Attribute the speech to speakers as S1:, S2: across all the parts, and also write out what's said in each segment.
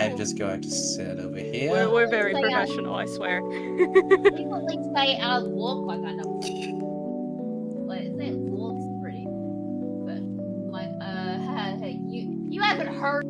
S1: I'm just going to sit over here.
S2: We're very professional, I swear.
S3: Frequently say I look like I know. Like, it looks pretty, but like, hey, you haven't heard.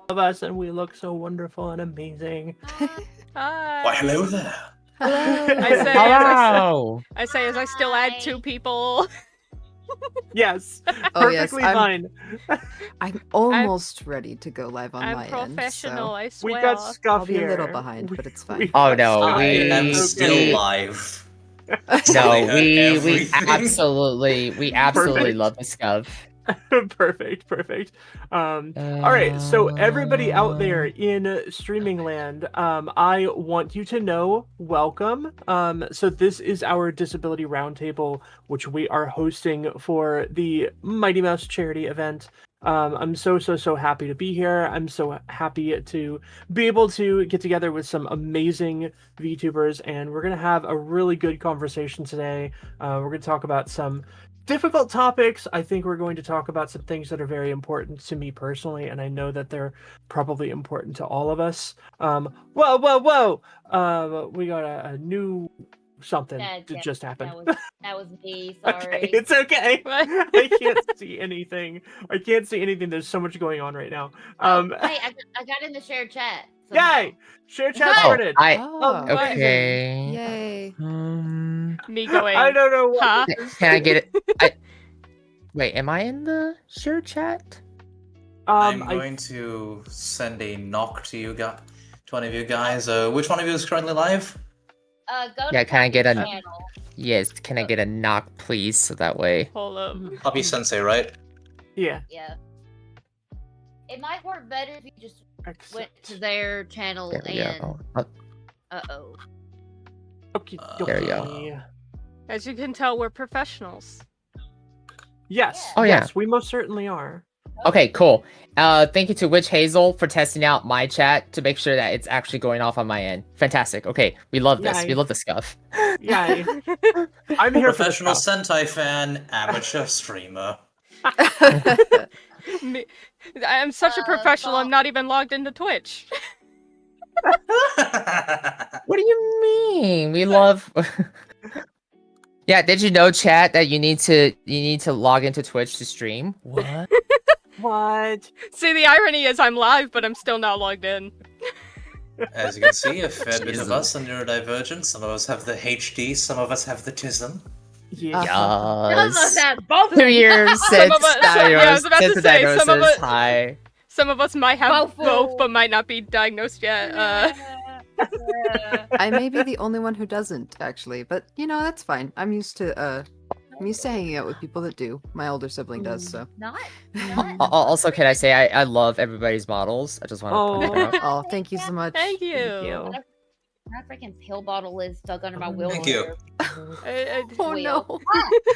S4: Of us, and we look so wonderful and amazing.
S2: Hi.
S1: Why, hello there.
S2: I say as I still add 2 people.
S4: Yes,
S5: Oh, yes,
S4: perfectly fine.
S5: I'm almost ready to go live on my
S2: I'm professional,
S5: end,
S2: I
S4: We
S2: swear.
S4: got Scuff
S5: I'll be a little
S4: here.
S5: behind, but it's fine.
S6: Oh no,
S1: I am
S4: Okay.
S1: still live. Telling
S6: No,
S1: her
S6: we
S1: everything.
S6: absolutely
S4: Perfect.
S6: love the scuff.
S4: Perfect. All right, so everybody out there in streaming land, I want you to know, welcome. So this is our disability roundtable, which we are hosting for the Mighty Mouse charity event. I'm so happy to be here. I'm so happy to be able to get together with some amazing VTubers, and we're gonna have a really good conversation today. We're gonna talk about some difficult topics. I think we're going to talk about some things that are very important to me personally, and I know that they're probably important to all of us. Whoa! We got a new something
S3: Yeah,
S4: just happened.
S3: that was me.
S4: Okay,
S3: Sorry.
S4: it's okay.
S2: What?
S4: I can't see anything. There's so much going on right now.
S3: Hey, I got in the shared chat. Somehow.
S4: Yay! Share chat
S3: Oh,
S4: started.
S5: Oh,
S4: Amazing.
S6: Okay.
S5: yay.
S2: Me going.
S4: I don't know what.
S2: Huh?
S6: Can I get it? Wait, am I in the shared chat?
S1: I'm going to send a knock to you guys, to one of you guys. Which one of you is currently live?
S3: Go
S6: Yeah,
S3: to
S6: can I get a
S3: channel.
S6: yes? Can I get a knock, please? So that way.
S2: Hold up.
S1: Puppy Sensei, right?
S4: Yeah.
S3: Yeah. It might work better if you just went to
S4: Accept.
S3: their channel
S6: There we
S3: and.
S6: go.
S3: Uh-oh.
S4: Okay.
S6: There you go.
S2: As you can tell, we're professionals.
S4: Yes.
S6: Oh, yeah.
S4: Yes, we most certainly are.
S6: Okay, cool. Thank you to Witch Hazel for testing out my chat to make sure that it's actually going off on my end. Fantastic. Okay, we love this.
S4: Yay.
S6: We love the scuff.
S4: Yay. I'm here
S1: Professional
S4: for the
S1: Sentai fan, amateur streamer.
S2: Me, I'm such a professional. I'm not even logged into Twitch.
S6: What do you mean? We love. Yeah, did you know, chat, that you need to log into Twitch to stream? What?
S4: What?
S2: See, the irony is I'm live, but I'm still not logged in.
S1: As you can see, a fair bit of
S6: Jesus.
S1: us are neurodivergent. Some of us have the HD, some of us have the tism.
S4: Yeah.
S6: Yes.
S3: Both
S6: 2 years
S2: Some
S6: since
S2: of us- yeah, I was about to say, some of
S6: diagnosis.
S2: us-
S6: Hi.
S2: Some of us might have
S3: Both.
S2: both, but might not be diagnosed yet.
S5: I may be the only one who doesn't, actually, but you know, that's fine. I'm used to hanging out with people that do. My older sibling does, so.
S3: Not.
S6: Also, can I say I love everybody's models? I just want to point that out.
S5: Oh, thank you so much.
S2: Thank you.
S4: Thank you.
S3: My freaking pill bottle is stuck under my wheelchair.
S1: Thank you.
S5: Oh no.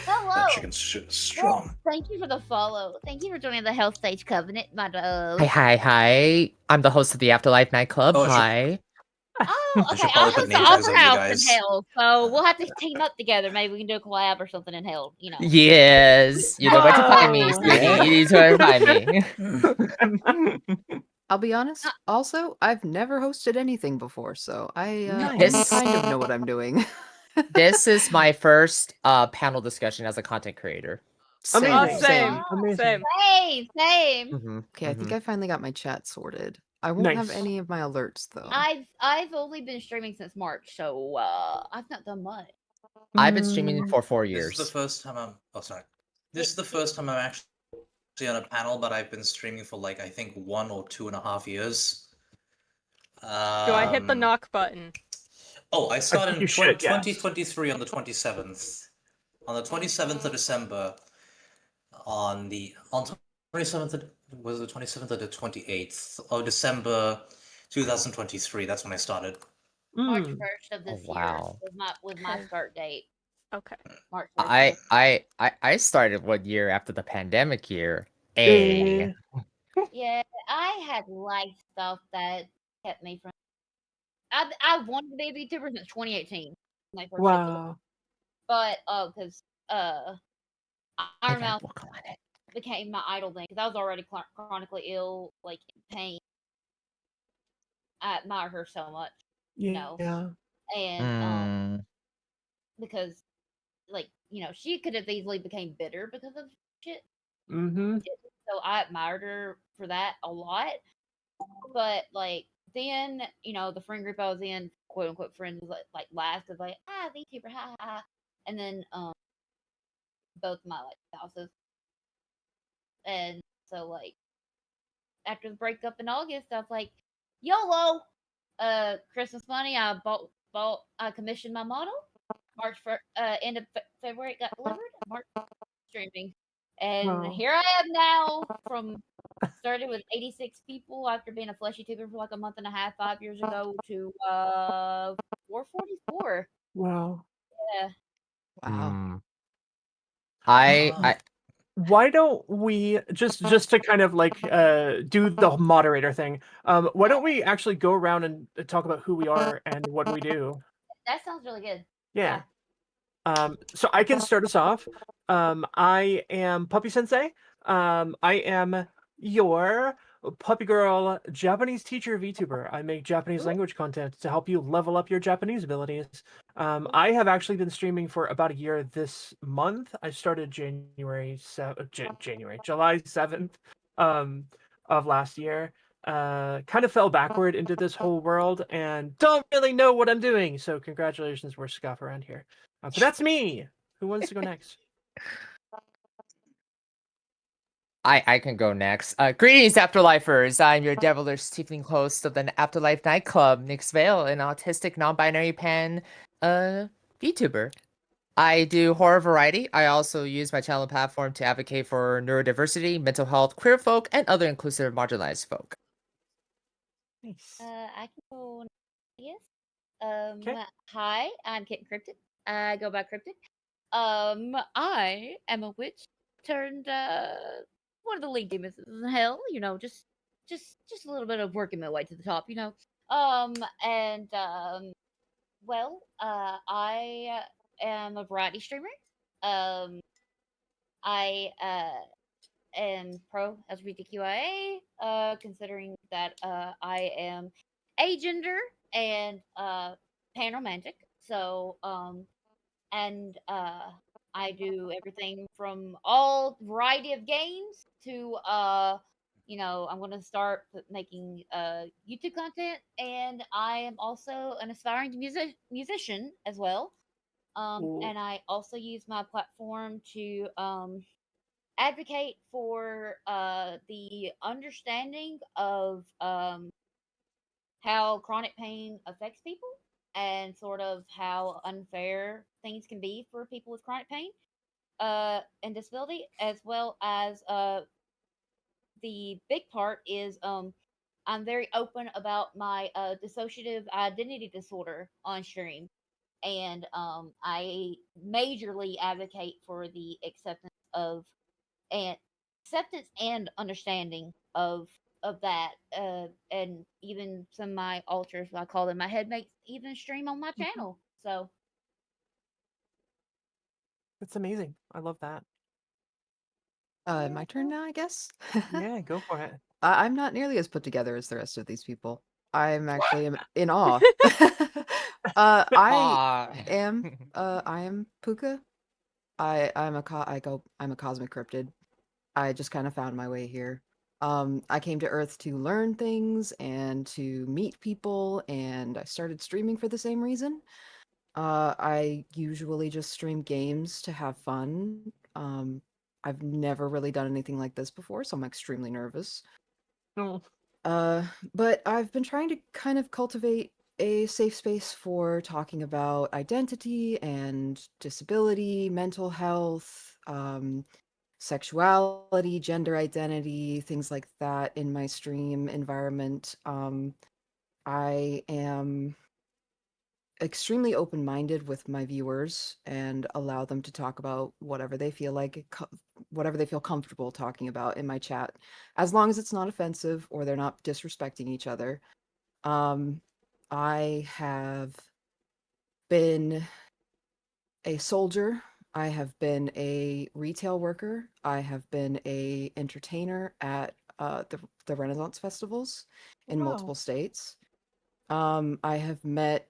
S3: Hello.
S1: That chicken shit is strong.
S3: Thank you for the follow. Thank you for joining the Hell Stage Covenant, my dove.
S6: Hi. I'm the host of the Afterlife Nightclub.
S1: Oh, sure.
S6: Hi.
S3: Oh,
S1: I should
S3: okay.
S1: probably
S3: I'll
S1: put
S3: host the
S1: name tags
S3: Opera
S1: on you
S3: House
S1: guys.
S3: in Hell, so we'll have to team up together. Maybe we can do a collab or something in Hell. You know.
S6: Yes. You know where to find me,
S4: Wow.
S6: sweetie. You need to know where to find me.
S5: I'll be honest. Also, I've never hosted anything before, so I
S6: Nice.
S5: kind of know what I'm doing.
S6: This is my first panel discussion as a content creator.
S4: Amazing.
S2: Same.
S4: Amazing.
S3: Same.
S5: Okay, I think I finally got my chat sorted. I won't have
S4: Nice.
S5: any of my alerts though.
S3: I've only been streaming since March, so I've not done much.
S6: I've been streaming for 4
S1: This
S6: years.
S1: is the first time I'm. Oh, sorry. This is the first time I'm actually on a panel, but I've been streaming for like I think 1 or 2.5 years.
S2: Do I hit the knock button?
S1: Oh, I started
S4: think
S1: in
S4: you should, yes.
S1: 2023 on the 27th. On the 27th of December. On 27th was the 27th or the 28th of December 2023. That's when I started.
S3: March
S4: Mm.
S3: 1st of this
S6: wow.
S3: year was my start date.
S2: Okay.
S3: March 1st.
S6: I started 1 year after the pandemic year. Hey.
S3: Yeah, I had life stuff that kept me from. I wanted to be a VTuber since 2018. When I first hit the-
S4: Wow.
S3: But because Iron
S6: I
S3: Mouse
S6: work on it.
S3: became my idol then because I was already chronically ill, like in pain. I admire her so much,
S4: Yeah.
S3: and because like she could have easily became bitter because of shit.
S4: Mm-hmm.
S3: So I admired her for that a lot. But like then, the friend group I was in, quote unquote friends, like laughed of like VTuber, ha ha ha, and then both my spouses, and so like after the breakup in August, I was like, YOLO, Christmas money, I commissioned my model, End of February it got delivered. March streaming, and
S4: Wow.
S3: here I am now. From started with 86 people after being a fleshy tuber for like a month and a half 5 years ago to 444.
S4: Wow.
S3: Yeah.
S5: Wow.
S6: Mm. I
S1: Wow.
S4: Why don't we just to kind of like do the moderator thing? Why don't we actually go around and talk about who we are and what we do?
S3: That sounds really good.
S4: Yeah. So I can start us off. I am Puppy Sensei. I am your puppy girl Japanese teacher VTuber. I make Japanese language content to help you level up your Japanese abilities. I have actually been streaming for about a year this month. I started July 7th of last year. Kind of fell backward into this whole world and don't really know what I'm doing. So congratulations, we're scuff around here. But that's me. Who wants to go next?
S6: I can go next. Greetings, Afterlifers. I'm your devilish tiefling host of the Afterlife nightclub, Nick's Vale, an autistic non-binary pan VTuber. I do horror variety. I also use my channel platform to advocate for neurodiversity, mental health, queer folk, and other inclusive marginalized folk.
S4: Nice.
S3: I can go. Yes.
S4: 'Kay.
S3: Hi, I'm Kitten Cryptic. I go by Cryptic. I am a witch turned one of the lead demons in hell. You know, just a little bit of working my way to the top. You know. And well, I am a variety streamer. Um, I am pro LGBTQIA, considering that I am agender and panromantic. So, and I do everything from all variety of games to I'm going to start making YouTube content, and I am also an aspiring musician as well.
S4: Cool.
S3: And I also use my platform to advocate for the understanding of how chronic pain affects people and sort of how unfair things can be for people with chronic pain and disability, as well as the big part is I'm very open about my dissociative identity disorder on stream, and I majorly advocate for the of and acceptance and understanding of that, and even some of my alters, I call them my headmates, even stream on my
S4: Mhm.
S3: channel. So
S4: That's amazing. I love that.
S3: yeah,
S5: My turn now, I guess.
S4: Yeah, go for it.
S5: I'm not nearly as put together as the rest of these people. I'm actually in awe. I
S6: Ah.
S5: am I am Puka. I'm a cosmic cryptid. I just kind of found my way here. I came to Earth to learn things and to meet people, and I started streaming for the same reason. I usually just stream games to have fun. I've never really done anything like this before, so I'm extremely nervous.
S4: No.
S5: Uh, but I've been trying to kind of cultivate a safe space for talking about identity and disability, mental health, sexuality, gender identity, things like that in my stream environment. I am extremely open-minded with my viewers and allow them to talk about whatever they feel like whatever they feel comfortable talking about in my chat, as long as it's not offensive or they're not disrespecting each other. um I have been a soldier, I have been a retail worker, I have been a entertainer at the Renaissance festivals in multiple
S4: Wow.
S5: states. I have met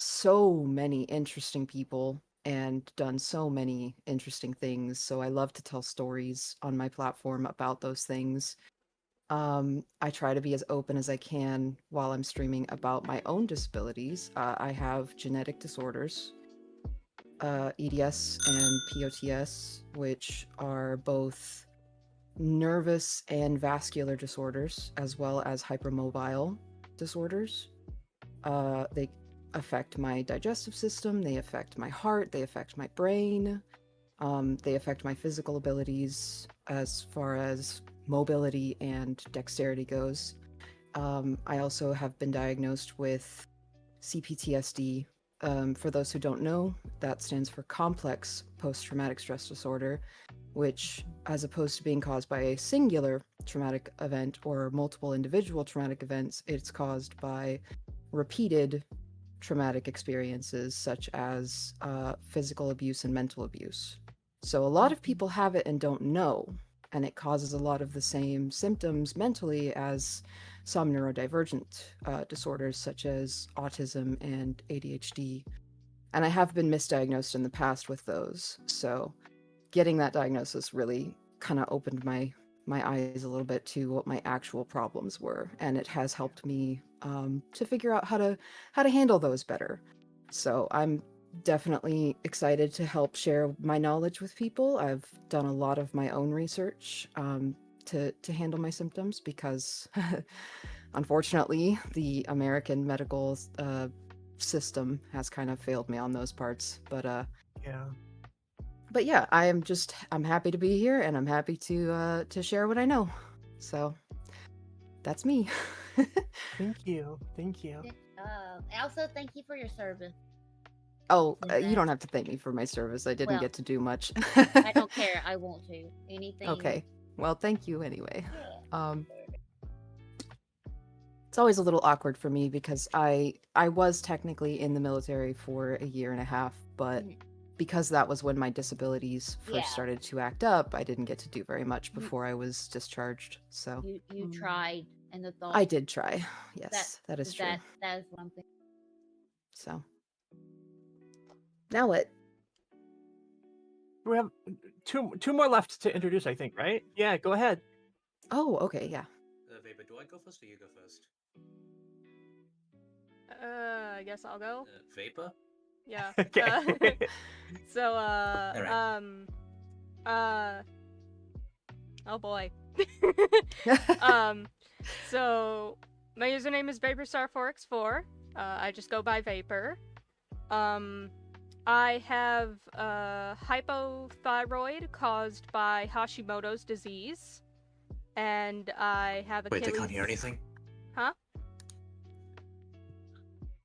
S5: so many interesting people and done so many interesting things. So I love to tell stories on my platform about those things. I try to be as open as I can while I'm streaming about my own disabilities. I have genetic disorders, EDS and POTS, which are both nervous and vascular disorders, as well as hypermobile disorders. They affect my digestive system, they affect my heart, they affect my brain, they affect my physical abilities as far as mobility and dexterity goes. I also have been diagnosed with CPTSD. For those who don't know, that stands for complex post-traumatic stress disorder, which, as opposed to being caused by a singular traumatic event or multiple individual traumatic events, it's caused by repeated traumatic experiences such as physical abuse and mental abuse. So a lot of people have it and don't know, and it causes a lot of the same symptoms mentally as some neurodivergent disorders such as autism and ADHD. And I have been misdiagnosed in the past with those. So getting that diagnosis really kind of opened my eyes a little bit to what my actual problems were, and it has helped me to figure out how to handle those better. So I'm definitely excited to help share my knowledge with people. I've done a lot of my own research to handle my symptoms because unfortunately the American medical system has kind of failed me on those parts. But yeah, I'm happy to be here, and I'm happy to share what I know. So that's me.
S4: Thank you. Thank you.
S3: Also, thank you for your service.
S5: Oh,
S3: Yeah.
S5: you don't have to thank me for my service. I didn't
S3: Well,
S5: get to do much.
S3: I don't care. I want to. Anything.
S5: Okay. Well, thank you anyway.
S3: Yeah.
S5: It's always a little awkward for me because I was technically in the military for a year and a half, but because that was when my disabilities first
S3: Yeah.
S5: started to act up, I didn't get to do very much before I was discharged. So
S3: You tried, and the thought.
S5: I did try. Yes, that is true.
S3: That is what I'm thinking.
S5: So now what?
S4: We have two more left to introduce, I think, right? Yeah, go ahead.
S5: Oh, okay, yeah.
S1: Vapor, do I go first or you go first?
S2: I guess I'll go.
S1: Vapor?
S2: Yeah.
S4: Okay.
S2: So,
S1: Alright.
S2: oh boy. So my username is VaporstarForex4. I just go by Vapor. I have hypothyroid caused by Hashimoto's disease, and I have
S1: Wait,
S2: Achilles.
S1: they can't hear anything?
S2: Huh?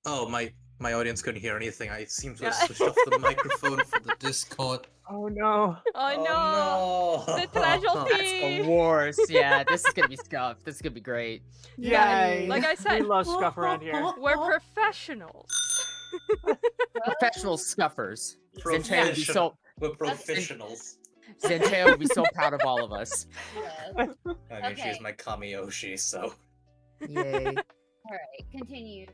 S1: Oh, my audience couldn't hear anything. I seem to have
S2: Yeah.
S1: switched off the microphone for the Discord.
S4: Oh no.
S2: Oh no!
S1: no!
S2: The casualty.
S6: That's the worst. Yeah, this is gonna be scuffed. This is gonna be great.
S5: Yay.
S2: Like I
S4: We
S2: said,
S4: love scuff around here.
S2: we're professionals.
S6: Professional scuffers. Zentrea would be so
S1: We're professionals.
S6: Zentrea would be so proud of all of us.
S3: Yes.
S1: I mean, she's
S3: Okay.
S1: my Kamiyoshi, so.
S5: Yay.
S3: All right. Continue.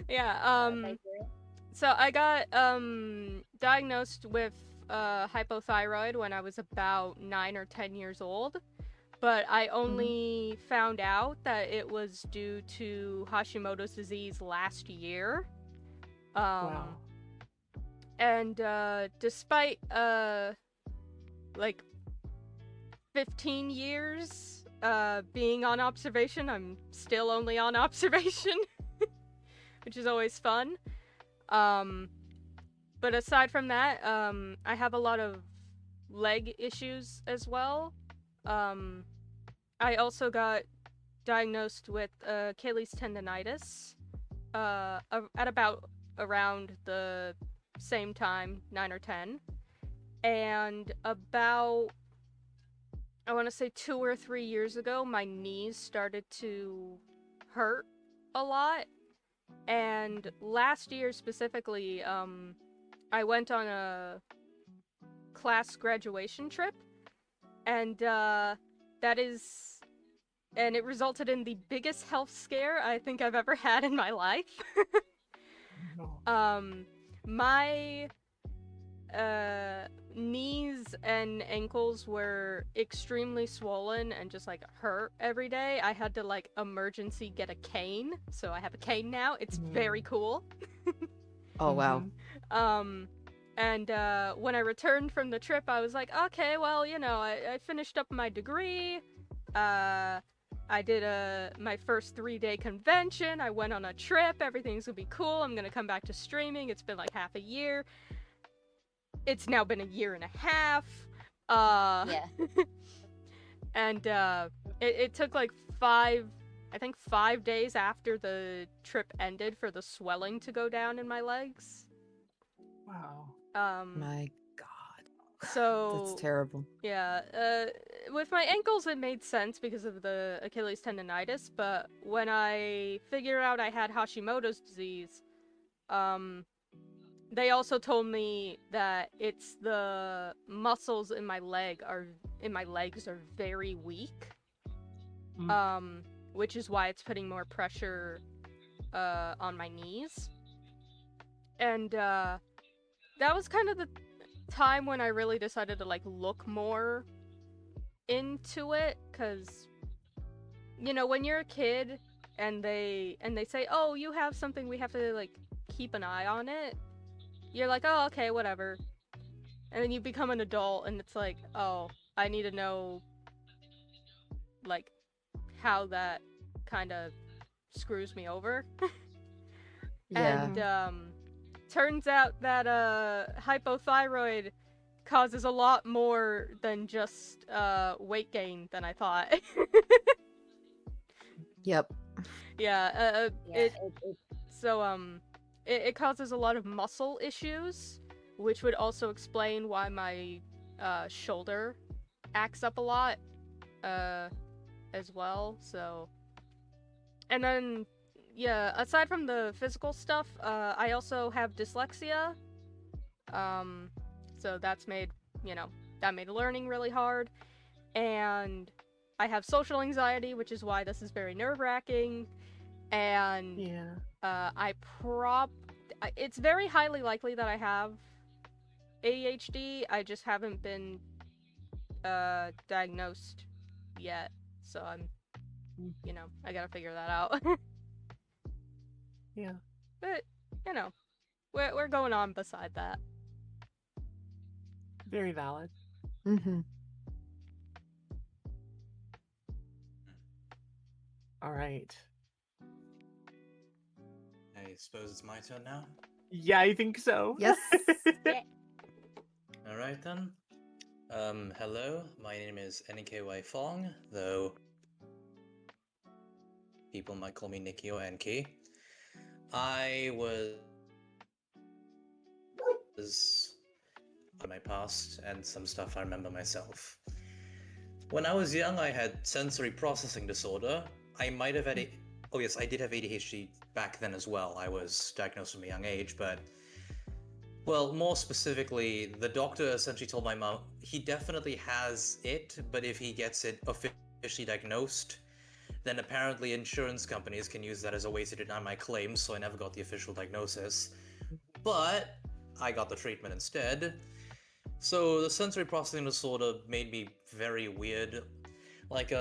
S2: Yeah.
S3: Vapor.
S2: So I got diagnosed with hypothyroid when I was about 9 or 10 years old, but I only found out that it was due to Hashimoto's disease last year.
S4: Wow.
S2: And despite like 15 years being on observation, I'm still only on observation, which is always fun. But aside from that, I have a lot of leg issues as well. I also got diagnosed with Achilles tendonitis at about around the same time, 9 or 10. And about, I want to say 2 or 3 years ago, my knees started to hurt a lot. And last year specifically, I went on a class graduation trip, and it resulted in the biggest health scare I think I've ever had in my life. My knees and ankles were extremely swollen and just like hurt every day. I had to like emergency get a cane, so I have a cane now. It's very cool.
S5: Oh, wow.
S2: And when I returned from the trip, I was like, okay, well, you know, I finished up my degree. I did my first 3-day convention. I went on a trip. Everything's gonna be cool. I'm gonna come back to streaming. It's been like half a year. It's now been a year and a half.
S3: Yeah.
S2: And it took like 5 days after the trip ended for the swelling to go down in my legs.
S4: Wow.
S5: My God.
S2: So
S5: That's terrible.
S2: yeah, with my ankles it made sense because of the Achilles tendonitis, but when I figured out I had Hashimoto's disease, they also told me that it's the muscles in my legs are very weak. Which is why it's putting more pressure on my knees. And that was kind of the time when I really decided to like look more into it, cuz when you're a kid and they say, "Oh, you have something, we have to like keep an eye on it." You're like, "Oh, okay, whatever." And then you become an adult and it's like, "Oh, I need to know like how that kind of screws me over."
S5: Yeah.
S2: And turns out that hypothyroid causes a lot more than just weight gain than I thought.
S5: Yep.
S2: Yeah,
S3: Yeah.
S2: it causes a lot of muscle issues, which would also explain why my shoulder acts up a lot as well. So, and then yeah, aside from the physical stuff, I also have dyslexia. So that's made learning really hard, and I have social anxiety, which is why this is very nerve-wracking. And
S4: Yeah.
S2: it's very highly likely that I have ADHD. I just haven't been diagnosed yet, so I'm I gotta figure that out.
S4: Yeah.
S2: But we're going on beside that.
S4: Very valid.
S5: Mm-hmm.
S4: All right.
S1: I suppose it's my turn now.
S4: Yeah, I think so.
S5: Yes.
S3: Yeah.
S1: All right then. Hello, my name is NKY Fong, though people might call me Nikki or NK. I was in my past and some stuff I remember myself. When I was young, I had sensory processing disorder. I might have had oh yes, I did have ADHD back then as well. I was diagnosed from a young age, but well, more specifically, the doctor essentially told my mom he definitely has it, but if he gets it officially diagnosed, then apparently insurance companies can use that as a way to deny my claims, so I never got the official diagnosis. But I got the treatment instead. So the sensory processing disorder made me very weird. Like,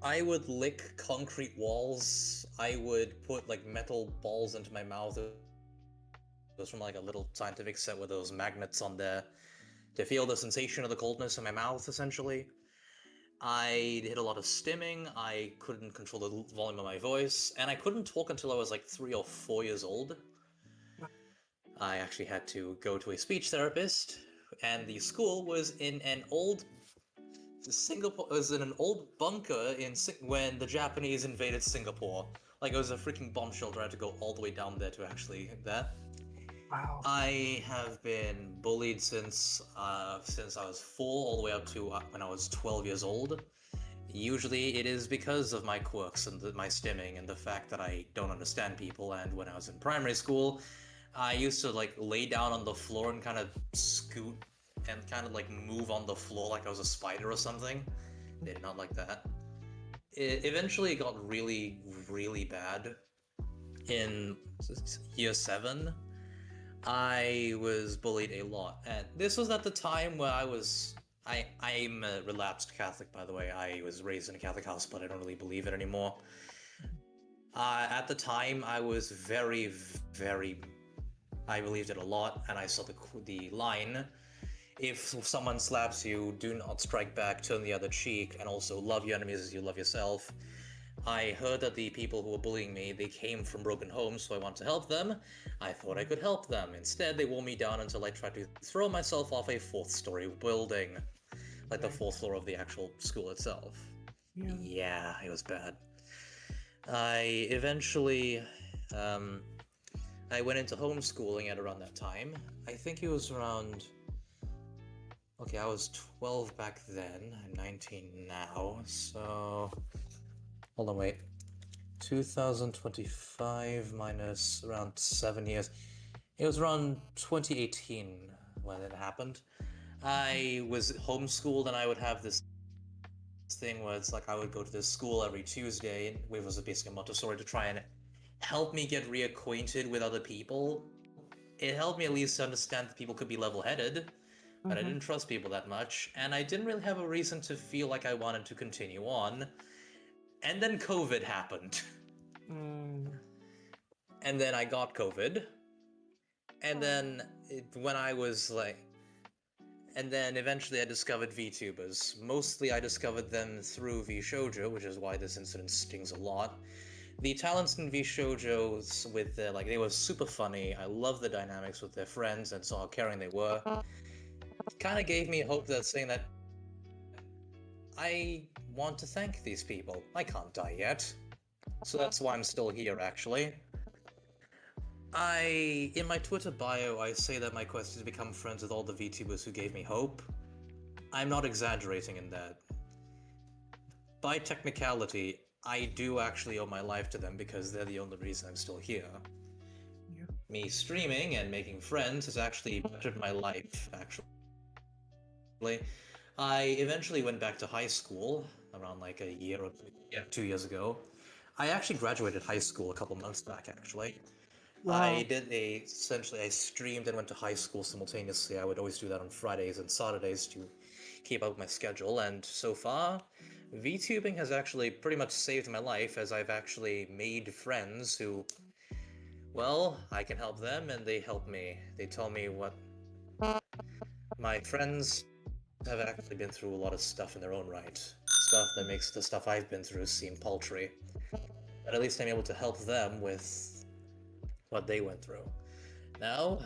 S1: I would lick concrete walls. I would put like metal balls into my mouth. It was from like a little scientific set with those magnets on there to feel the sensation of the coldness in my mouth, essentially. I did a lot of stimming. I couldn't control the volume of my voice, and I couldn't talk until I was like 3 or 4 years old. I actually had to go to a speech therapist, and the school was in an old bunker when the Japanese invaded Singapore. Like it was a freaking bomb shelter. I had to go all the way down there to actually that.
S4: Wow.
S1: I have been bullied since I was 4 all the way up to when I was 12 years old. Usually it is because of my quirks and my stimming and the fact that I don't understand people. And when I was in primary school, I used to like lay down on the floor and kind of scoot and kind of like move on the floor like I was a spider or something. They did not like that. It eventually got really, really bad. In year 7, I was bullied a lot, and this was at the time where I'm a relapsed Catholic, by the way. I was raised in a Catholic house, but I don't really believe it anymore. At the time, I was very, very, I believed it a lot, and I saw the line, if someone slaps you, do not strike back, turn the other cheek, and also love your enemies as you love yourself. I heard that the people who were bullying me, they came from broken homes, so I wanted to help them. I thought I could help them. Instead, they wore me down until I tried to throw myself off a 4th-story building. Like the 4th floor of the actual school itself. Yeah, it was bad. I eventually, I went into homeschooling at around that time. I think it was around... Okay, I was 12 back then. I'm 19 now, so... Hold on, wait. 2025 minus around 7 years. It was around 2018 when it happened. I was homeschooled and I would have this thing where it's like I would go to this school every Tuesday, which was basically a Montessori, to try and help me get reacquainted with other people. It helped me at least understand that people could be level-headed, but I didn't trust people that much, and I didn't really have a reason to feel like I wanted to continue on. And then COVID happened. And then I got COVID. And then when I was like... And then eventually I discovered VTubers. Mostly I discovered them through VShoujo, which is why this incident stings a lot. The talents in VShoujos with their, like, they were super funny. I love the dynamics with their friends and saw how caring they were. Kind of gave me hope that saying that I want to thank these people. I can't die yet. So that's why I'm still here, actually. In my Twitter bio, I say that my quest is to become friends with all the VTubers who gave me hope. I'm not exaggerating in that. By technicality, I do actually owe my life to them because they're the only reason I'm still here. Me streaming and making friends has actually bettered my life, actually. I eventually went back to high school around like a year or 2 years ago. I actually graduated high school a couple months back, actually.
S4: Wow.
S1: Essentially, I streamed and went to high school simultaneously. I would always do that on Fridays and Saturdays to keep up with my schedule, and so far, VTubing has actually pretty much saved my life, as I've actually made friends who, well, I can help them and they help me. They tell me what... My friends have actually been through a lot of stuff in their own right. Stuff that makes the stuff I've been through seem paltry. But at least I'm able to help them with what they went through. Now,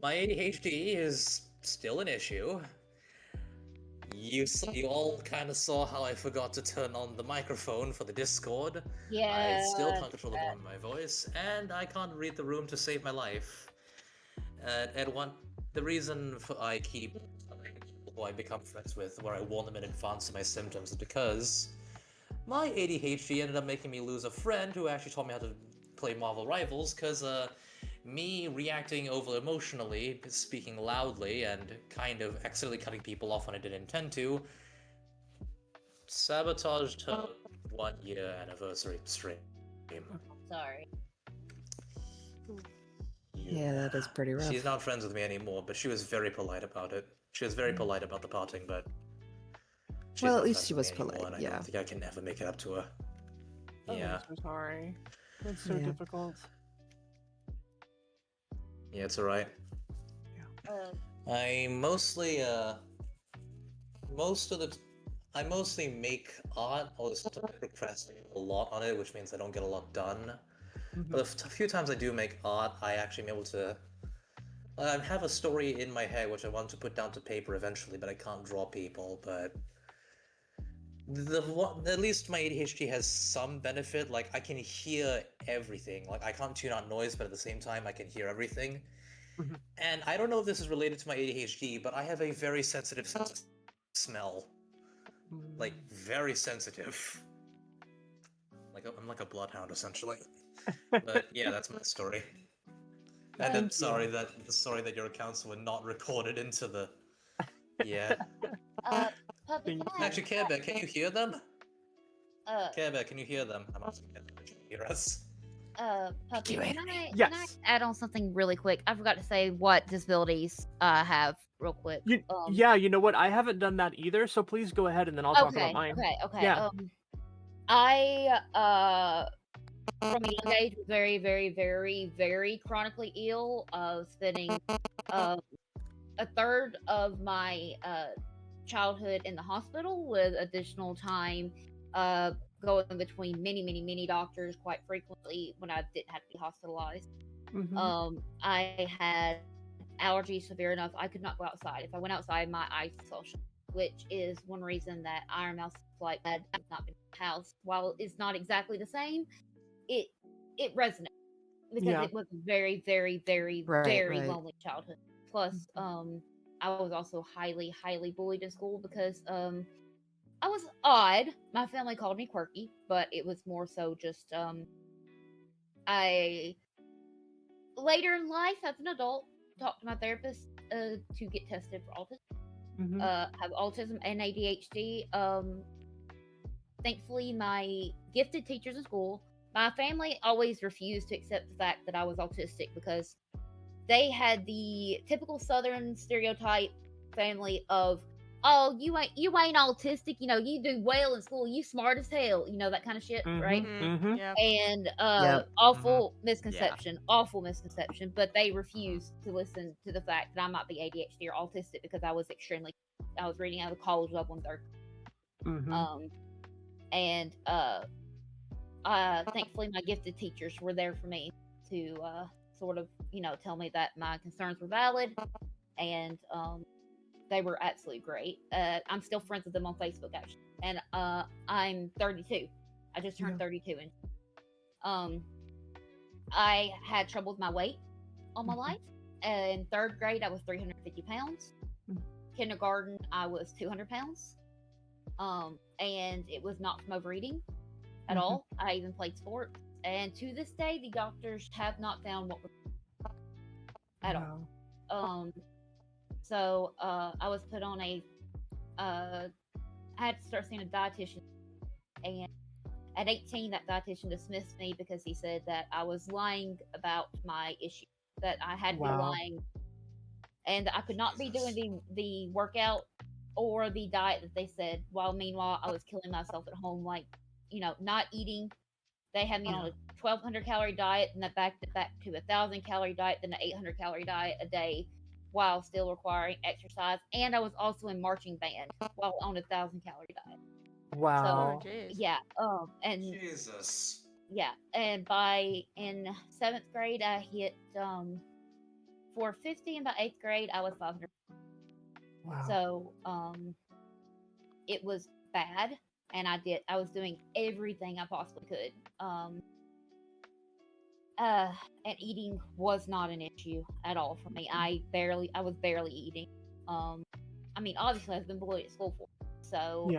S1: my ADHD is still an issue. You all kind of saw how I forgot to turn on the microphone for the Discord.
S3: Yeah.
S1: I still can't control the volume of my voice, and I can't read the room to save my life. The reason I keep telling people who I become friends with, where I warn them in advance of my symptoms, is because my ADHD ended up making me lose a friend who actually taught me how to play Marvel Rivals, because me reacting over emotionally, speaking loudly, and kind of accidentally cutting people off when I didn't intend to, sabotaged her 1-year anniversary stream.
S3: Sorry.
S5: Yeah, that is pretty rough.
S1: She's not friends with me anymore, but she was very polite about it. She was very polite about the parting, but she's
S5: Well,
S1: not
S5: at least
S1: friends
S5: she
S1: with
S5: was
S1: me anymore,
S5: polite,
S1: and I
S5: yeah.
S1: don't think I can ever make it up to her.
S4: Oh,
S1: Yeah.
S4: I'm so sorry. That's so
S5: Yeah.
S4: difficult.
S1: Yeah, it's alright. I mostly, I mostly make art, although sometimes I procrastinate a lot on it, which means I don't get a lot done. But the few times I do make art, I actually am able to... I have a story in my head which I want to put down to paper eventually, but I can't draw people, but... At least my ADHD has some benefit, like I can hear everything. Like I can't tune out noise, but at the same time I can hear everything. And I don't know if this is related to my ADHD, but I have a very sensitive sense of smell. Like, very sensitive. Like, I'm like a bloodhound, essentially. But yeah, that's my story. And then sorry that your accounts were not recorded into the... Yeah.
S3: Puppy, can I
S1: Actually, Care Bear, can you hear them?
S3: ask,
S1: Care Bear, can you hear them? I'm asking Care Bear, can you hear us?
S3: Puppy, can I
S4: Yes.
S3: add on something really quick? I forgot to say what disabilities I have real quick.
S4: Yeah, you know what? I haven't done that either, so please go ahead and then I'll talk about mine.
S3: Okay.
S4: Yeah.
S3: I from a young age was very, very, very, very chronically ill. Spending a a third of my childhood in the hospital with additional time going between many doctors quite frequently when I didn't have to be hospitalized. I had allergies severe enough I could not go outside. If I went outside, my eyes saw shut, which is one reason that Iron Mouse Flight had not been in the house. While it's not exactly the same, it resonates because it was a very
S5: Right.
S3: lonely childhood. Plus, I was also highly bullied in school because I was odd. My family called me quirky, but it was more so just I later in life as an adult talked to my therapist to get tested for autism. Have autism and ADHD. Thankfully, my gifted teachers in school, my family always refused to accept the fact that I was autistic because they had the typical Southern stereotype family of, oh, you ain't autistic, you do well in school, you smart as hell, that kind of shit, right?
S2: Yeah.
S3: And
S5: Yep.
S3: awful misconception, but they refused to listen to the fact that I might be ADHD or autistic because I was reading out of the college level in third. And thankfully my gifted teachers were there for me to sort of tell me that my concerns were valid, and they were absolutely great. I'm still friends with them on Facebook actually, and I'm 32. I just turned 32, and I had trouble with my weight all my life. In third grade I was 350 pounds. Kindergarten I was 200 pounds, and it was not from overeating at all. I even played sports, and to this day the doctors have not found what was at all. So I was put on I had to start seeing a dietitian, and at 18 that dietitian dismissed me because he said that I was lying about my issue, that I had to be lying, and I could not be doing the workout or the diet that they said, while meanwhile I was killing myself at home, like not eating. They had me on a 1,200 calorie diet, and then back to a 1,000 calorie diet, then an 800 calorie diet a day, while still requiring exercise. And I was also in marching band while on a 1,000 calorie diet.
S4: Wow.
S2: Oh, jeez.
S3: Yeah. And
S1: Jesus.
S3: yeah, and in 7th grade I hit 450, and by 8th grade I was 500.
S4: Wow.
S3: So it was bad, and I was doing everything I possibly could. And eating was not an issue at all for me. I was barely eating. I mean, obviously I've been bullied at school for, so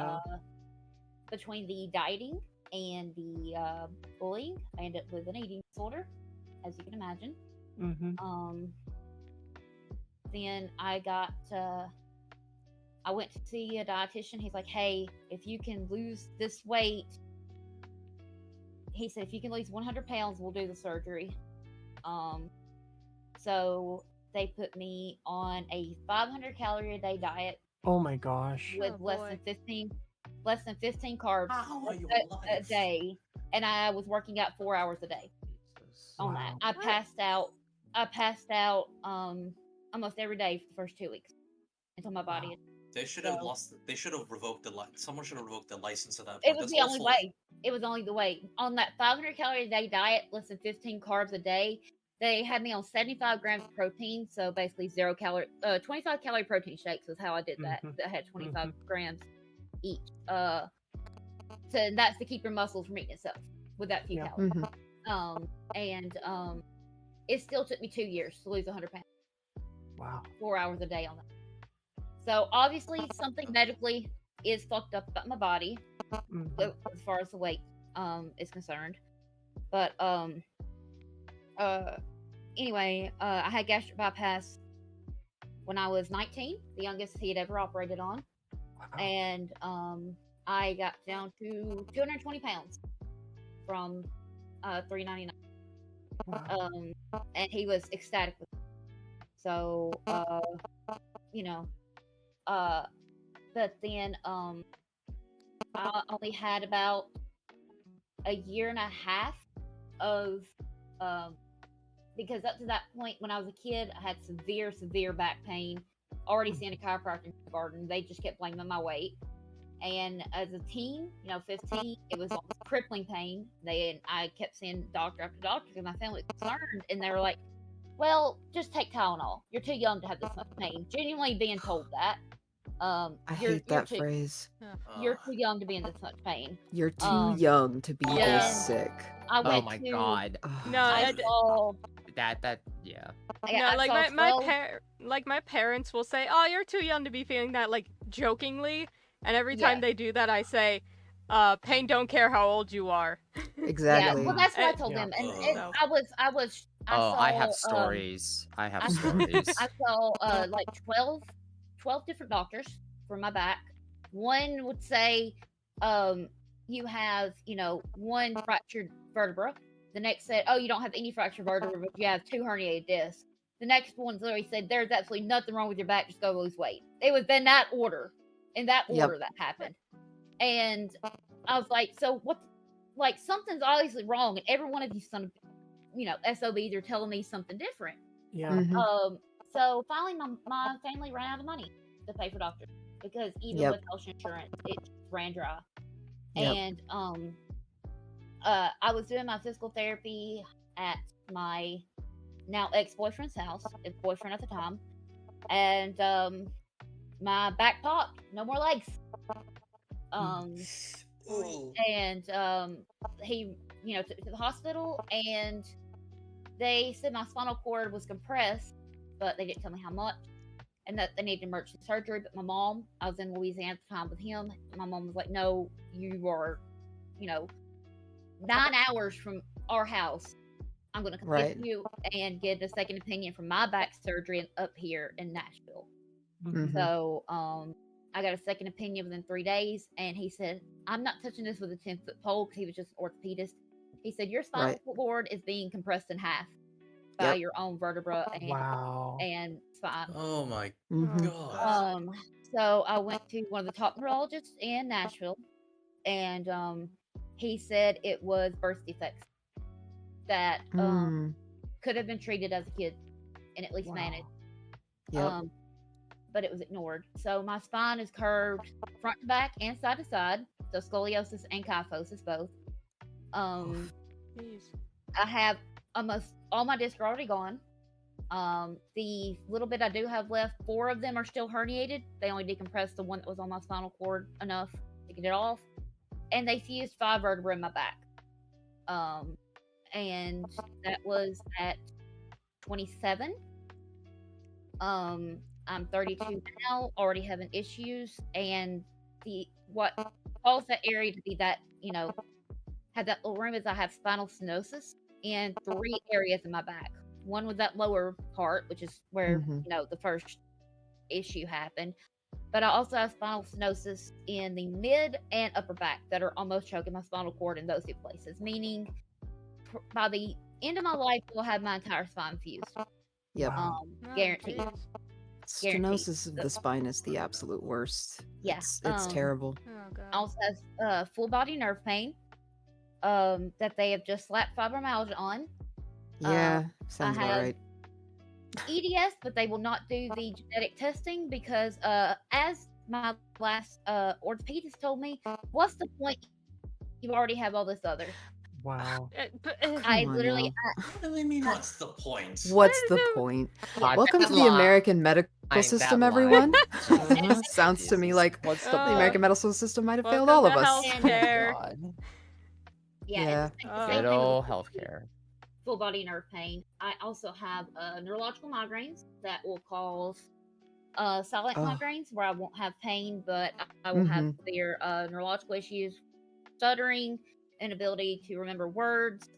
S3: between the dieting and the bullying, I ended up with an eating disorder, as you can imagine. Then I went to see a dietitian. He's like, hey, if you can lose this weight, he said, if you can lose 100 pounds, we'll do the surgery. So they put me on a 500 calorie a day diet.
S4: Oh my gosh.
S3: With
S2: Oh,
S3: less
S2: boy.
S3: than 15 carbs
S1: How are you
S3: a
S1: alive?
S3: day, and I was working out 4 hours a day on that. I passed out almost every day for the first 2 weeks until my body.
S1: They should have They should have revoked the Someone should have revoked the license at that point.
S3: It was the only way. It was only the way. On that 500 calorie a day diet, less than 15 carbs a day, they had me on 75 grams of protein. So basically 25 calorie protein shakes was how I did that. That had 25 grams each. So that's to keep your muscles from eating itself with that few calories. And it still took me 2 years to lose 100 pounds.
S4: Wow.
S3: 4 hours a day on that. So obviously something medically is fucked up about my body as far as the weight is concerned. But anyway, I had gastric bypass when I was 19, the youngest he had ever operated on. And I got down to 220 pounds from 399. And he was ecstatic with me. So but then I only had about a year and a half of because up to that point when I was a kid I had severe back pain, already seeing a chiropractor in the garden. They just kept blaming my weight. And as a teen, 15, it was almost crippling pain. I kept seeing doctor after doctor because my family was concerned, and they were like, "Well, just take Tylenol. You're too young to have this much pain." Genuinely being told that.
S5: I
S3: You're
S5: hate that
S3: too,
S5: phrase.
S3: You're too young to be in this much pain.
S5: You're too young to be
S2: Yeah.
S5: this sick.
S3: I
S6: Oh
S3: went
S6: my
S3: to.
S6: god.
S2: No,
S3: I
S2: it-
S3: saw.
S6: Yeah.
S2: No,
S3: I
S2: like
S3: saw
S2: my
S3: 12
S2: my parents will say, "Oh, you're too young to be feeling that," like jokingly, and every time
S3: Yeah.
S2: they do that, I say, "Pain don't care how old you are."
S5: Exactly.
S3: Yeah, well, that's what I
S2: Eh,
S3: told
S4: yeah.
S3: them, and
S1: Ugh.
S3: I
S6: Oh,
S3: saw.
S6: I have stories. I have stories.
S3: I saw like 12 different doctors for my back. One would say, you have, one fractured vertebra. The next said, oh, you don't have any fractured vertebra, but you have 2 herniated discs. The next one literally said, there's absolutely nothing wrong with your back, just go lose weight. It was in that order. That happened. And I was like, so what? Like, something's obviously wrong, and every one of you SOBs are telling me something different.
S4: Yeah.
S5: Mhm.
S3: So finally, my family ran out of money to pay for doctors because even with health insurance, it just ran dry.
S5: Yep.
S3: And I was doing my physical therapy at my now ex-boyfriend's house, his boyfriend at the time, and my back popped, no more legs.
S1: Ooh.
S3: And he, took me to the hospital, and they said my spinal cord was compressed, but they didn't tell me how much, and that they needed emergency surgery. But my mom, I was in Louisiana at the time with him. My mom was like, "No, you are, 9 hours from our house. I'm going to come
S5: Right.
S3: get you and get a second opinion from my back surgery up here in Nashville."
S5: Mhm.
S3: So I got a second opinion within 3 days, and he said, "I'm not touching this with a 10-foot pole," because he was just an orthopedist. He said, "Your spinal cord is being compressed in half by your own vertebra
S4: Wow.
S3: and spine."
S1: Oh my
S5: Mhm.
S1: god.
S3: So I went to one of the top neurologists in Nashville, and he said it was birth defects that
S5: Mm.
S3: could have been treated as a kid and at least
S4: Wow.
S3: managed.
S5: Yep.
S3: But it was ignored. So my spine is curved front to back and side to side, so scoliosis and kyphosis both.
S2: Jeez.
S3: I have almost all my discs are already gone. The little bit I do have left, 4 of them are still herniated. They only decompressed the one that was on my spinal cord enough to get it off, and they fused 5 vertebrae in my back. And that was at 27. I'm 32 now, already having issues, and what caused that area to be that, have that little room is I have spinal stenosis in 3 areas in my back. One was that lower part, which is where,
S5: Mhm.
S3: the first issue happened. But I also have spinal stenosis in the mid and upper back that are almost choking my spinal cord in those 2 places, meaning by the end of my life, we'll have my entire spine fused.
S5: Yep.
S4: Wow.
S2: Oh,
S3: Guaranteed.
S2: jeez.
S5: Stenosis of the spine is the absolute worst.
S3: Yeah,
S5: It's terrible.
S2: Oh god.
S3: I also have full body nerve pain that they have just slapped fibromyalgia on.
S5: Yeah, sounds about
S3: have-
S5: right.
S3: EDS, but they will not do the genetic testing because, as my last orthopedist told me, what's the point? You already have all this other.
S4: Wow.
S3: I
S5: Come on
S3: literally,
S5: now.
S1: What do they mean? What's the point?
S5: What's the point?
S6: God,
S5: Welcome to the
S6: line.
S5: American medical
S6: That
S5: system,
S6: line.
S5: everyone.
S6: Jesus,
S5: Sounds to me
S6: Jesus.
S5: like
S6: What's
S5: the
S6: the
S5: American
S6: point?
S5: medical system might have failed
S2: Welcome
S5: all of
S2: to
S5: us.
S2: healthcare.
S6: God.
S3: yeah, it's the
S2: Oh.
S3: same
S6: Good
S3: thing with
S6: old healthcare.
S3: full body nerve pain. I also have neurological migraines that will cause silent
S5: Oh.
S3: migraines where I won't have pain, but I will have
S5: Mhm.
S3: severe neurological issues, stuttering, inability to remember words,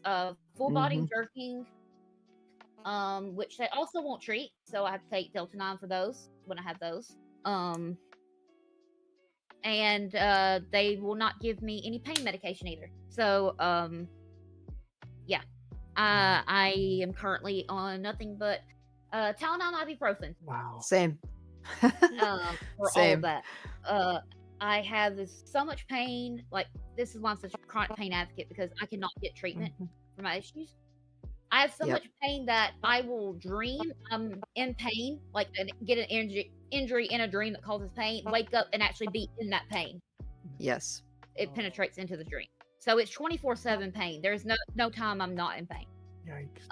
S3: full body
S5: Mhm.
S3: jerking, which they also won't treat. So I have to take Delta 9 for those when I have those. And they will not give me any pain medication either. So yeah. I am currently on nothing but Tylenol and ibuprofen
S4: Wow.
S5: Same.
S3: for all
S5: Same.
S3: of that. I have so much pain. Like, this is why I'm such a chronic pain advocate, because I cannot get treatment
S5: Mhm.
S3: for my issues. I have so
S5: Yep.
S3: much pain that I will dream I'm in pain, like get an injury in a dream that causes pain, wake up and actually be in that pain.
S5: Yes.
S3: It penetrates into the dream. So it's 24/7 pain. There's no time I'm not in pain.
S4: Yikes.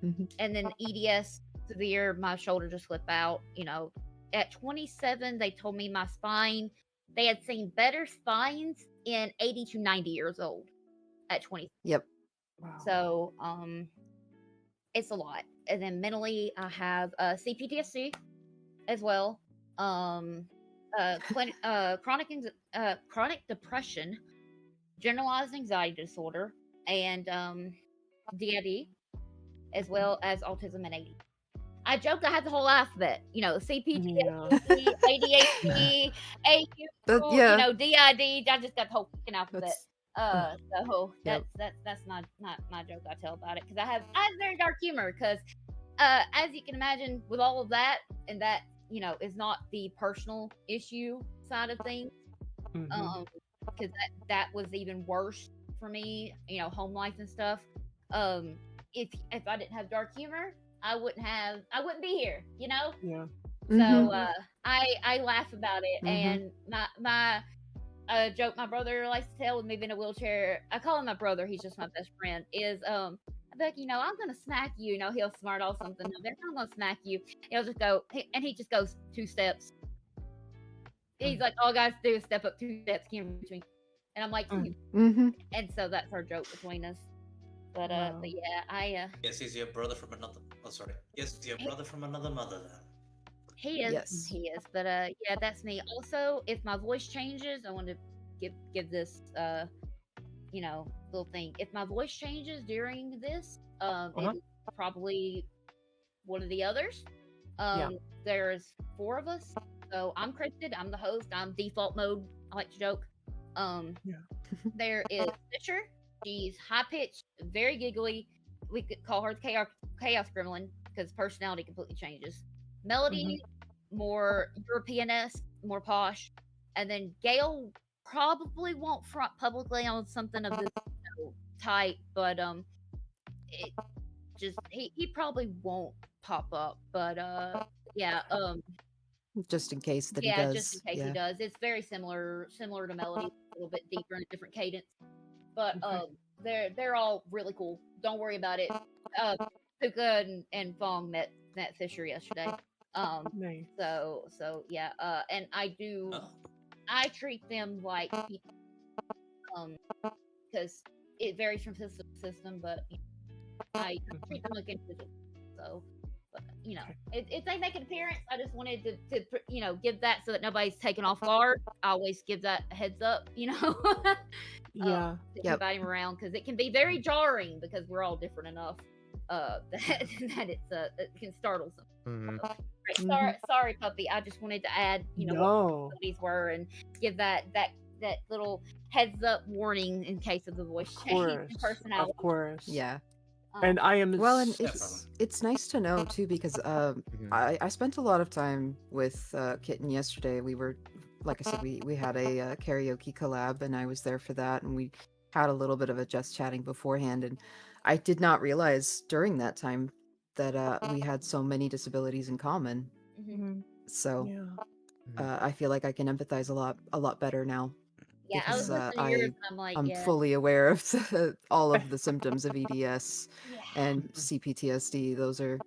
S5: Mhm.
S3: And then EDS severe, my shoulder just slipped out. At 27, they told me my spine. They had seen better spines in 80 to 90 years old at 20.
S5: Yep.
S4: Wow.
S3: So it's a lot. And then mentally, I have CPTSD as well. Chronic depression, generalized anxiety disorder, and DID, as well as autism and ADD. I joked I had the whole alphabet, CPTSD, ADHD, AQ,
S5: Yeah.
S3: DID. I just got the whole fucking alphabet.
S5: That's
S3: So
S5: Yep.
S3: that's not my joke. I tell about it because I have very dark humor. Because as you can imagine, with all of that, and that is not the personal issue side of things.
S4: Mhm.
S3: Because that was even worse for me. Home life and stuff. If I didn't have dark humor, I wouldn't be here.
S4: Yeah.
S3: So
S5: Mhm.
S3: I laugh about it,
S5: Mhm.
S3: and my joke my brother likes to tell with me being in a wheelchair. I call him my brother. He's just my best friend. Is I'm like, I'm gonna smack you. He'll smart off something. I'm gonna smack you. He'll just go, and he just goes 2 steps. He's like, all guys do is step up 2 steps, can't reach me. And I'm like,
S5: Mhm.
S3: and so that's our joke between us. But
S4: Wow.
S3: but yeah, I
S1: Yes, he's your brother from another. Oh, sorry. Yes, he's your brother from another mother. Then.
S3: he is.
S5: Yes.
S3: He is. But yeah, that's me. Also, if my voice changes, I want to give this little thing. If my voice changes during this,
S4: Uh-huh.
S3: it's probably one of the others.
S4: Yeah.
S3: There's 4 of us. So I'm Kristen, I'm the host, I'm default mode. I like to joke.
S4: Yeah.
S3: There is Fisher. She's high pitched, very giggly. We could call her the chaos gremlin because personality completely changes. Melody, more European-esque, more posh. And then Gail probably won't front publicly on something of this type, but it just he probably won't pop up. But yeah,
S5: Just in case that he
S3: yeah, just in
S5: does.
S3: case he
S5: Yeah.
S3: does. It's very similar to Melody, a little bit deeper and a different cadence. But
S4: Okay.
S3: they're all really cool. Don't worry about it. Puka and Fong met Fisher yesterday.
S4: Nice.
S3: So yeah. And
S1: Oh.
S3: I treat them like people, because it varies from system to system, but I treat them like individuals. So, but, if they make an appearance, I just wanted to give that so that nobody's taken off guard. I always give that a heads up,
S4: Yeah.
S3: to
S5: Yep.
S3: invite him around because it can be very jarring because we're all different enough that it can startle some.
S6: Mhm.
S3: Right, sorry, puppy. I just wanted to add, what
S4: No.
S3: these were and give that little heads up warning in case of the voice
S4: Of
S3: change
S4: course.
S3: and personality.
S4: Of course.
S5: Yeah.
S4: And I am
S5: Well, and
S1: No
S5: it's nice to know too because
S6: Mhm.
S5: I spent a lot of time with Kitten yesterday. We were, like I said, we had a karaoke collab, and I was there for that, and we had a little bit of a just chatting beforehand, and I did not realize during that time that we had so many disabilities in common.
S3: Mhm.
S5: So
S4: Yeah.
S5: I feel like I can empathize a lot better now
S3: Yeah, I was
S5: because
S3: listening to yours and I'm like,
S5: I'm
S3: yeah,
S5: fully aware of all of the symptoms of EDS
S3: yeah.
S5: and CPTSD. Those are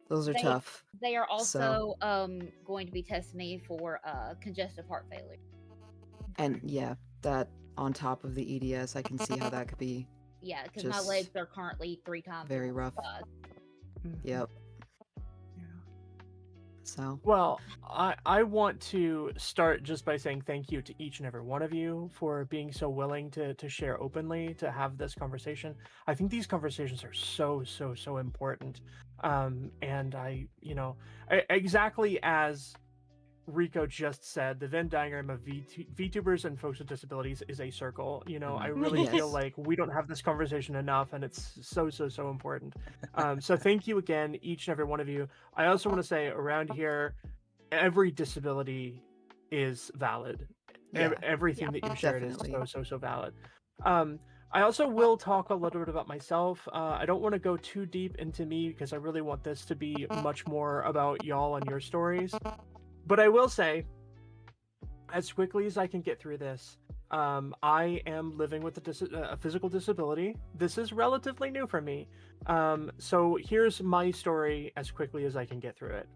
S3: They
S5: tough.
S3: they are
S5: So
S3: also going to be testing me for congestive heart failure.
S5: and yeah, that on top of the EDS, I can see how that could be
S3: Yeah, because my
S5: just
S3: legs are currently 3 times
S5: very
S3: the
S5: rough.
S3: size.
S4: Mhm.
S5: Yep.
S4: Yeah.
S5: So
S4: Well, I want to start just by saying thank you to each and every one of you for being so willing to share openly, to have this conversation. I think these conversations are so important. And exactly as Rico just said, the Venn diagram of VTubers and folks with disabilities is a circle. I really feel
S5: Yes.
S4: like we don't have this conversation enough, and it's so important. So thank you again, each and every one of you. I also want to say around here, every disability is valid.
S5: Yeah.
S4: Everything that you've shared
S5: Definitely.
S4: is so valid. Um, I also will talk a little bit about myself. I don't want to go too deep into me because I really want this to be much more about y'all and your stories. But I will say, as quickly as I can get through this, I am living with a physical disability. This is relatively new for me. So here's my story as quickly as I can get through it.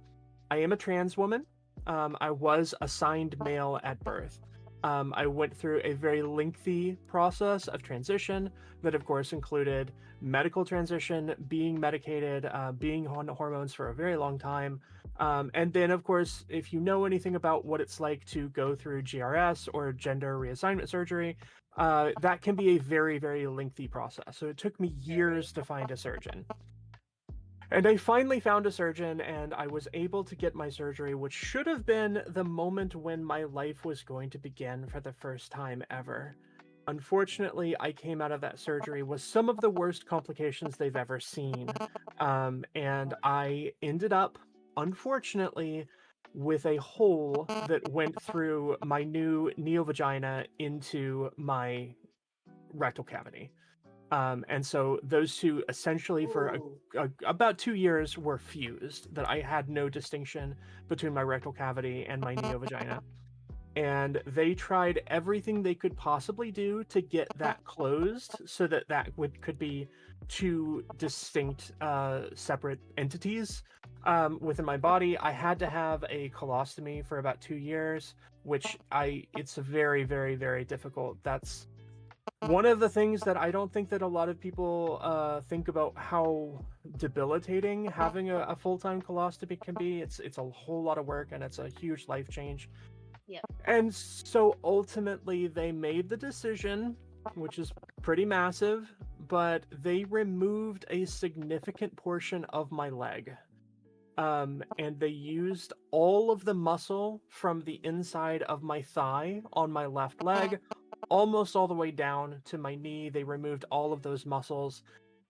S4: I am a trans woman. I was assigned male at birth. I went through a very lengthy process of transition that, of course, included medical transition, being medicated, being on hormones for a very long time. And then, of course, if you know anything about what it's like to go through GRS or gender reassignment surgery, that can be a very, very lengthy process. So it took me years to find a surgeon. And I finally found a surgeon, and I was able to get my surgery, which should have been the moment when my life was going to begin for the first time ever. Unfortunately, I came out of that surgery with some of the worst complications they've ever seen. And I ended up, unfortunately, with a hole that went through my new neovagina into my rectal cavity. And so those two essentially for about 2 years were fused, that I had no distinction between my rectal cavity and my neovagina. And they tried everything they could possibly do to get that closed so that could be two distinct separate entities within my body. I had to have a colostomy for about 2 years, which it's very, very, very difficult. That's one of the things that I don't think that a lot of people think about, how debilitating having a full-time colostomy can be. It's a whole lot of work, and it's a huge life change.
S3: Yep.
S4: And so ultimately they made the decision, which is pretty massive, but they removed a significant portion of my leg. And they used all of the muscle from the inside of my thigh on my left leg almost all the way down to my knee. They removed all of those muscles,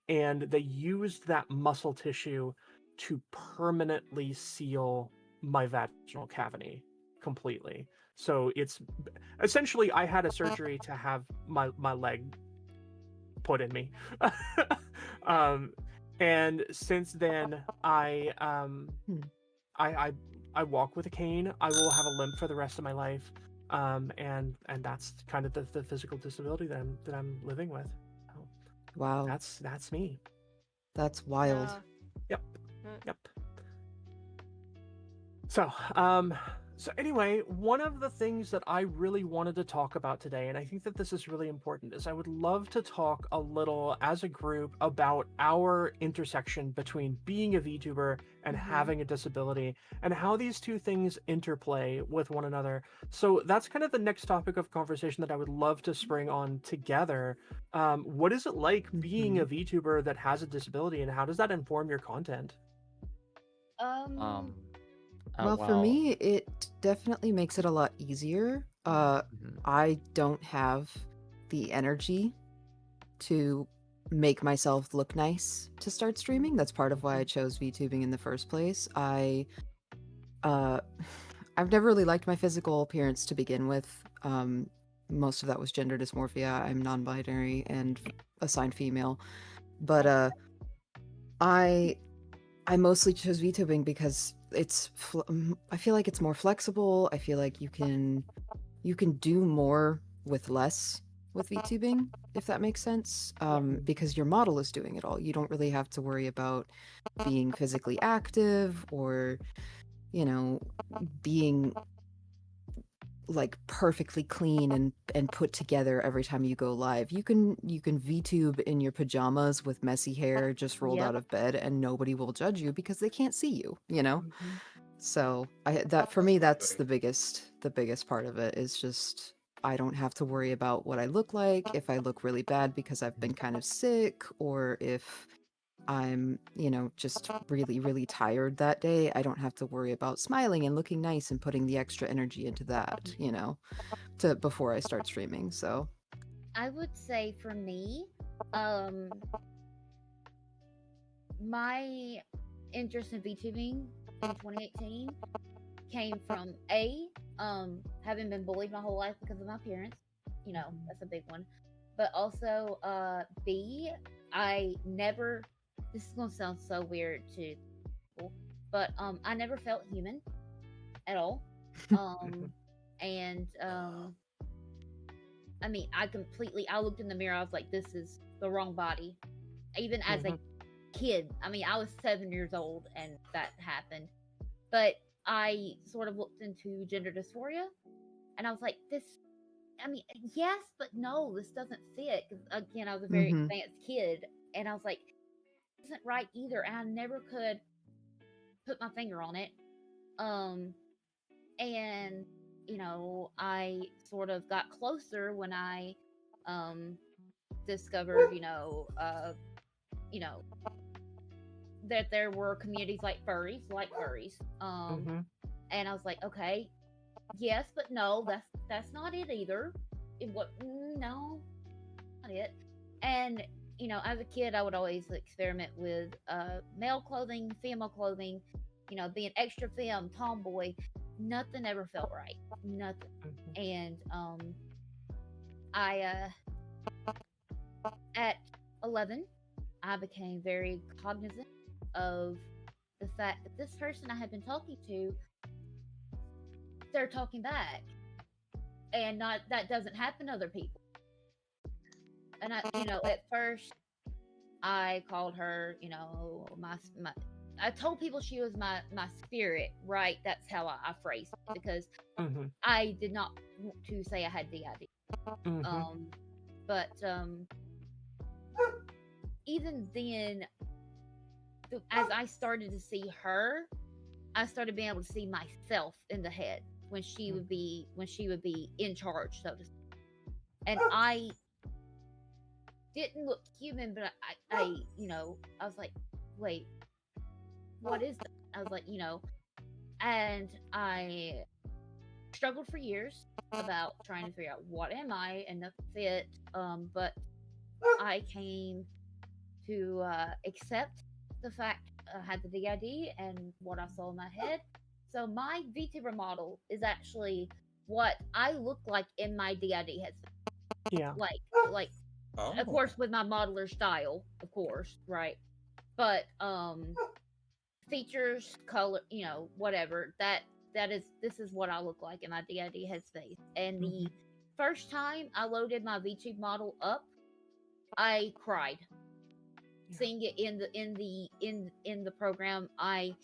S4: and they used that muscle tissue to permanently seal my vaginal cavity completely. So it's essentially, I had a surgery to have my leg put in me. And since then, I walk with a cane. I will have a limp for the rest of my life. And that's kind of the physical disability that I'm living with. So
S5: Wow,
S4: that's me.
S5: that's wild.
S4: Yep.
S2: Uh,
S4: Yep. So anyway, one of the things that I really wanted to talk about today, and I think that this is really important, is I would love to talk a little as a group about our intersection between being a VTuber and having a disability, and how these two things interplay with one another. So that's kind of the next topic of conversation that I would love to spring on together. What is it like being a VTuber that has a disability, and how does that inform your content?
S5: Well, for me, it definitely makes it a lot easier. I don't have the energy to make myself look nice to start streaming. That's part of why I chose VTubing in the first place. I've never really liked my physical appearance to begin with. Most of that was gender dysmorphia. I'm non-binary and assigned female. But I mostly chose VTubing because I feel like it's more flexible. I feel like you can do more with less with VTubing, if that makes sense. Because your model is doing it all. You don't really have to worry about being physically active or, being like perfectly clean and put together every time you go live. You can VTube in your pajamas with messy hair just rolled out of bed, and nobody will judge you because they can't see you, So that for me, that's the biggest part of it, is just I don't have to worry about what I look like. If I look really bad because I've been kind of sick, or if I'm, just really, really tired that day, I don't have to worry about smiling and looking nice and putting the extra energy into that, to before I start streaming. So
S3: I would say for me, my interest in VTubing in 2018 came from having been bullied my whole life because of my appearance. That's a big one. but also B, I never. This is gonna sound so weird to people, but I never felt human at all. And I mean, I looked in the mirror. I was like, this is the wrong body. Even as a kid, I mean, I was 7 years old and that happened. But I sort of looked into gender dysphoria, and I was like, this. I mean, yes, but no, this doesn't fit. 'Cause again, I was a very advanced kid, and I was like, this isn't right either. And I never could put my finger on it. And I sort of got closer when I discovered, that there were communities like furries, and I was like, okay, yes, but no, that's not it either. No, not it. And as a kid, I would always experiment with male clothing, female clothing, being extra femme, tomboy. Nothing ever felt right. Nothing. And I at 11, I became very cognizant of the fact that this person I had been talking to, they're talking back, and that doesn't happen to other people. And at first, I called her, my. I told people she was my spirit, right? That's how I phrased it, because I did not want to say I had DID. But even then, as I started to see her, I started being able to see myself in the head when she would be in charge, so to speak. And I didn't look human, but I was like, wait, what is that? I was like, and I struggled for years about trying to figure out what am I, and nothing fit. But I came to accept the fact I had the DID and what I saw in my head. So my VTuber model is actually what I look like in my DID headset.
S4: Yeah.
S3: Like of course with my modeler style, of course, right? But features, color, whatever. This is what I look like in my DID headspace. And the first time I loaded my VTube model up, I cried. Seeing it in the program, I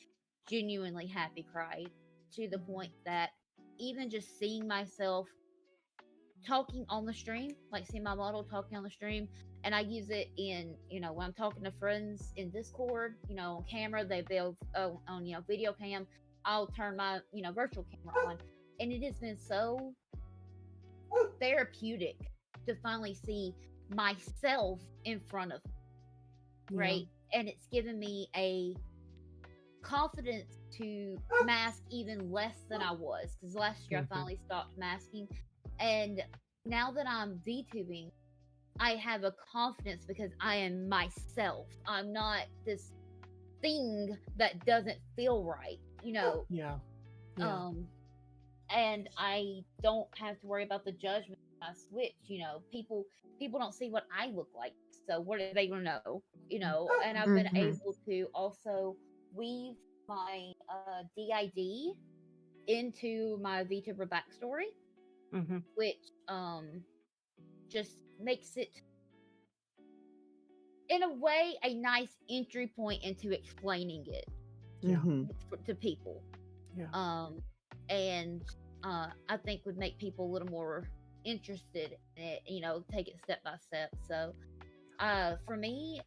S3: genuinely happy cried, to the point that even just seeing myself talking on the stream, like seeing my model talking on the stream, and I use it in, when I'm talking to friends in Discord, on camera, they'll on video cam, I'll turn my virtual camera on, and it has been so therapeutic to finally see myself in front of me, right? And it's given me a confidence to mask even less than I was, because last year I finally stopped masking, and now that I'm VTubing, I have a confidence because I am myself. I'm not this thing that doesn't feel right, and I don't have to worry about the judgment when I switch. People don't see what I look like, so what are they gonna know? And I've been able to also weave my DID into my VTuber backstory, which just makes it, in a way, a nice entry point into explaining it to people. And I think would make people a little more interested in it, take it step by step. So for me,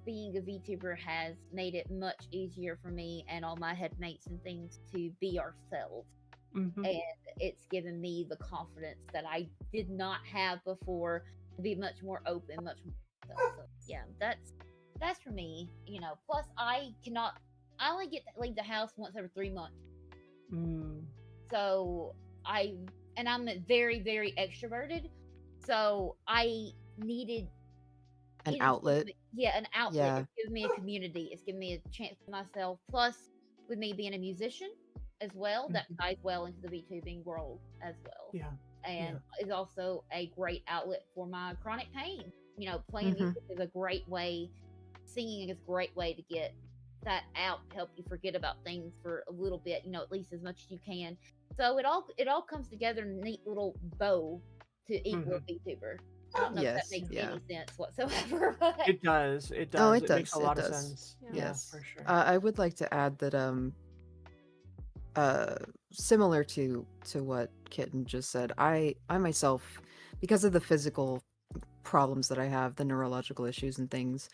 S3: being a VTuber has made it much easier for me and all my headmates and things to be ourselves. And it's given me the confidence that I did not have before, to be much more open, much more myself. So yeah, that's for me. Plus I only get to leave the house once every 3 months. So I'm very, very extroverted, so I needed
S5: an outlet.
S3: An outlet. Yeah. It's given me a community. It's given me a chance for myself. Plus, with me being a musician as well, that ties well into the VTubing world as well.
S4: Yeah.
S3: and is also a great outlet for my chronic pain. You know, playing
S5: Mhm.
S3: music is a great way. Singing is a great way to get that out, help you forget about things for a little bit. You know, at least as much as you can. So it all comes together in a neat little bow to equal a VTuber. I don't know if that
S5: Yes,
S3: makes
S5: yeah.
S3: any sense whatsoever, but
S4: It does. It
S5: Oh,
S4: does.
S5: it
S4: It makes
S5: does.
S4: a
S5: It
S4: lot of
S5: does.
S4: sense.
S2: Yeah.
S4: Yeah,
S5: Yes.
S4: for sure.
S5: I would like to add that similar to what Kitten just said, I myself, because of the physical problems that I have, the neurological issues and things,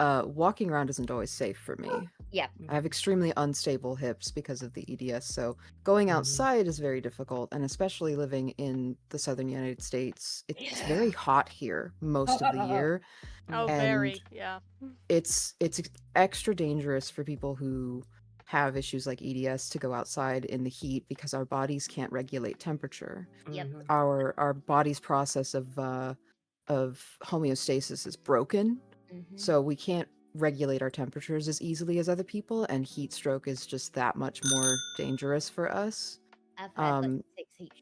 S5: walking around isn't always safe for me.
S3: yeah.
S5: I have extremely unstable hips because of the EDS, so going
S4: Mhm.
S5: outside is very difficult, and especially living in the southern United States, it's very hot here most of the year,
S2: Oh,
S5: and
S2: very. Yeah.
S5: it's extra dangerous for people who have issues like EDS to go outside in the heat because our bodies can't regulate temperature.
S3: Yep.
S4: Mhm.
S5: Our body's process of homeostasis is broken,
S3: Mm-hmm.
S5: so we can't regulate our temperatures as easily as other people, and heat stroke is just that much more dangerous for us.
S3: I've had like
S5: Um,
S3: 6 heat.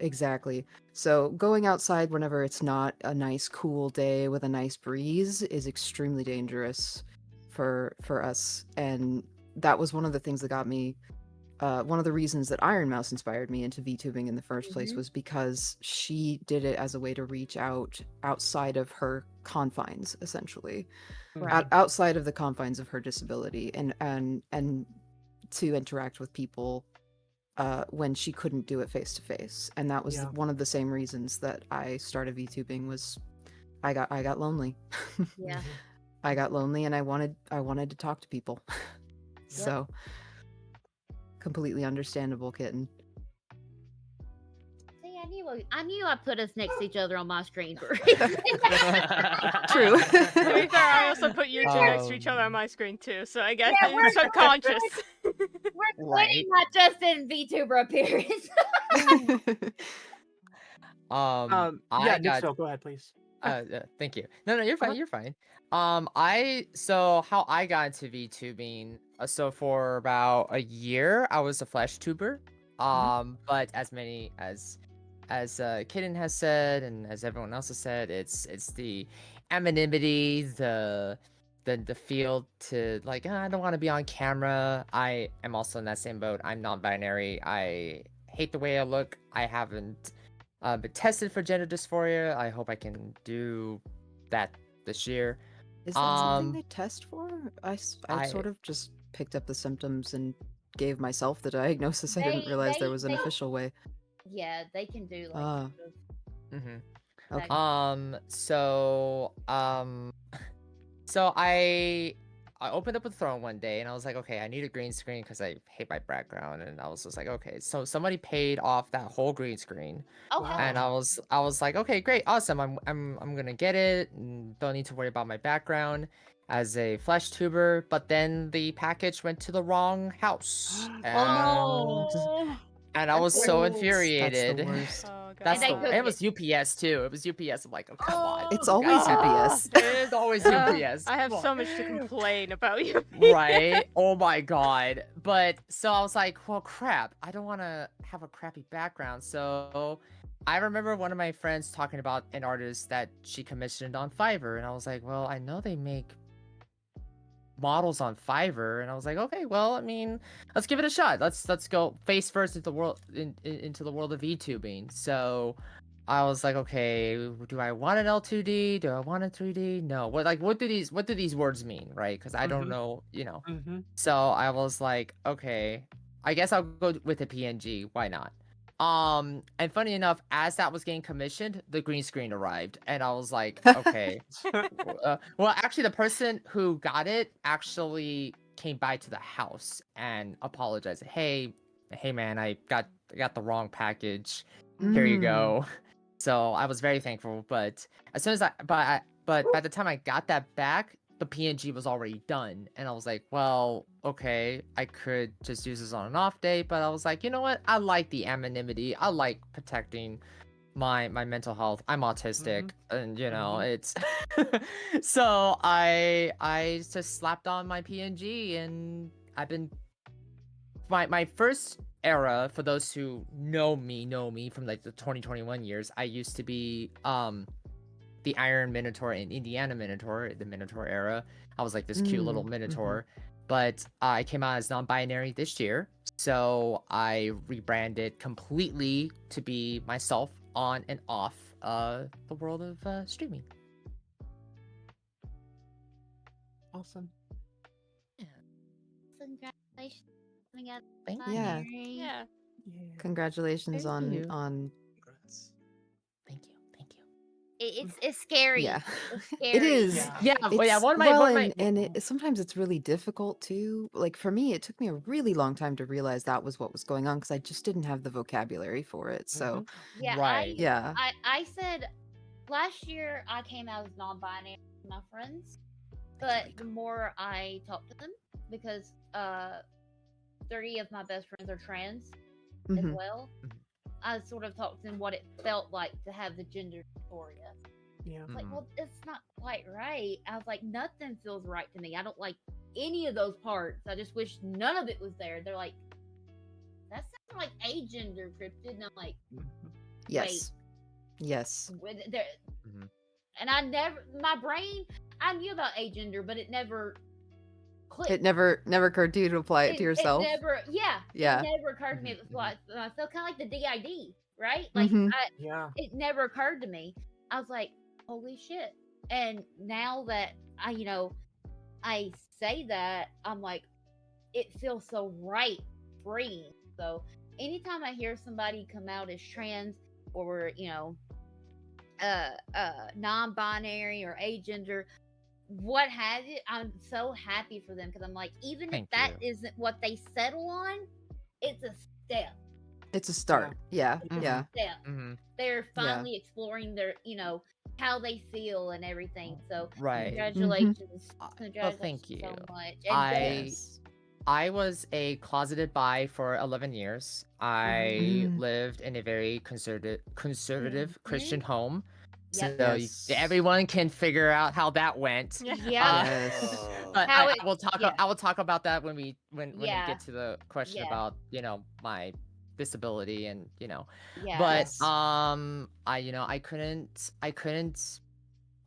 S5: Exactly. So going outside whenever it's not a nice cool day with a nice breeze is extremely dangerous for us. And that was one of the things that got me one of the reasons that Iron Mouse inspired me into VTubing in the first place
S3: Mhm.
S5: was because she did it as a way to reach out outside of her confines, essentially.
S3: Right.
S5: Outside of the confines of her disability and to interact with people when she couldn't do it face to face, and that was
S4: Yeah.
S5: one of the same reasons that I started VTubing. Was I got lonely.
S3: Yeah.
S4: Mhm.
S5: I got lonely, and I wanted to talk to people. So completely understandable, Kitten.
S3: See, I knew I put us next to each other on my screen for a
S5: True.
S2: To be fair, I also put you two next to each other on my screen too, so I guess
S3: Yeah, we're-
S2: it's subconscious.
S3: We're
S6: Right.
S3: splitting not just in VTuber appearance.
S6: I
S4: Yeah,
S6: got
S4: Nixville, go ahead, please.
S6: thank you. No, you're fine.
S5: Uh-huh.
S6: You're fine. So how I got into VTubing. So for about a year, I was a flesh tuber. But as many as Kitten has said, and as everyone else has said, it's the anonymity, the field to like, I don't want to be on camera. I am also in that same boat. I'm non-binary. I hate the way I look. I haven't been tested for gender dysphoria. I hope I can do that this year.
S5: Is that something
S6: Um,
S5: they test for? I
S6: I-
S5: sort of just picked up the symptoms and gave myself the diagnosis. I didn't
S3: They-
S5: realize there
S3: they-
S5: was an
S3: they-
S5: official way.
S3: Yeah, they can do like
S5: Ah.
S3: sort of
S6: mhm.
S5: Okay.
S6: So I opened up a throne one day and I was like, okay, I need a green screen because I hate my background, and I was just like, okay, so somebody paid off that whole green screen,
S3: Oh hell
S6: and
S3: yeah.
S6: I was like, okay, great, awesome, I'm gonna get it, and don't need to worry about my background as a flesh tuber. But then the package went to the wrong house,
S3: Oh.
S6: and I was
S3: That's
S6: so
S3: the
S6: infuriated.
S5: That's the worst.
S2: Oh god.
S6: That's
S3: And they
S6: the
S3: cooked
S6: it was UPS too. It was UPS. I'm like, oh come on.
S5: It's
S6: you
S5: always
S6: guys have-
S5: UPS.
S6: It is always UPS.
S2: I have
S6: Come
S2: so
S6: on.
S2: much to complain about you.
S6: Right? Oh my god. But so I was like, well, crap. I don't want to have a crappy background. So I remember one of my friends talking about an artist that she commissioned on Fiverr, and I was like, well, I know they make models on Fiverr, and I was like, okay, well, I mean, let's give it a shot. Let's go face first into the world into the world of VTubing. So I was like, okay, do I want an L2D? Do I want a 3D? No. What do these words mean, right? Because I don't
S4: Mhm.
S6: know,
S4: Mm-hmm.
S6: So I was like, okay, I guess I'll go with a PNG. Why not? And funny enough, as that was getting commissioned, the green screen arrived, and I was like, okay. Well, actually, the person who got it actually came by to the house and apologized. Hey, man, I got the wrong package. Here you
S5: Mm.
S6: go. So I was very thankful. But as soon as but by the time I got that back, the PNG was already done, and I was like, well, okay, I could just use this on an off day. But I was like, you know what? I like the anonymity. I like protecting my mental health. I'm autistic, and it's so I just slapped on my PNG, and I've been my first era, for those who know me from like the 2021 years, I used to be the Iron Minotaur and Indiana Minotaur, the Minotaur era. I was like this cute little Minotaur. But I came out as non-binary this year, so I rebranded completely to be myself on and off the world of streaming.
S4: Awesome.
S3: Congratulations on coming out
S6: Thank you.
S5: Yeah.
S3: binary.
S2: Yeah.
S5: Congratulations
S6: Thank
S5: on
S6: you.
S1: Congrats.
S6: Thank you. Thank you.
S3: It's scary.
S5: yeah.
S3: It's scary.
S5: It is.
S4: Yeah.
S6: Yeah, well, yeah.
S5: It's
S6: One of
S5: well,
S6: my
S5: and sometimes it's really difficult too. Like for me, it took me a really long time to realize that was what was going on because I just didn't have the vocabulary for it. So
S3: Yeah,
S6: Right.
S5: yeah,
S3: I said last year I came out as non-binary to my friends, but the more I talked to them, because 30 of my best friends are trans as
S5: Mhm.
S3: well, I sort of talked to them what it felt like to have the gender dysphoria.
S4: Yeah.
S3: It's like, well, it's not quite right. I was like, nothing feels right to me. I don't like any of those parts. I just wish none of it was there. They're like, that sounds like agender cryptid. And I'm like,
S5: yes, yes.
S3: with there. And I never, my brain, I knew about agender, but it never clicked.
S5: It never occurred to you to apply it to yourself.
S3: It never, yeah.
S5: Yeah.
S3: It never occurred to me. It was like, I felt kind of like the DID, right? Like,
S5: Mhm.
S4: Yeah.
S3: it never occurred to me. I was like, holy shit. And now that I say that, I'm like, it feels so right, freeing. So anytime I hear somebody come out as trans or, non-binary or agender, what have you, I'm so happy for them because I'm like, even
S6: Thank
S3: if that
S6: you.
S3: isn't what they settle on, it's a step.
S5: It's a start. Yeah.
S3: It's
S5: Yeah.
S3: a step. They're finally exploring their, how they feel and everything. So
S6: Right.
S3: congratulations.
S6: Well,
S3: Congratulations
S6: thank you.
S3: so much. And
S5: Yes.
S6: I was a closeted bi for 11 years. I lived in a very conservative Christian home.
S3: Yep.
S6: So
S5: Yes.
S6: everyone can figure out how that went.
S2: Yeah.
S5: Yes.
S6: But
S3: How
S6: I
S3: it-
S6: will talk.
S3: yeah.
S6: I will talk about that when we
S3: Yeah.
S6: get to the question
S3: Yeah.
S6: about my disability and
S3: Yeah.
S6: But
S5: Yes.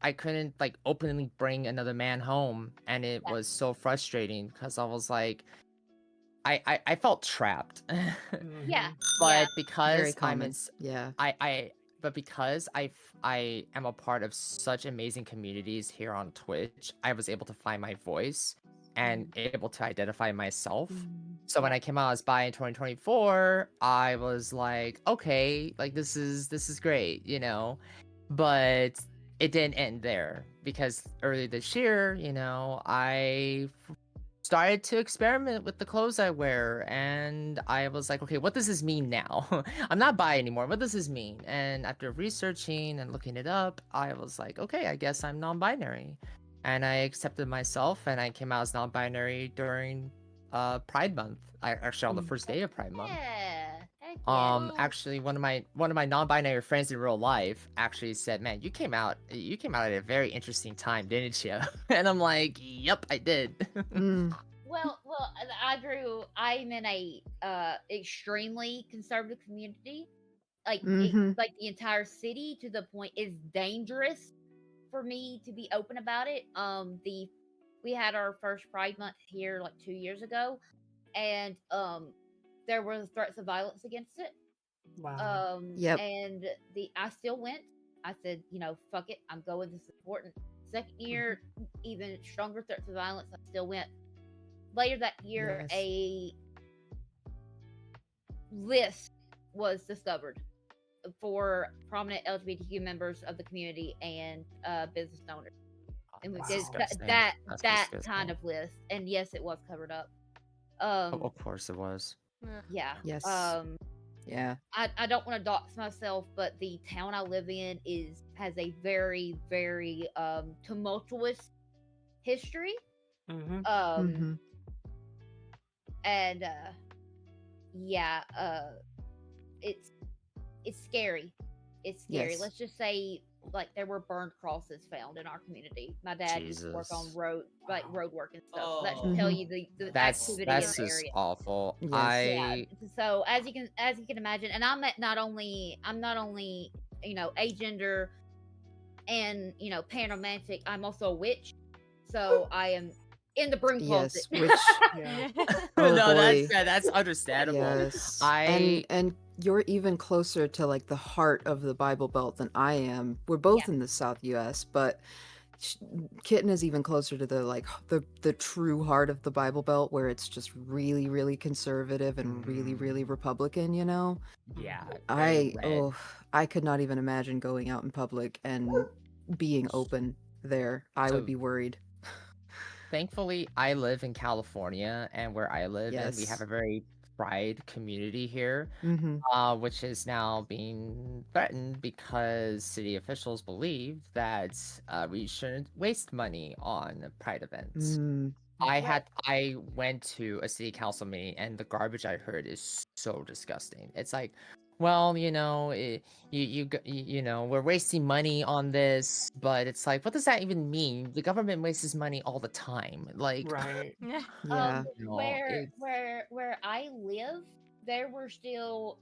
S6: I couldn't like openly bring another man home, and it
S3: Yeah.
S6: was so frustrating because I was like, I felt trapped.
S3: Yeah.
S6: But
S5: Very
S6: because
S5: common. Yeah.
S6: but because I am a part of such amazing communities here on Twitch, I was able to find my voice and able to identify myself. So when I came out as bi in 2024, I was like, okay, like this is great, But it didn't end there because earlier this year, I started to experiment with the clothes I wear, and I was like, okay, what does this mean now? I'm not bi anymore. What does this mean? And after researching and looking it up, I was like, okay, I guess I'm non-binary. And I accepted myself, and I came out as non-binary during Pride Month. Actually on the first day of Pride Month.
S3: Yeah. Heck yeah.
S6: Actually, one of my non-binary friends in real life actually said, "Man, you came out at a very interesting time, didn't you?" And I'm like, "Yep, I did."
S3: Well, I'm in a extremely conservative community. Like like the entire city, to the point it's dangerous for me to be open about it. We had our first Pride Month here like 2 years ago, and there were threats of violence against it.
S4: Wow.
S5: Yep.
S3: And I still went. I said, fuck it, I'm going. This is important. Second year, even stronger threats of violence. I still went. Later that year,
S5: Yes.
S3: a list was discovered for prominent LGBTQ members of the community and business owners, and we
S6: That's
S3: did
S6: disgusting.
S3: that
S6: That's
S3: kind
S6: disgusting.
S3: of list. And yes, it was covered up.
S6: Of course it was.
S3: Yeah.
S5: Yes. Yeah.
S3: I don't want to dox myself, but the town I live in has a very, very tumultuous history. And yeah, it's scary. It's scary.
S5: Yes.
S3: Let's just say there were burned crosses found in our community. My dad used to work on
S6: Jesus.
S3: road work and stuff. So that should
S1: Oh.
S3: tell
S5: Mhm.
S3: you the
S6: That's
S3: activity in
S6: that's
S3: the
S6: just
S3: area.
S6: awful.
S5: Yes.
S3: Yeah.
S6: I
S3: So as you can imagine, and I'm not only agender and panromantic, I'm also a witch. So I am in the broom closet.
S5: Yes, which
S4: Yeah.
S5: oh
S6: no,
S5: boy.
S6: that's understandable.
S5: Yes.
S6: I
S5: And you're even closer to like the heart of the Bible Belt than I am. We're both in the South US, but sh- Kitten is even closer to the like the true heart of the Bible Belt where it's just really really conservative and really really Republican, you know?
S6: yeah, very red.
S5: I could not even imagine going out in public and being open there. I would
S6: So
S5: be worried.
S6: thankfully, I live in California, and where I live in, we have
S5: Yes.
S6: a very pride community here,
S5: Mhm.
S6: which is now being threatened because city officials believe that we shouldn't waste money on pride events.
S5: Mm.
S3: Well,
S6: I went to a city council meeting, and the garbage I heard is so disgusting. It's like, well, you know, we're wasting money on this, but it's like, what does that even mean? The government wastes money all the time. Like,
S4: Right.
S5: Yeah.
S6: you know,
S3: where
S6: it's
S3: where I live, there were still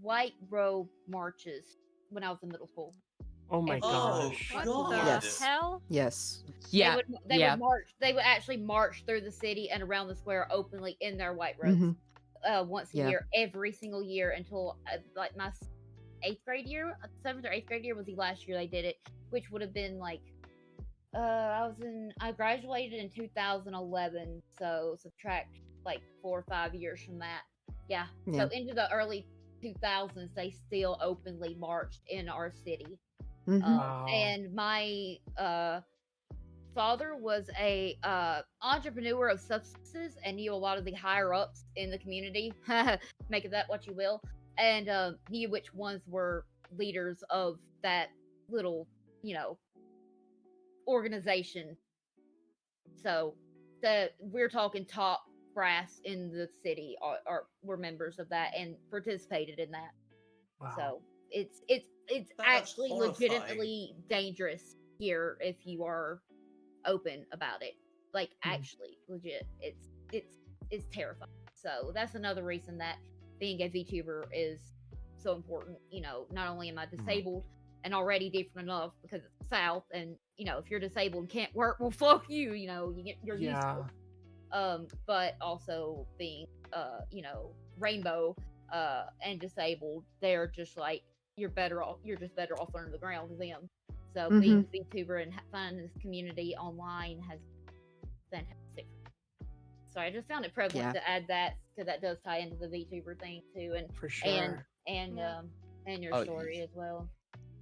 S3: white robe marches when I was in middle school.
S4: Oh my
S3: Every
S1: Oh
S4: gosh.
S2: What
S3: single
S2: the
S3: year.
S5: Yes.
S2: hell?
S5: Yes.
S6: yeah,
S3: They
S6: yeah.
S3: would march. They would actually march through the city and around the square openly in their white robes,
S5: Mhm.
S3: once a
S5: Yeah.
S3: year, every single year until like my 8th grade year, 7th or 8th grade year was the last year they did it, which would have been like I graduated in 2011, so subtract like 4 or 5 years from that. Yeah.
S5: Yeah.
S3: So into the early 2000s, they still openly marched in our city.
S5: Mhm.
S4: Wow.
S3: And my father was a entrepreneur of substances and knew a lot of the higher ups in the community. Make of that what you will. And knew which ones were leaders of that little, organization. So we're talking top brass in the city were members of that and participated in that.
S4: Wow.
S3: So it's
S1: That's
S3: actually
S1: horrifying.
S3: legitimately dangerous here if you are open about it. Like actually legit. It's terrifying. So that's another reason that being a VTuber is so important. Not only am I disabled and already different enough because it's the South, and if you're disabled and can't work, well fuck you, you're
S4: Yeah.
S3: useless. But also being rainbow and disabled, they're just like you're just better off under the ground with them. So being a VTuber and finding this community online has been fantastic. So I just found it prevalent
S5: Yeah.
S3: to add that because that does tie into the VTuber thing too,
S4: For sure.
S3: and your
S6: Oh,
S3: story as well.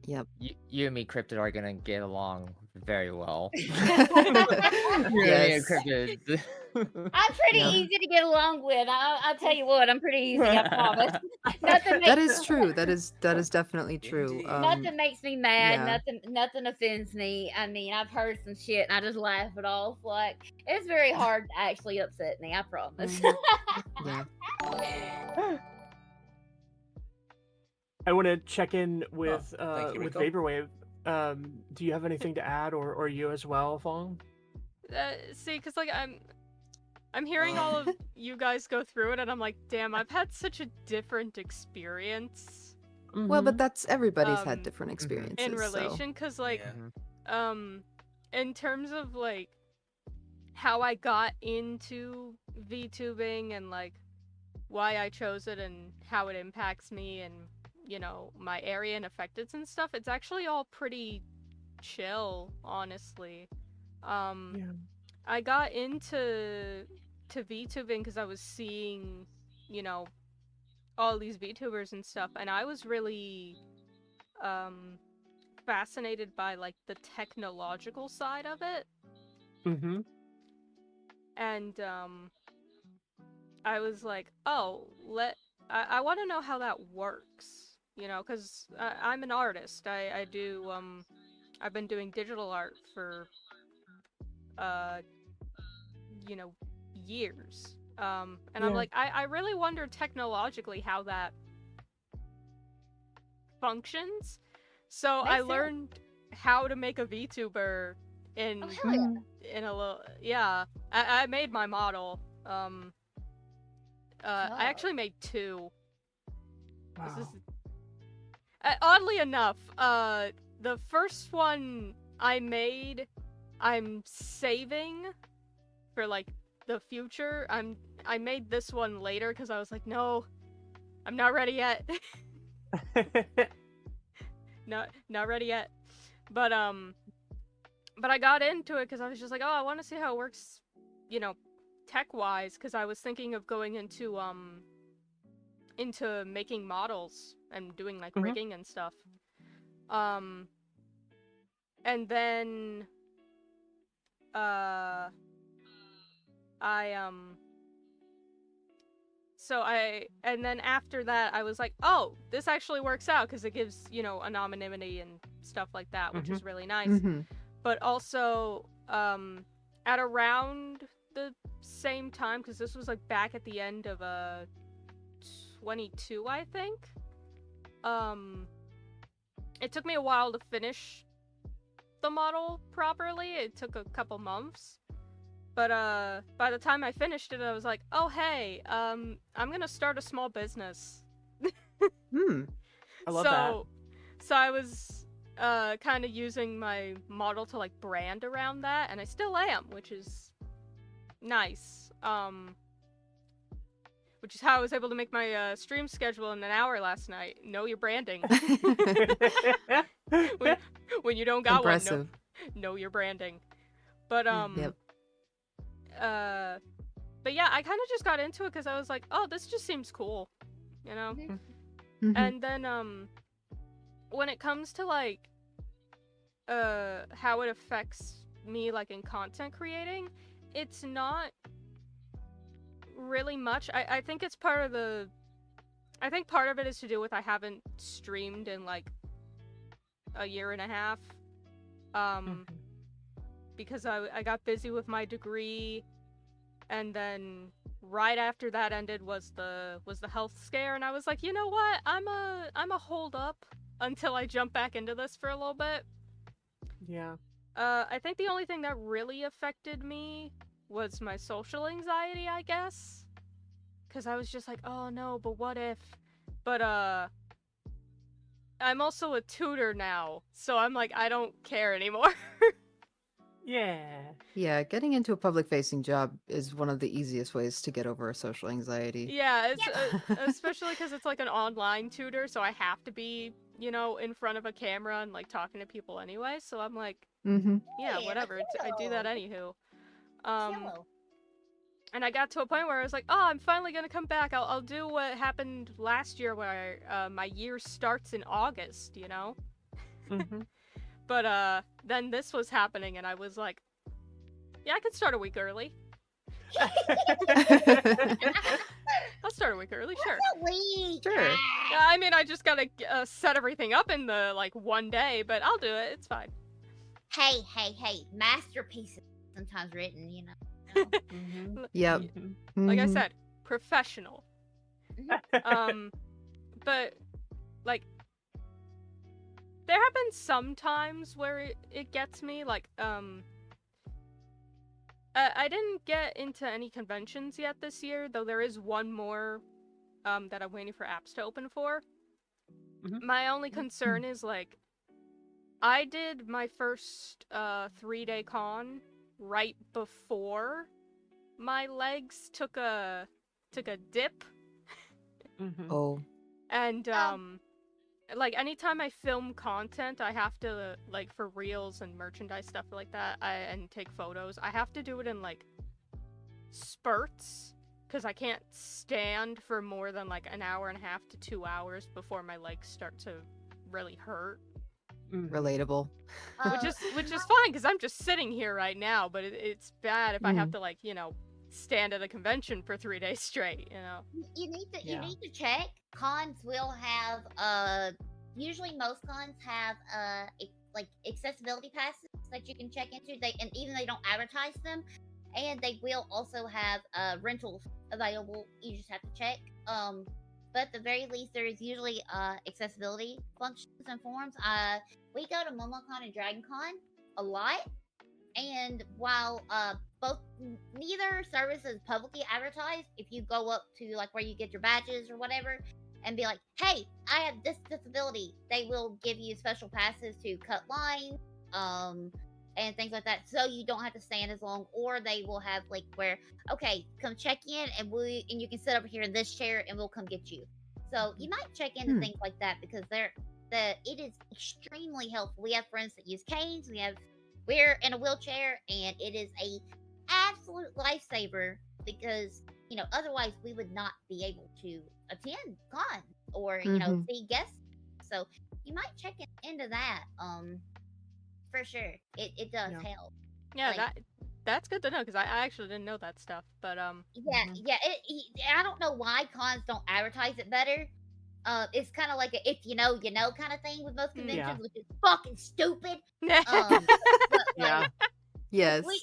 S5: Yep.
S6: You and me, Cryptid, are gonna get along very well. You
S5: Yes.
S6: and me and Cryptid.
S3: I'm pretty
S5: Yep.
S3: easy to get along with. I'll tell you what, I'm pretty easy. I promise. Nothing
S5: That
S3: makes
S5: is true. That is definitely true.
S1: Indeed.
S3: nothing makes me mad.
S5: yeah.
S3: Nothing offends me. I mean, I've heard some shit and I just laugh it off. Like it's very hard to actually upset me. I promise.
S5: Yeah.
S4: I want to check in with
S1: thank you,
S4: with
S1: Rico.
S4: Vaporwave. Do you have anything to add, or you as well, Fong?
S2: See, because like I'm hearing all of you guys go through it, and I'm like, damn, I've had such a different experience
S5: Well, but that's everybody's had
S2: Um,
S5: different experiences.
S2: in
S5: so-
S2: relation, because like,
S1: Yeah.
S2: in terms of like how I got into VTubing and like why I chose it and how it impacts me and my area and affected and stuff, it's actually all pretty chill, honestly.
S4: Yeah.
S2: I got into VTubing because I was seeing, all these VTubers and stuff, and I was really fascinated by like the technological side of it.
S4: Mm-hmm.
S2: And I was like, oh, I want to know how that works, because I'm an artist. I do I've been doing digital art for years. And I'm
S4: Yeah.
S2: like, I really wonder technologically how that functions. So
S3: Makes
S2: I
S3: sense.
S2: learned how to make a VTuber in
S3: Oh hell yeah!
S2: in a little. Yeah, I made my model. I actually made 2. This is oddly enough, the first one I made, I'm saving for like the future. I made this one later because I was like, no, I'm not ready yet. Not ready yet. But I got into it because I was just like, oh, I want to see how it works, you know, tech-wise, because I was thinking of going into making models and doing like rigging and stuff. And then and then after that I was like, oh, this actually works out because it gives, you know, anonymity and stuff like that, which is really nice. But also at around the same time, because this was like back at the end of 22, I think, it took me a while to finish the model properly. It took a couple months. But by the time I finished it, I was like, oh hey, I'm gonna start a small business.
S4: I love that.
S2: So I was kind of using my model to like brand around that, and I still am, which is nice. Which is how I was able to make my stream schedule in an hour last night. Know your branding. when you don't got
S5: Impressive.
S2: one, know your branding. But
S5: Yep.
S2: but yeah, I kind of just got into it because I was like, oh, this just seems cool, you know. And then when it comes to like how it affects me like in content creating, it's not really much. I think it's part of the I think part of it is to do with I haven't streamed in like a year and a half. Because I got busy with my degree, and then right after that ended was the health scare, and I was like, you know what? I'm a hold up until I jump back into this for a little bit.
S4: Yeah.
S2: I think the only thing that really affected me was my social anxiety, I guess. Cause I was just like, oh no, but what if? But I'm also a tutor now, so I'm like, I don't care anymore.
S4: Yeah.
S5: Yeah, getting into a public-facing job is one of the easiest ways to get over social anxiety.
S2: Yeah, it's especially because it's like an online tutor, so I have to be, you know, in front of a camera and like talking to people anyway. So I'm like, yeah, whatever. I do that anywho. And I got to a point where I was like, oh, I'm finally gonna come back. I'll do what happened last year, where my year starts in August, you know. But then this was happening, and I was like, yeah, I could start a week early. I'll start a week early, sure.
S5: Sure.
S2: I mean, I just gotta set everything up in the like one day, but I'll do it. It's fine.
S3: Hey, masterpieces sometimes written, you know.
S5: Yep.
S2: Like I said, professional. But like, there have been some times where it gets me, like, I didn't get into any conventions yet this year, though there is one more that I'm waiting for apps to open for. My only concern is, like, I did my first 3-day con right before my legs took a dip.
S5: Oh.
S2: And like, anytime I film content, I have to, like, for reels and merchandise stuff like that, and take photos, I have to do it in, like, spurts, because I can't stand for more than, like, an hour and a half to 2 hours before my legs start to really hurt.
S5: Relatable.
S2: Which is fine, because I'm just sitting here right now, but it's bad if I have to, like, you know, stand at a convention for 3 days straight, you know.
S3: You need to check. Cons will have usually most cons have like accessibility passes that you can check into. And even they don't advertise them, and they will also have rentals available. You just have to check. But at the very least, there is usually accessibility functions and forms. we go to MomoCon and DragonCon a lot, and while neither service is publicly advertised, if you go up to like where you get your badges or whatever, and be like, "Hey, I have this disability," they will give you special passes to cut lines, and things like that, so you don't have to stand as long. Or they will have like where, okay, come check in, and you can sit over here in this chair, and we'll come get you. So you might check into things like that because it is extremely helpful. We have friends that use canes. We're in a wheelchair, and it is a absolute lifesaver because otherwise we would not be able to attend cons or see guests. So you might check into that. For sure, it does help.
S2: Yeah,
S3: Like-
S2: that's good to know because I actually didn't know that stuff. But
S3: Yeah. I don't know why cons don't advertise it better. It's kind of like a if you know kind of thing with most conventions, which is fucking stupid. But
S4: Yeah.
S5: Yes.
S3: we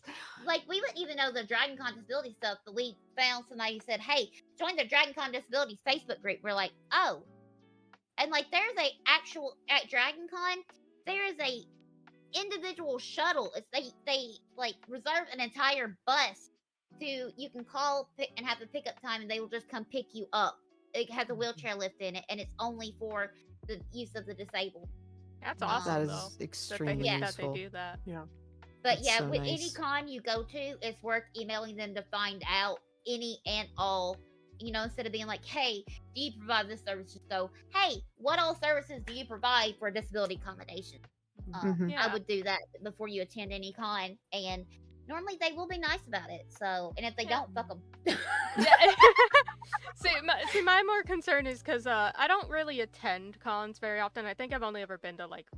S3: wouldn't even know the Dragon Con disability stuff, but we found somebody who said, "Hey, join the Dragon Con disabilities Facebook group." We're like, "Oh," and like there's at Dragon Con, there is a individual shuttle. It's they like reserve an entire bus you can call and have a pickup time, and they will just come pick you up. It has a wheelchair lift in it, and it's only for the use of the disabled.
S2: that's
S3: That
S2: awesome
S5: That
S2: though.
S5: is extremely
S3: Yeah.
S2: That they
S5: useful.
S2: do that.
S3: But
S5: That's
S3: yeah,
S5: so
S3: with any
S5: nice.
S3: con you go to, it's worth emailing them to find out any and all. Instead of being like, "Hey, do you provide this service?" Just go, "Hey, what all services do you provide for disability accommodation?"
S5: Mhm.
S2: Yeah.
S3: I would do that before you attend any con, and normally they will be nice about it. So, and if they don't, fuck them.
S2: Yeah. see, my more concern is because I don't really attend cons very often. I think I've only ever been to like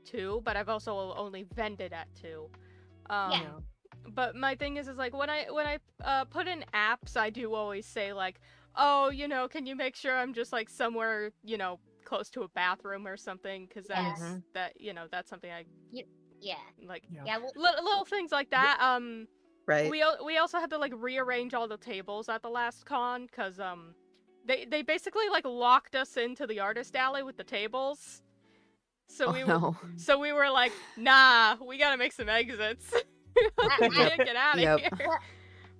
S2: 2, but I've also only vended at 2.
S3: Yeah.
S2: But my thing is like when I put in apps, I do always say like, "Oh, can you make sure I'm just like somewhere, close to a bathroom or something?" Because that's that's something I
S3: Yeah.
S2: like.
S3: Yeah. Well,
S2: Little things like that.
S5: Right.
S2: We also had to like rearrange all the tables at the last con because they basically like locked us into the artist alley with the tables. So
S5: No.
S2: we were like, nah, we gotta make some exits. We can't get out of
S5: Yep.
S2: here.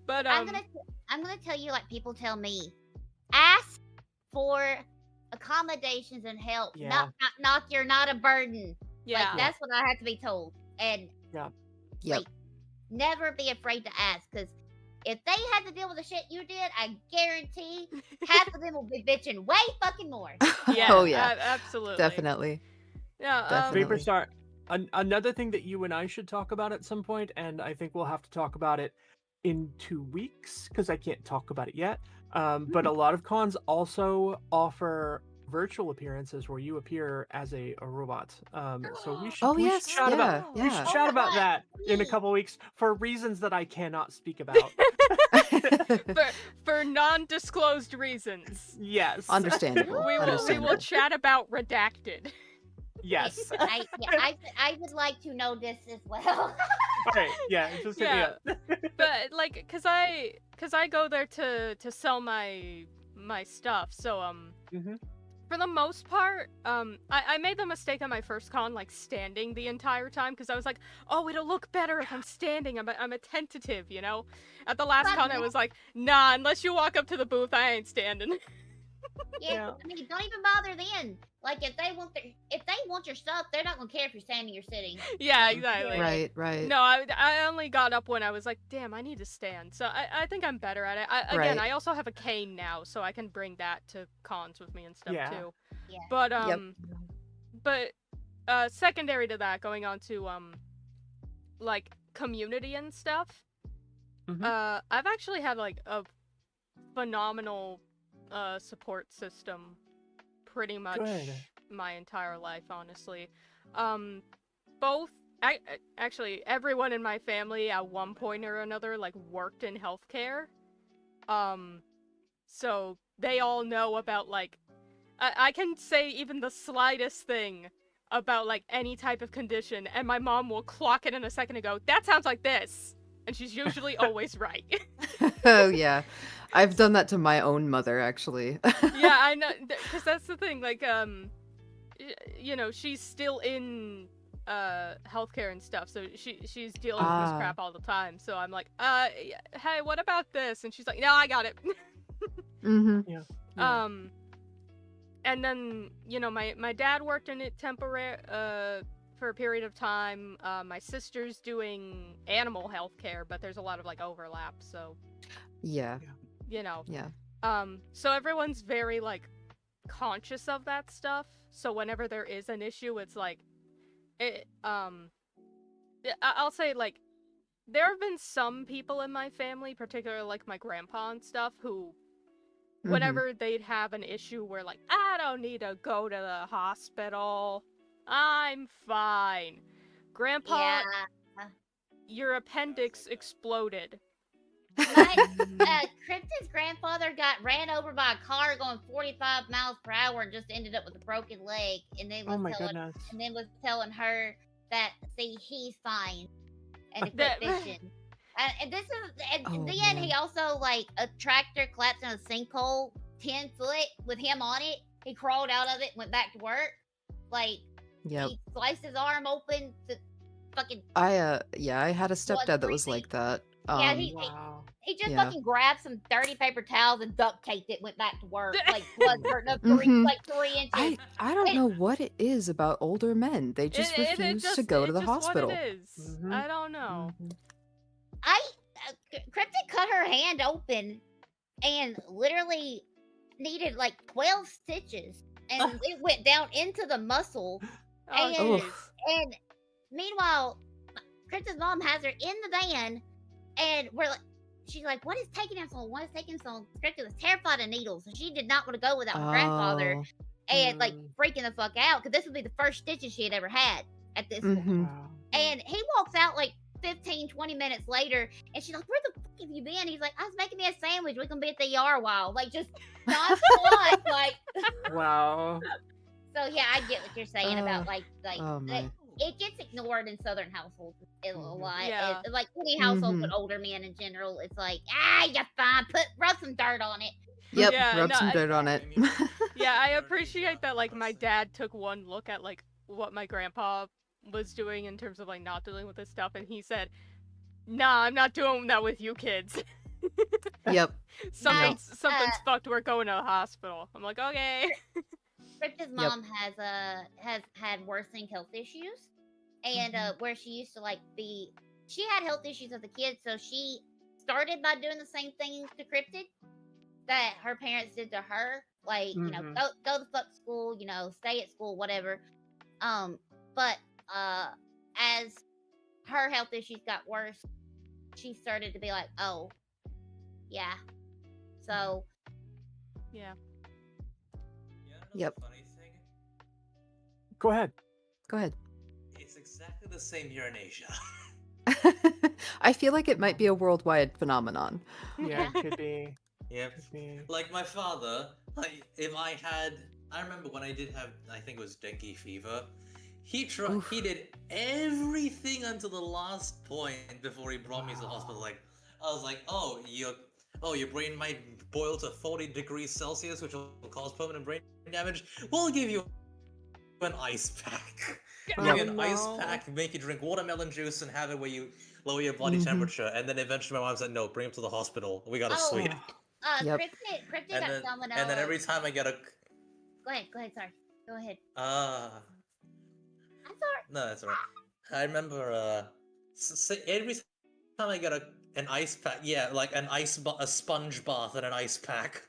S2: But
S3: I'm gonna tell you like people tell me, ask for accommodations and help.
S4: Yeah.
S3: Not you're not a burden.
S2: yeah,
S3: Like that's what I have to be told. And
S5: Yep.
S3: like, never be afraid to ask, because if they had to deal with the shit you did, I guarantee half of them will be bitching way fucking more.
S2: yeah,
S5: Oh, yeah.
S2: absolutely,
S5: Definitely.
S2: Yeah,
S5: Definitely.
S4: Vaporstar, another thing that you and I should talk about at some point, and I think we'll have to talk about it in 2 weeks because I can't talk about it yet. But a lot of cons also offer virtual appearances where you appear as a robot. So we should,
S5: Oh,
S4: we
S5: yes.
S4: should chat about
S2: Yeah.
S4: we should
S3: Oh
S4: chat
S3: my
S4: about
S3: God,
S4: that in a
S3: please.
S4: couple weeks for reasons that I cannot speak about.
S2: for non-disclosed reasons.
S4: Yes.
S5: Understandable.
S2: We will
S5: Understandable.
S2: chat about redacted.
S4: Yes.
S3: I would like to know this as well.
S4: Okay. Yeah. Just hit me up.
S2: But like, cause I go there to sell my stuff. So
S4: Mhm.
S2: for the most part, I made the mistake on my first con, like standing the entire time, because I was like, oh, it'll look better if I'm standing. I'm attentive, At the last con, I was like, nah, unless you walk up to the booth, I ain't standing.
S3: Yeah, I mean, don't even bother then. Like, if they want your stuff, they're not gonna care if you're standing or sitting.
S2: Yeah, exactly.
S5: Right.
S2: No, I only got up when I was like, damn, I need to stand. So I think I'm better at it. Again,
S5: Right.
S2: I also have a cane now, so I can bring that to cons with me and stuff
S4: Yeah.
S2: too.
S3: Yeah.
S2: But
S5: Yep.
S2: secondary to that, going on to like community and stuff.
S4: Mhm.
S2: I've actually had like a phenomenal support system pretty much
S4: Good.
S2: my entire life, honestly. Both actually everyone in my family at one point or another like worked in healthcare. So they all know about like I can say even the slightest thing about like any type of condition, and my mom will clock it in a second and go, that sounds like this, and she's usually always right.
S5: Oh, yeah. I've done that to my own mother, actually.
S2: Yeah, I know, because that's the thing, like she's still in healthcare and stuff, so she's dealing with this
S5: Ah.
S2: crap all the time. So I'm like, hey, what about this? And she's like, no, I got it.
S5: Mm-hmm.
S4: Yeah.
S2: And then my dad worked in it temporary for a period of time. My sister's doing animal health care, but there's a lot of like overlap, so
S5: Yeah.
S2: Yeah. So everyone's very like conscious of that stuff. So whenever there is an issue, it's like I'll say like there have been some people in my family, particularly like my grandpa and stuff, who whenever they'd have an issue where like, I don't need to go to the hospital, I'm fine. Grandpa, your appendix exploded.
S3: Cryptid's grandfather got ran over by a car going 45 miles per hour and just ended up with a broken leg, and then was telling her that he's fine and to quit bitching. And this is, and then he also like a tractor collapsed in a sinkhole 10 foot with him on it. He crawled out of it, went back to work. Like he sliced his arm open to fucking.
S5: I had a stepdad that was like that.
S3: He just fucking grabbed some dirty paper towels and duct taped it, went back to work. Like blood hurting up 3 inches.
S5: I don't know what it is about older men. They just refuse to go to the hospital.
S2: What it is. I don't know.
S3: Cryptid cut her hand open and literally needed like 12 stitches, and it went down into the muscle. And meanwhile, Cryptid's mom has her in the van, and she's like, what is taking him so long? What is taking him so long? Cryptid was terrified of needles, and she did not want to go without her grandfather, and like freaking the fuck out, because this would be the first stitches she had ever had at this point. And he walks out like 15-20 minutes later, and she's like, where the fuck have you been? He's like, I was making me a sandwich, we're gonna be at the ER a while. Like, just nonchalant. Like,
S4: wow.
S3: So yeah, I get what you're saying about like it gets ignored in Southern households a lot.
S2: Yeah.
S3: Like any household with older men in general, it's like, you're fine, rub some dirt on it.
S5: Yep, rub some dirt on it.
S2: Yeah, I appreciate that like my dad took one look at like what my grandpa was doing in terms of like not dealing with this stuff, and he said, nah, I'm not doing that with you kids.
S5: Yep.
S2: Something's fucked, we're going to the hospital. I'm like, okay.
S3: Cryptid's mom has had worsening health issues, and where she used to like she had health issues as a kid, so she started by doing the same things to Cryptid that her parents did to her, like go to fuck school, stay at school, whatever. But as her health issues got worse, she started to be like, oh, yeah. So
S2: yeah.
S5: Yep.
S1: Funny thing?
S4: Go ahead.
S1: It's exactly the same here in Asia.
S5: I feel like it might be a worldwide phenomenon.
S4: Yeah, it could be.
S1: Yep. Like my father, like I remember when I did have, I think it was dengue fever. He did everything until the last point before he brought me to the hospital. Like, I was like, your brain might boil to 40 degrees Celsius, which will cause permanent brain damage. We'll give you an ice pack. Give you an ice pack, make you drink watermelon juice, and have it where you lower your body temperature. And then eventually my mom said, no, bring him to the hospital. We gotta sweet.
S5: Yep.
S3: Cryptid got salmonella.
S1: And then every time I get a...
S3: Go ahead, sorry. Go ahead.
S1: I'm sorry. No, that's alright. I remember, every time I get an ice pack, like a sponge bath and an ice pack.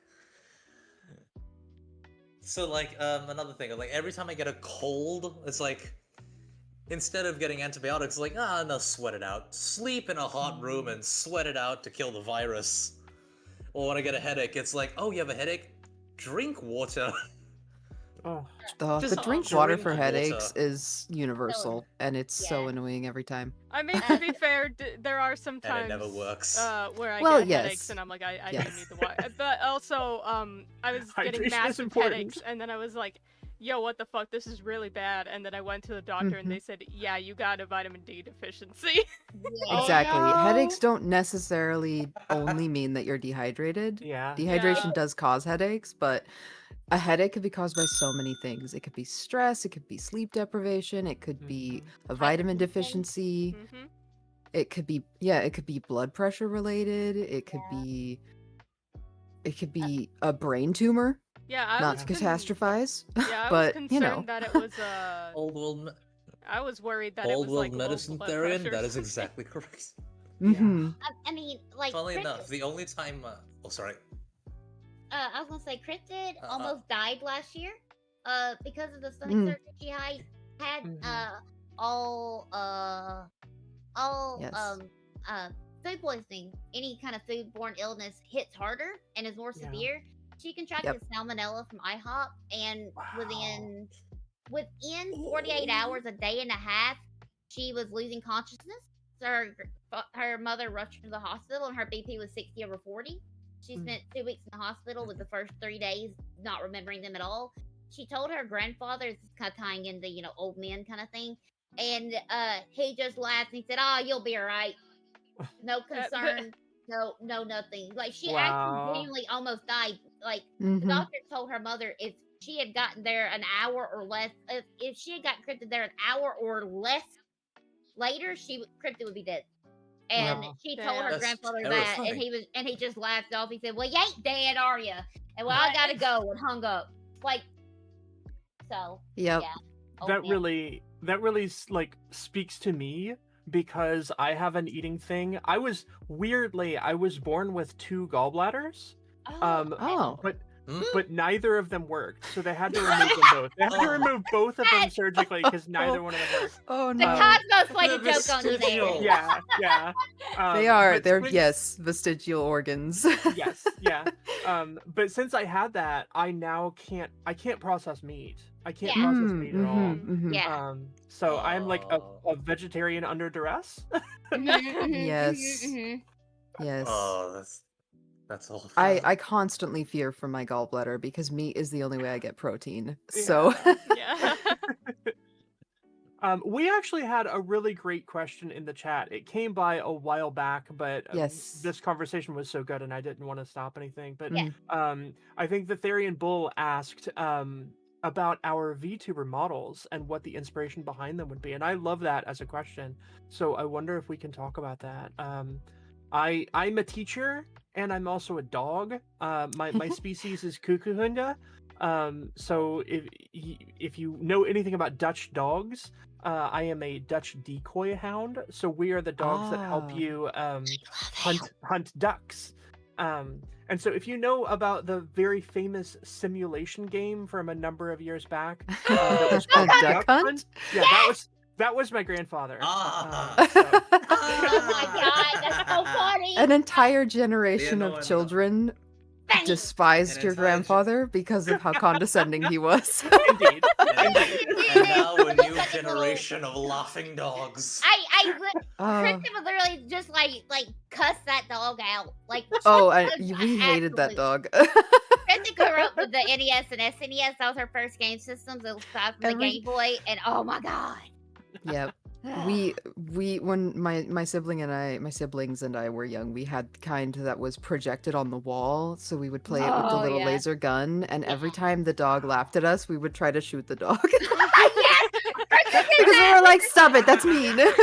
S1: So like, another thing, like every time I get a cold, it's like, instead of getting antibiotics, like, no, sweat it out. Sleep in a hot room and sweat it out to kill the virus. Or when I get a headache, it's like, oh, you have a headache? Drink water.
S4: Oh,
S5: the drink water for headaches is universal, and it's so annoying every time.
S2: I mean, to be fair, there are some times
S1: and it never works.
S2: Where I get headaches, and I'm like, I do need the water. But also, I was getting massive headaches, and then I was like, yo, what the fuck, this is really bad. And then I went to the doctor, and they said, yeah, you got a vitamin D deficiency.
S5: Exactly. Headaches don't necessarily only mean that you're dehydrated.
S4: Yeah.
S5: Dehydration does cause headaches, but a headache could be caused by so many things. It could be stress, it could be sleep deprivation, it could be a vitamin
S3: Hypertension.
S5: deficiency.
S2: Mm-hmm.
S5: It could be it could be blood pressure related. It could
S3: Yeah.
S5: be a brain tumor.
S2: Yeah, I
S5: Not
S2: was
S5: to catastrophize.
S2: yeah, I was
S5: but
S2: concerned
S5: you know.
S2: that it was
S1: Old world,
S2: I was worried that it
S1: old
S2: was
S1: world
S2: like low
S1: medicine
S2: blood
S1: Therian.
S2: pressure.
S1: That is exactly correct.
S5: Mm-hmm.
S3: I mean, like,
S1: Funnily
S3: Chris,
S1: enough, the only time. Oh, sorry.
S3: I was gonna say, Chris did
S1: Uh-uh.
S3: almost died last year. Because of the stomach
S5: Mm.
S3: surgery she had.
S4: Mhm.
S3: All
S5: Yes.
S3: food poisoning. Any kind of foodborne illness hits harder and is more
S4: Yeah.
S3: severe. She contracted
S5: Yep.
S3: salmonella from IHOP, and
S4: Wow.
S3: within 48 hours, a day and a half, she was losing consciousness. So her mother rushed her to the hospital, and her BP was 60/40. She
S4: Mm.
S3: spent 2 weeks in the hospital with the first 3 days not remembering them at all. She told her grandfather, this is kind of tying into, old men kind of thing, and he just laughed and he said, "Oh, you'll be all right. No concern, no nothing." Like, she actually
S4: Wow.
S3: genuinely almost died. Like, the
S5: Mm-hmm.
S3: doctor told her mother if she had gotten there an hour or less, if she had gotten cryptid there an hour or less later, cryptid would be dead. And
S4: Wow.
S3: she told her
S2: Damn.
S1: That's
S3: grandfather that, and
S1: terrifying.
S3: he just laughed off. He said, "Well, you ain't dead, are you?" And, "Well, I gotta go," and hung up. Like, so
S5: Yep.
S3: yeah. Oh,
S4: That
S3: man.
S4: really like speaks to me because I have an eating thing. I was born with 2 gallbladders.
S3: Oh,
S5: Oh.
S4: But neither of them worked, so they had to remove them both. They had to
S1: Oh.
S4: remove both of them surgically because neither one of them worked.
S5: Oh
S3: the
S5: no.
S3: Cosmos played a
S1: The
S3: joke on you there.
S1: vestigial.
S4: Yeah, yeah.
S5: They are.
S4: But
S5: They're
S4: since-
S5: vestigial organs.
S4: Yes, yeah. But since I had that, I can't process meat. I can't
S3: Yeah.
S4: process meat at all.
S3: Yeah.
S4: So I'm like
S1: Oh.
S4: a vegetarian under duress.
S5: Yes.
S3: Mhm.
S5: Yes.
S1: Oh, that's awful.
S5: I constantly fear for my gallbladder because meat is the only way I get protein. So
S2: Yeah.
S4: We actually had a really great question in the chat. It came by a while back, but
S5: Yes.
S4: this conversation was so good and I didn't want to stop anything. But
S3: Yeah.
S4: I think the Therian Bull asked about our VTuber models and what the inspiration behind them would be. And I love that as a question. So I wonder if we can talk about that. I'm a teacher and I'm also a dog. My species is Kukuhunda. So if you know anything about Dutch dogs, I am a Dutch decoy hound. So we are the dogs that help
S5: Ah.
S4: you hunt ducks. And so if you know about the very famous simulation game from a number of years back, that was called
S5: Duck Hunt?
S4: Yeah, that was my grandfather.
S1: Ah.
S4: So-
S3: Oh my god, that's so funny.
S5: An entire generation
S1: no,
S5: of
S1: I'm not.
S5: children
S3: Bang.
S5: despised
S1: An
S5: your
S1: entire
S5: grandfather because of how condescending he was.
S4: Indeed.
S1: And now a new generation of laughing dogs.
S3: Kristen would literally just like cuss that dog out. Like,
S5: We hated that dog.
S3: Kristen grew up with the NES and SNES. That was her first game systems aside from the Game Boy. And oh my god.
S5: Yep. We when my siblings and I were young, we had the kind that was projected on the wall, so we would play it with the
S3: Oh,
S5: little
S3: yeah.
S5: laser gun, and every time the dog laughed at us, we would try to shoot the dog.
S3: Yes!
S5: Because we were like, stop it, that's mean.
S3: with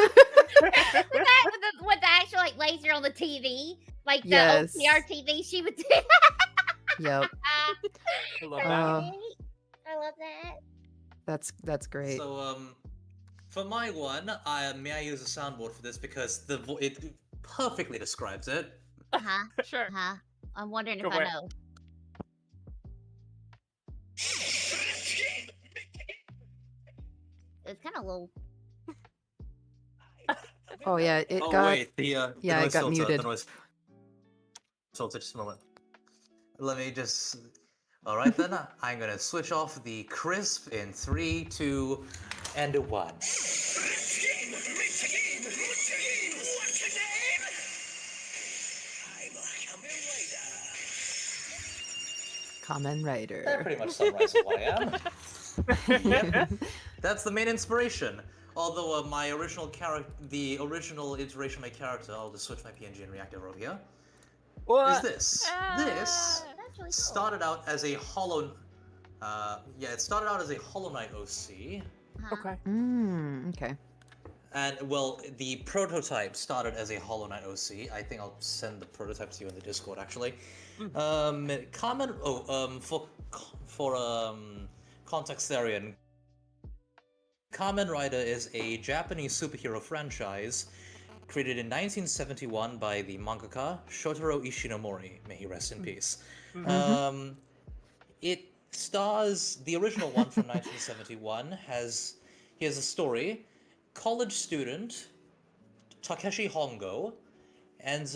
S3: the actual like laser on the TV, like the
S5: Yes.
S3: OCR TV, she would do.
S5: Yep.
S4: I love that.
S3: I love that.
S5: That's great.
S1: So for my one, may I use a soundboard for this because it perfectly describes it.
S2: Sure.
S3: I'm wondering
S4: Go
S3: if
S4: for
S3: I
S4: it.
S3: know. It's kind of low.
S5: Oh yeah, it
S1: Oh
S5: got
S1: wait, the
S5: it
S1: noise
S5: got
S1: filter,
S5: muted.
S1: The noise filter, just a moment. Let me just. All right then, I'm gonna switch off the crisp in 3, 2, and 1.
S5: Kamen
S1: That
S5: Rider.
S1: pretty much summarizes what I am. Yep. That's the main inspiration. Although my original the original iteration of my character, I'll just switch my PNG and reactive over here. Is
S4: What?
S1: this? This
S3: That's really cool.
S1: started out as a hollow. Yeah, it started out as a Hollow Knight OC,
S4: Okay.
S5: Okay.
S1: and well, the prototype started as a Hollow Knight OC. I think I'll send the prototype to you in the Discord actually. Common. For context therein, Kamen Rider is a Japanese superhero franchise created in 1971 by the mangaka Shotaro Ishinomori. May he rest in peace. It stars the original one from 1971. Here's a story: college student Takeshi Hongo, and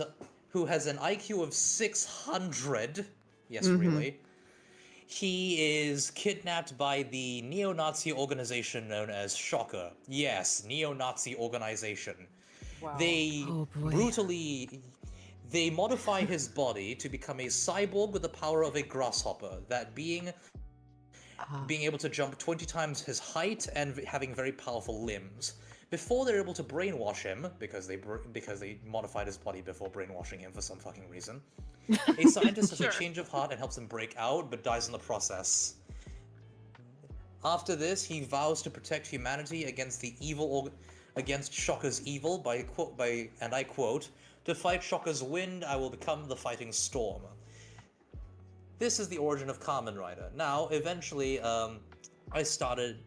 S1: who has an IQ of 600. Yes, really. He is kidnapped by the neo-Nazi organization known as Shocker. Yes, neo-Nazi organization.
S4: Wow.
S1: They
S5: Oh, boy.
S1: they modify his body to become a cyborg with the power of a grasshopper, that being able to jump 20 times his height and having very powerful limbs. Before they're able to brainwash him, because they modified his body before brainwashing him for some fucking reason, a scientist has a
S2: Sure.
S1: change of heart and helps him break out, but dies in the process. After this, he vows to protect humanity against against Shocker's evil and I quote, "To fight Shocker's wind, I will become the fighting storm." This is the origin of Kamen Rider. Now, eventually, I started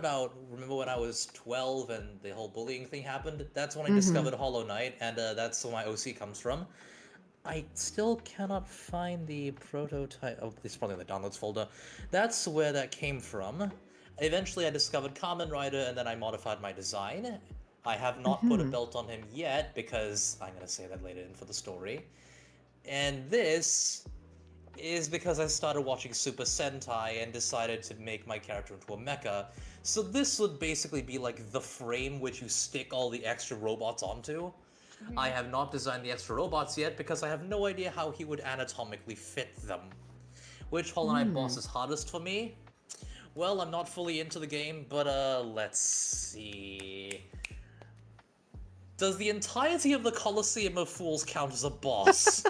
S1: out. Remember when I was 12 and the whole bullying thing happened? That's when I discovered Hollow Knight, and that's where my OC comes from. I still cannot find the prototype. Oh, it's probably in the downloads folder. That's where that came from. Eventually, I discovered Kamen Rider, and then I modified my design. I have not put a belt on him yet because I'm gonna say that later in for the story. And this is because I started watching Super Sentai and decided to make my character into a mecha. So this would basically be like the frame which you stick all the extra robots onto. I have not designed the extra robots yet because I have no idea how he would anatomically fit them. Which Hollow Knight boss is hardest for me? Well, I'm not fully into the game, but let's see. Does the entirety of the Colosseum of Fools count as a boss?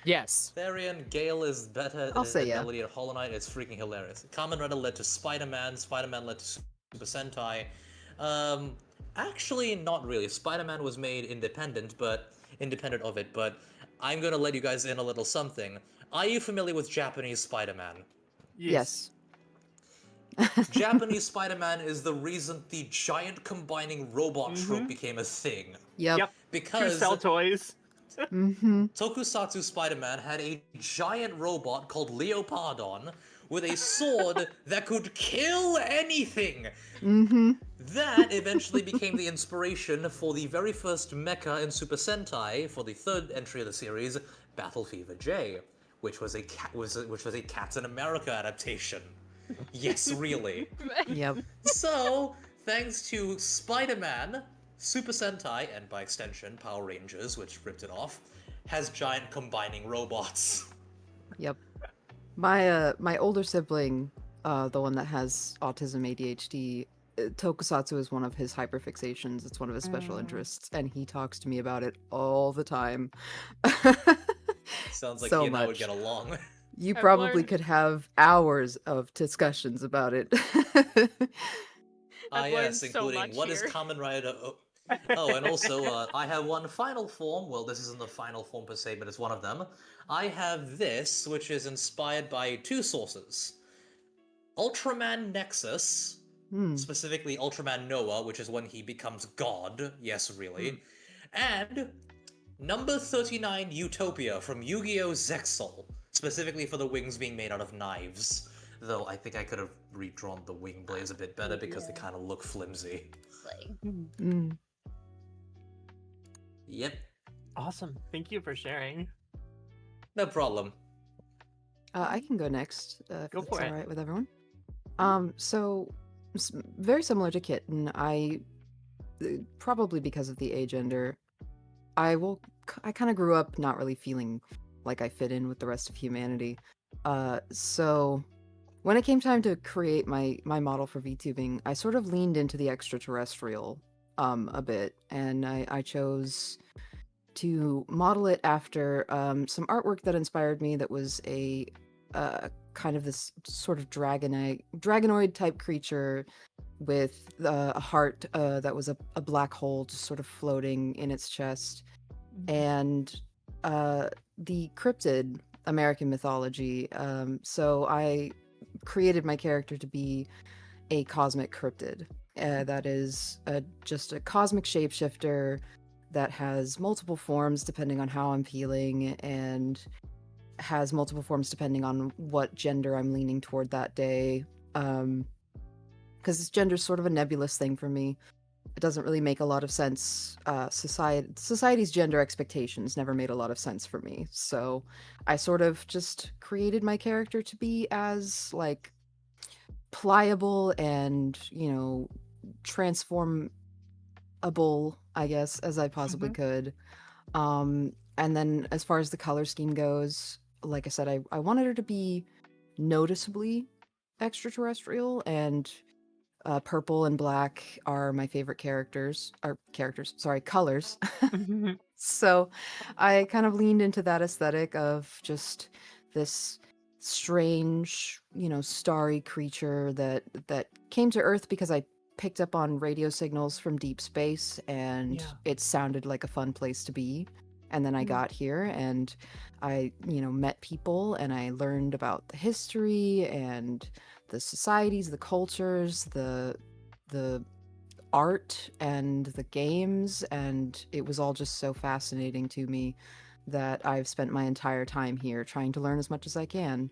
S6: Yes.
S1: Therian, Gale is better
S5: I'll say
S1: than
S5: yeah.
S1: Melody at Hollow Knight. It's freaking hilarious. Kamen Rider led to Spider-Man. Spider-Man led to Super Sentai. Actually, not really. Spider-Man was made independent of it. But I'm gonna let you guys in a little something. Are you familiar with Japanese Spider-Man?
S5: Yes.
S1: Japanese Spider-Man is the reason the giant combining robot trope became a thing.
S5: Yep.
S4: Yep. Two
S1: Because
S4: cell toys.
S1: Tokusatsu Spider-Man had a giant robot called Leopardon with a sword that could kill anything. That eventually became the inspiration for the very first mecha in Super Sentai for the third entry of the series, Battle Fever J, which was a Captain America adaptation. Yes, really.
S5: Yep.
S1: So, thanks to Spider-Man, Super Sentai, and by extension Power Rangers, which ripped it off, has giant combining robots.
S5: Yep. My older sibling, the one that has autism ADHD, tokusatsu is one of his hyperfixations. It's one of his special interests, and he talks to me about it all the time.
S1: Sounds like
S5: So
S1: he and I would
S5: much.
S1: get along.
S5: You
S2: I've
S5: probably
S2: learned-
S5: could have hours of discussions about it.
S2: I've learned
S1: Yes,
S2: so
S1: including
S2: much
S1: what is
S2: here.
S1: Kamen Rider. Oh, and also, I have one final form. Well, this isn't the final form per se, but it's one of them. I have this, which is inspired by two sources: Ultraman Nexus, specifically Ultraman Noah, which is when he becomes God. Yes, really. And Number 39 Utopia from Yu-Gi-Oh! Zexal, specifically for the wings being made out of knives. Though I think I could have redrawn the wing blades a bit better because they kind of look flimsy.
S3: It's like,
S1: Yep,
S4: Awesome. Thank you for sharing.
S1: no problem.
S5: I can go next, if
S4: Go
S5: that's
S4: for it.
S5: all right with everyone. So very similar to Kitten, I probably because of the agender, I kind of grew up not really feeling like I fit in with the rest of humanity. So when it came time to create my model for VTubing, I sort of leaned into the extraterrestrial a bit, and I chose to model it after some artwork that inspired me that was a kind of this sort of dragonoid type creature with a heart that was a black hole just sort of floating in its chest. And the cryptid American mythology. So I created my character to be a cosmic cryptid. That is just a cosmic shapeshifter that has multiple forms depending on how I'm feeling, and has multiple forms depending on what gender I'm leaning toward that day. Because gender's sort of a nebulous thing for me. It doesn't really make a lot of sense. Society's gender expectations never made a lot of sense for me. So I sort of just created my character to be as like pliable and, transformable, I guess, as I possibly could. And then as far as the color scheme goes, like I said, I wanted her to be noticeably extraterrestrial, and purple and black are my favorite colors. So I kind of leaned into that aesthetic of just this strange, starry creature that came to Earth because I picked up on radio signals from deep space, and it sounded like a fun place to be. And then I got here and I, met people, and I learned about the history and the societies, the cultures, the art and the games, and it was all just so fascinating to me that I've spent my entire time here trying to learn as much as I can.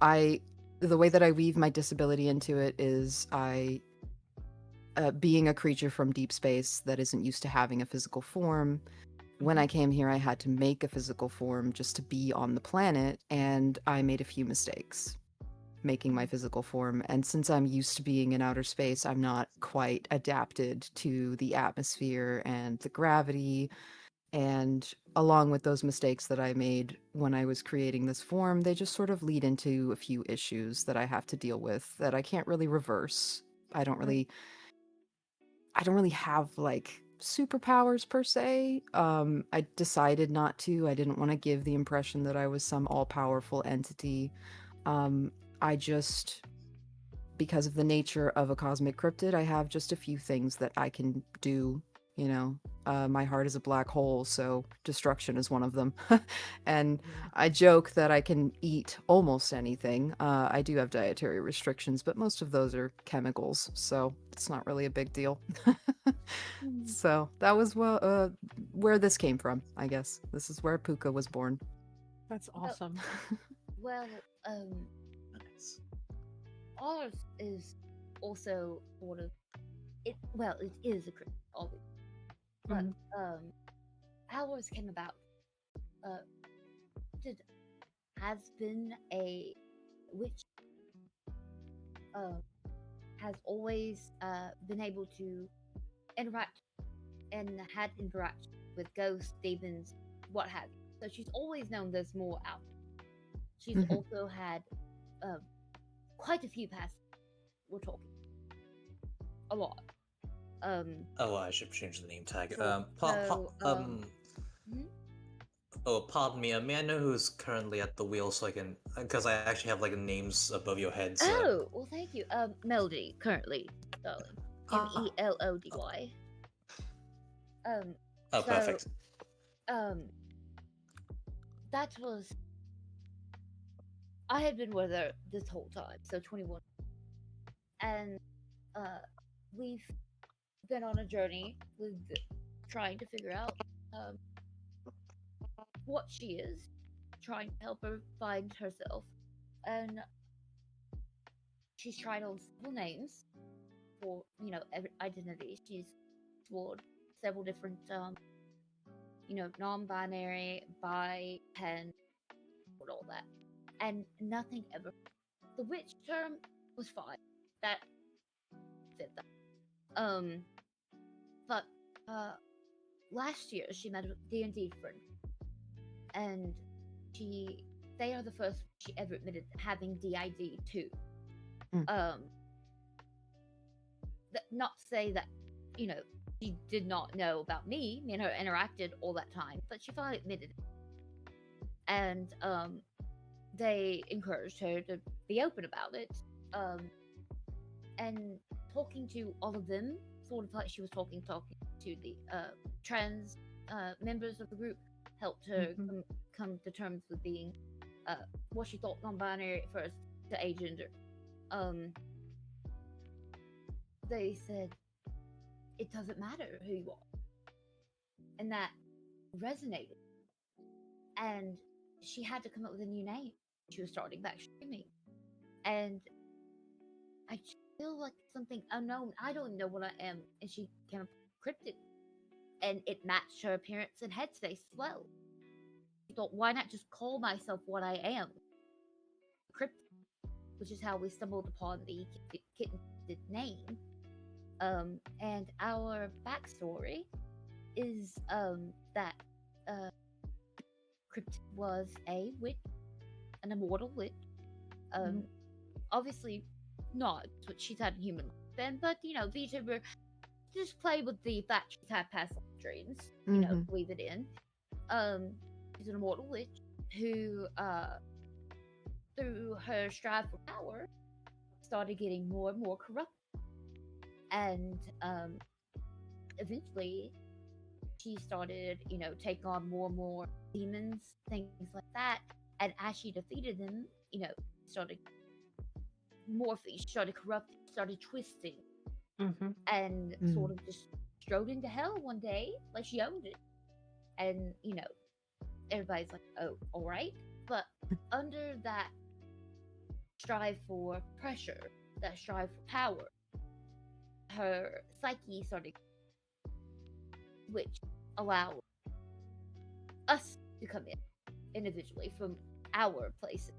S5: I the way that I weave my disability into it is being a creature from deep space that isn't used to having a physical form. When I came here, I had to make a physical form just to be on the planet, and I made a few mistakes making my physical form. And since I'm used to being in outer space, I'm not quite adapted to the atmosphere and the gravity. And along with those mistakes that I made when I was creating this form, they just sort of lead into a few issues that I have to deal with that I can't really reverse. I don't really have like superpowers per se. I decided not to. I didn't want to give the impression that I was some all-powerful entity. I just, because of the nature of a cosmic cryptid, I have just a few things that I can do, my heart is a black hole, so destruction is one of them. And I joke that I can eat almost anything. I do have dietary restrictions, but most of those are chemicals, so it's not really a big deal. So that was where this came from, I guess. This is where Puka was born.
S4: That's awesome.
S3: Well,
S1: Nice.
S3: ours is also sort of it. Well, it is a cryptid, obviously, but ours came about. It has been a witch. Has always been able to interact and had interaction with ghosts, demons, what have you. So she's always known there's more out there. She's also had quite a few past. We're talking a lot.
S1: Oh, I should change the name tag.
S3: Sure.
S1: Oh, pardon me. May I know who's currently at the wheel so I can, because I actually have like names above your heads.
S3: Oh, well, thank you. Melody, currently, darling. Melody.
S1: Oh,
S3: so,
S1: perfect.
S3: That was. I had been with her this whole time, so 21. And we've been on a journey with trying to figure out what she is, trying to help her find herself. And she's tried on several names for, every identity. She's explored several different, non-binary, bi, pan, all that. And nothing ever. The witch term was fine. That fit that. But last year she met a D&D friend, and they are the first she ever admitted having DID too. Not to say that she did not know about me. Me and her interacted all that time, but she finally admitted it. And they encouraged her to be open about it. And talking to all of them, sort of like she was talking to the trans members of the group, helped her come to terms with being what she thought non-binary at first to agender. They said it doesn't matter who you are, and that resonated. And she had to come up with a new name. She was starting back streaming, and I feel like something unknown. I don't know what I am, and she came up with cryptid, and it matched her appearance and headspace as well. She thought, why not just call myself what I am, cryptid, which is how we stumbled upon the kitten name. And our backstory is that Cryptid was a witch, an immortal witch. Obviously not what she's had in human life then, but VTuber just play with the fact she's had past life dreams, weave it in. She's an immortal witch who, through her strive for power, started getting more and more corrupt. And eventually she started, take on more and more demons, things like that. And as she defeated them, started morphing, started corrupting, started twisting, and sort of just strode into hell one day, like she owned it. And, everybody's like, oh, all right. But under that strive for pressure, that strive for power, her psyche started, which allowed us to come in individually from our places,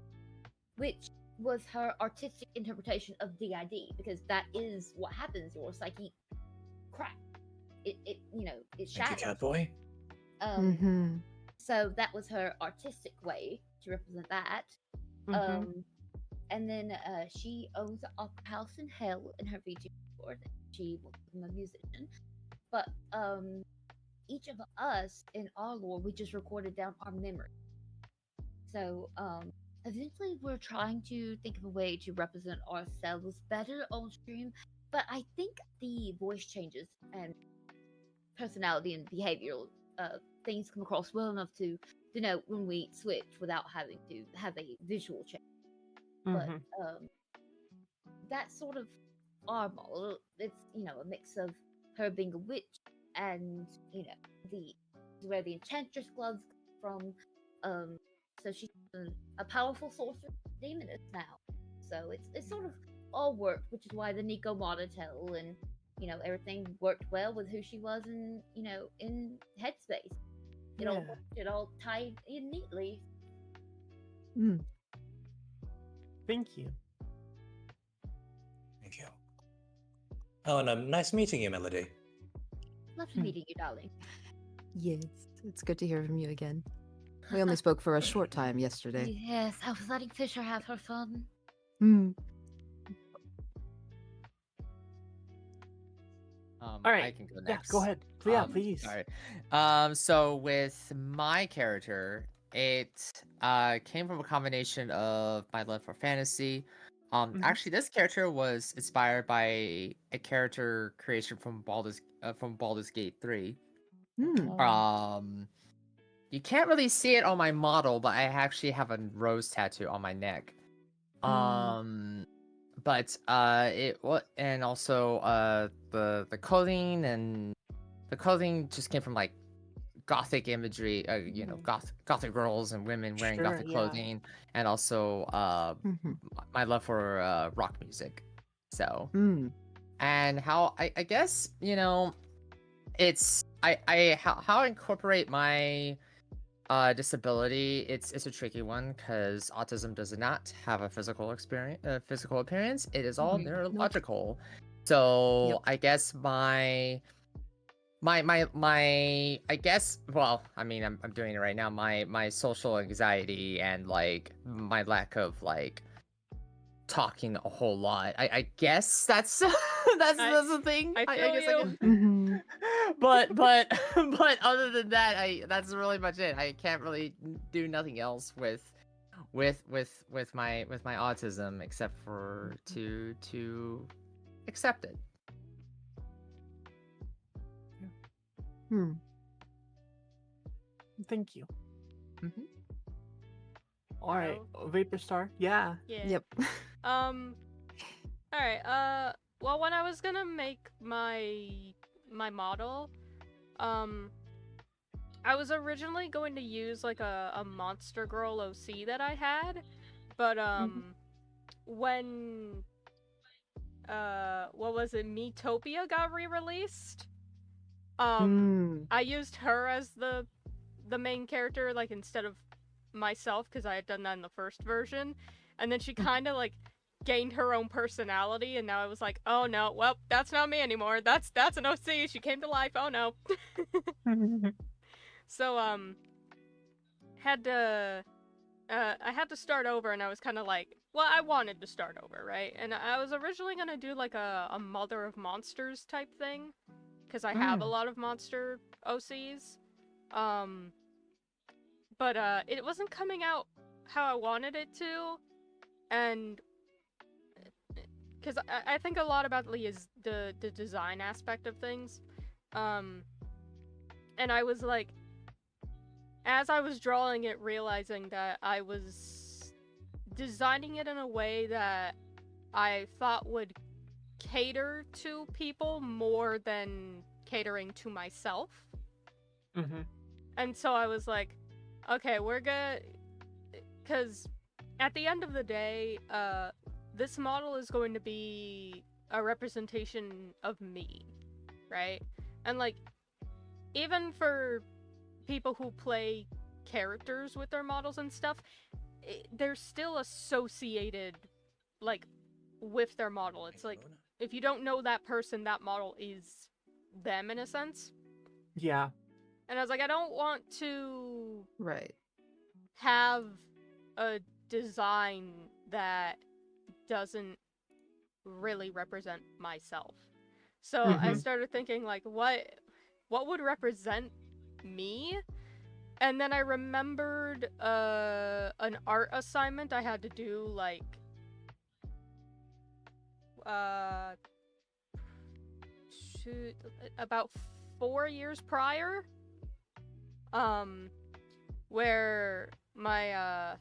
S3: which was her artistic interpretation of DID, because that is what happens. Your psyche crack. It it
S1: Thank you,
S3: shatters.
S1: Catboy.
S3: So that was her artistic way to represent that. And then she owns an opera house in hell in her VTuber board. She was a musician. But each of us in our lore, we just recorded down our memory. So eventually we're trying to think of a way to represent ourselves better on stream. But I think the voice changes and personality and behavioral things come across well enough to denote when we switch without having to have a visual change. But that's sort of our model. It's a mix of her being a witch and where the enchantress gloves come from. So she's a powerful sorcerer demoness now. So it's sort of all worked, which is why the Nico Monatel and everything worked well with who she was in in Headspace. It all tied in neatly.
S4: Thank you.
S1: Thank you. Oh, and nice meeting you, Melody.
S3: Lovely meeting you, darling.
S5: Yes, it's good to hear from you again. We only spoke for a short time yesterday.
S3: Yes, I was letting Fisher have her fun.
S4: All right.
S6: I can go
S4: Yeah,
S6: next.
S4: go ahead. Yeah, please.
S6: All right. So with my character, it came from a combination of my love for fantasy. Actually, this character was inspired by a character creation from Baldur's Gate 3. You can't really see it on my model, but I actually have a rose tattoo on my neck. But and also the clothing just came from like gothic imagery, gothic girls and women wearing
S4: Sure,
S6: gothic
S4: yeah.
S6: clothing, and also my love for rock music. So and how I guess it's how I incorporate my disability. It's a tricky one because autism does not have a physical appearance. It is all neurological. So I guess my I guess, well, I mean, I'm doing it right now. My social anxiety and like my lack of like talking a whole lot. I guess that's that's the thing.
S2: I
S6: I
S2: feel
S6: guess
S2: you.
S6: I guess. but other than that, that's really much it. I can't really do nothing else with my autism except for to accept it.
S5: Hmm.
S4: Thank you.
S6: Mm-hmm.
S4: All right, Vapor Star. Yeah.
S2: Yeah.
S5: Yep.
S2: All right. Well, when I was gonna make my model, I was originally going to use like a Monster Girl OC that I had, but when what was it? Metopia got re-released. I used her as the main character, like instead of myself, because I had done that in the first version, and then she kind of like gained her own personality, and now I was like, oh no, well, that's not me anymore. That's an OC. She came to life. Oh no. So had to I had to start over, and I was kind of like, well, I wanted to start over, right? And I was originally gonna do like a Mother of Monsters type thing, because I have a lot of monster OCs. But it wasn't coming out how I wanted it to, and because I think a lot about Lee is the design aspect of things, and I was like, as I was drawing it, realizing that I was designing it in a way that I thought would cater to people more than catering to myself.
S4: Mm-hmm.
S2: And so I was like, okay, we're gonna, because at the end of the day, this model is going to be a representation of me, right? And like, even for people who play characters with their models and stuff, they're still associated, like, with their model. It's like, if you don't know that person, that model is them in a sense.
S4: Yeah.
S2: And I was like, I don't want to
S5: Right.
S2: have a design that doesn't really represent myself. So I started thinking, like, what would represent me? And then I remembered an art assignment I had to do, like, about 4 years prior, where my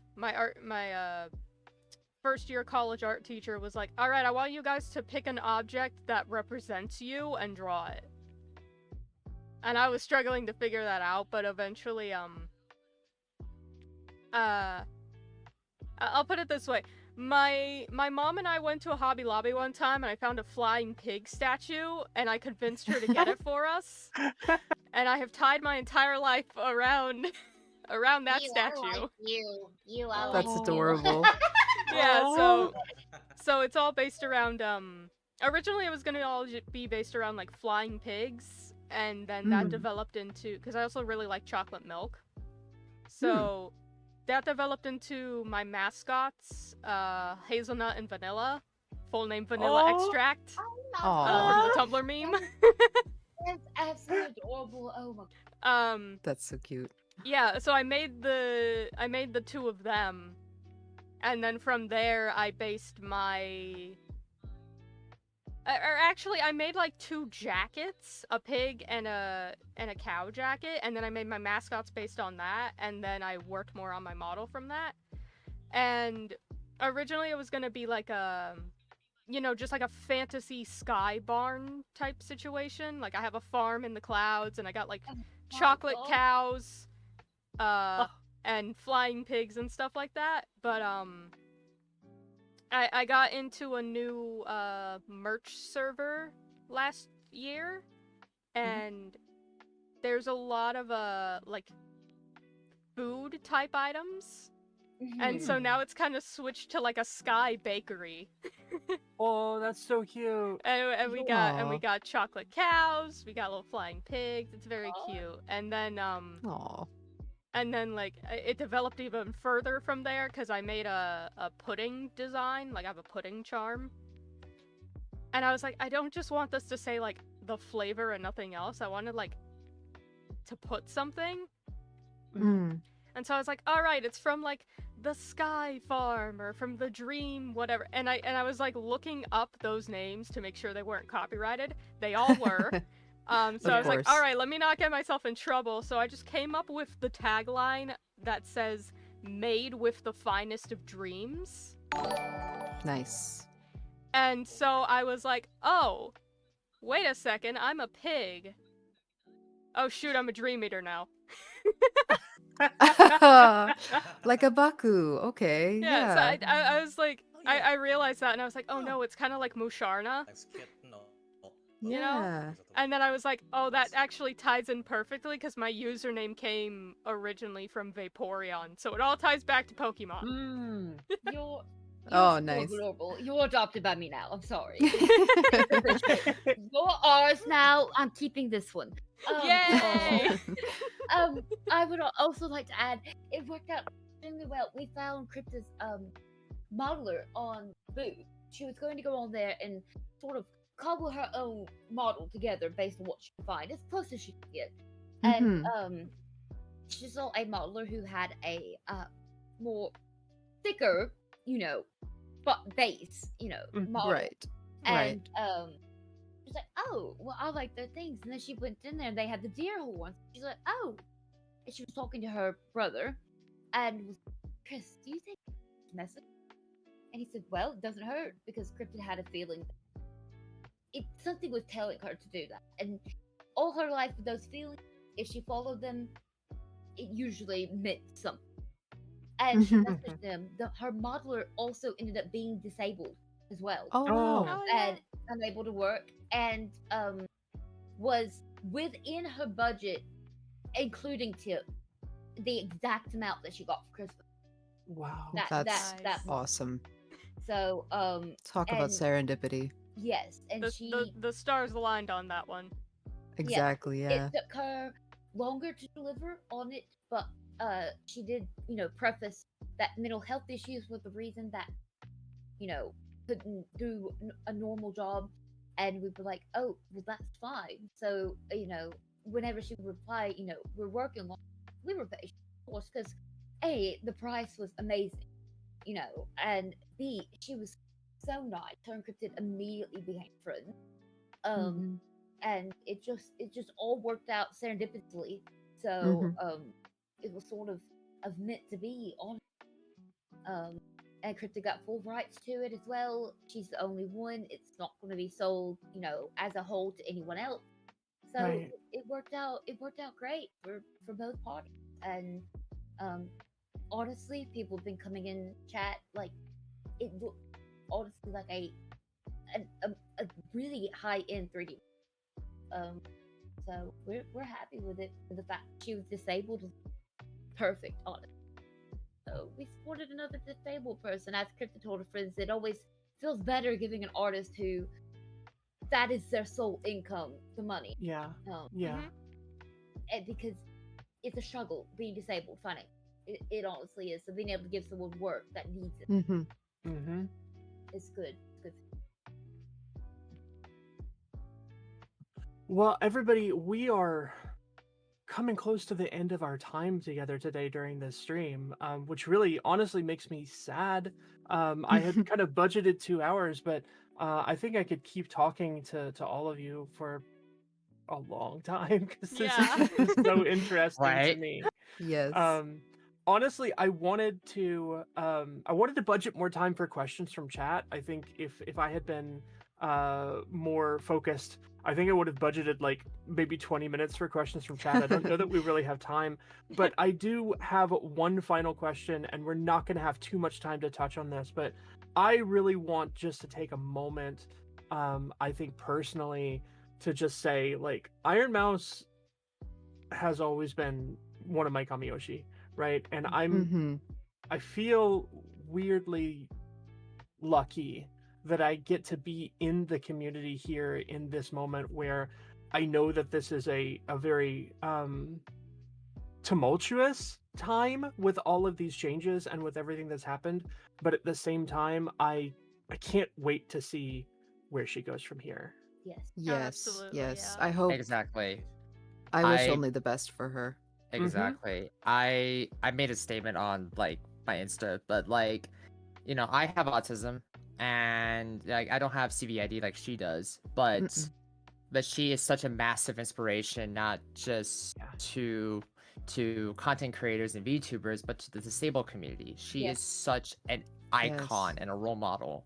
S2: first year college art teacher was like, all right, I want you guys to pick an object that represents you and draw it. And I was struggling to figure that out, but eventually, I'll put it this way. My mom and I went to a Hobby Lobby one time, and I found a flying pig statue, and I convinced her to get it for us. And I have tied my entire life around that
S3: you
S2: statue.
S3: Are like you are
S5: That's
S3: like
S5: adorable.
S2: Yeah, so it's all based around originally it was gonna all be based around like flying pigs, and then that developed into, because I also really like chocolate milk, so that developed into my mascots, Hazelnut and Vanilla, full name Vanilla Extract, from the Tumblr meme.
S3: That's absolutely adorable. Oh my.
S5: That's so cute.
S2: Yeah, so I made the two of them, and then from there I based my, or actually I made like 2 jackets, a pig and a cow jacket, and then I made my mascots based on that, and then I worked more on my model from that. And originally it was gonna be like a, you know, just like a fantasy sky barn type situation. Like I have a farm in the clouds, and I got like chocolate cows, and flying pigs and stuff like that. But I got into a new merch server last year, and there's a lot of like food type items. And so now it's kind of switched to like a sky bakery.
S4: Oh, that's so cute.
S2: And we got chocolate cows, we got little flying pigs. It's very cute. And then and then like it developed even further from there, because I made a pudding design. Like I have a pudding charm. And I was like, I don't just want this to say like the flavor and nothing else. I wanted like to put something.
S5: Mm.
S2: And so I was like, all right, it's from like the Sky Farm or from the Dream, whatever. And I was like looking up those names to make sure they weren't copyrighted. They all were. So
S5: Of
S2: I was like,
S5: course.
S2: all right, let me not get myself in trouble. So I just came up with the tagline that says, "Made with the finest of dreams."
S5: Nice.
S2: And so I was like, oh, wait a second, I'm a pig. Oh shoot, I'm a dream eater now.
S5: Like a Baku. Okay.
S2: Yeah, so
S5: Yeah.
S2: I was like,
S1: Oh, yeah.
S2: I realized that, and I was like, oh
S1: Oh.
S2: no, it's kind of like Musharna,
S1: Like skip, no.
S2: you know?
S5: Yeah.
S2: And then I was like, oh, that actually ties in perfectly because my username came originally from Vaporeon, so it all ties back to Pokemon.
S4: Mm.
S3: You're
S5: Oh,
S3: so
S5: nice.
S3: adorable. You're adopted by me now. I'm sorry. You're ours now. I'm keeping this one.
S2: Yay!
S3: I would also like to add, it worked out extremely well. We found Crypta's modeler on Boo. She was going to go on there and sort of cobble her own model together based on what she could find, as close as she could get. And she saw a modeler who had a more thicker, but base, model.
S5: Right.
S3: And she's like, oh, well, I like their things. And then she went in there and they had the deer horns. She's like, oh. And she was talking to her brother and was, Chris, do you think it's messy? And he said, well, it doesn't hurt because Cryptid had a feeling something was telling her to do that. And all her life with those feelings, if she followed them, it usually meant something. And she messaged them. Her modeler also ended up being disabled as well.
S5: Oh,
S4: Oh.
S5: no.
S3: And unable to work, and was within her budget, including tip, the exact amount that she got for Christmas.
S4: Wow.
S5: That's
S3: that month.
S5: awesome.
S3: So
S5: Talk about
S3: and-
S5: serendipity.
S3: yes, and
S2: The stars aligned on that one.
S5: Exactly, yeah.
S3: it took her longer to deliver on it, but she did, preface that mental health issues was the reason that, couldn't do a normal job. And we were like, oh, well, that's fine. So, whenever she would reply, we're working on, we were patient, of course, because A, the price was amazing, and B, she was so nice. Her and Cryptid immediately became friends. And it just all worked out serendipitously. So it was sort of meant to be on. And Cryptid got full rights to it as well. She's the only one. It's not going to be sold, as a whole to anyone else. So
S4: Right.
S3: it worked out. It worked out great for both parties. And honestly, people have been coming in chat like it looked honestly like a really high end 3D. So we're happy with it. The fact she was disabled was perfect on it. So we supported another disabled person. As Crypto told her friends, it always feels better giving an artist who that is their sole income, the money.
S4: Yeah.
S3: Um,
S4: Yeah.
S3: and because it's a struggle being disabled, funny. It honestly is. So being able to give someone work that needs it
S5: Mm-hmm.
S4: Mm-hmm.
S3: is good. It's good.
S4: Well, everybody, we are coming close to the end of our time together today during this stream, which really honestly makes me sad. I had kind of budgeted 2 hours, but I think I could keep talking to all of you for a long time because this
S2: Yeah.
S4: is just so interesting to
S6: Right.
S4: me.
S5: Yes.
S4: Honestly, I wanted to budget more time for questions from chat. I think if I had been more focused, I think I would have budgeted like maybe 20 minutes for questions from chat. I don't know that we really have time, but I do have one final question, and we're not going to have too much time to touch on this, but I really want just to take a moment, I think personally, to just say, like, Iron Mouse has always been one of my Kamiyoshi, right? And I feel weirdly lucky that I get to be in the community here in this moment where I know that this is a very tumultuous time with all of these changes and with everything that's happened, but at the same time I can't wait to see where she goes from here.
S3: Yes.
S5: Yes,
S2: absolutely,
S5: yes.
S2: yeah.
S5: I hope.
S6: Exactly.
S5: I wish
S6: I-
S5: only the best for her.
S6: Exactly. I made a statement on like my Insta, but like, you know, I have autism and like I don't have CVID like she does, but
S5: Mm-mm.
S6: she is such a massive inspiration, not just
S4: Yeah.
S6: to content creators and VTubers, but to the disabled community. She
S3: Yes.
S6: is such an icon and a role model.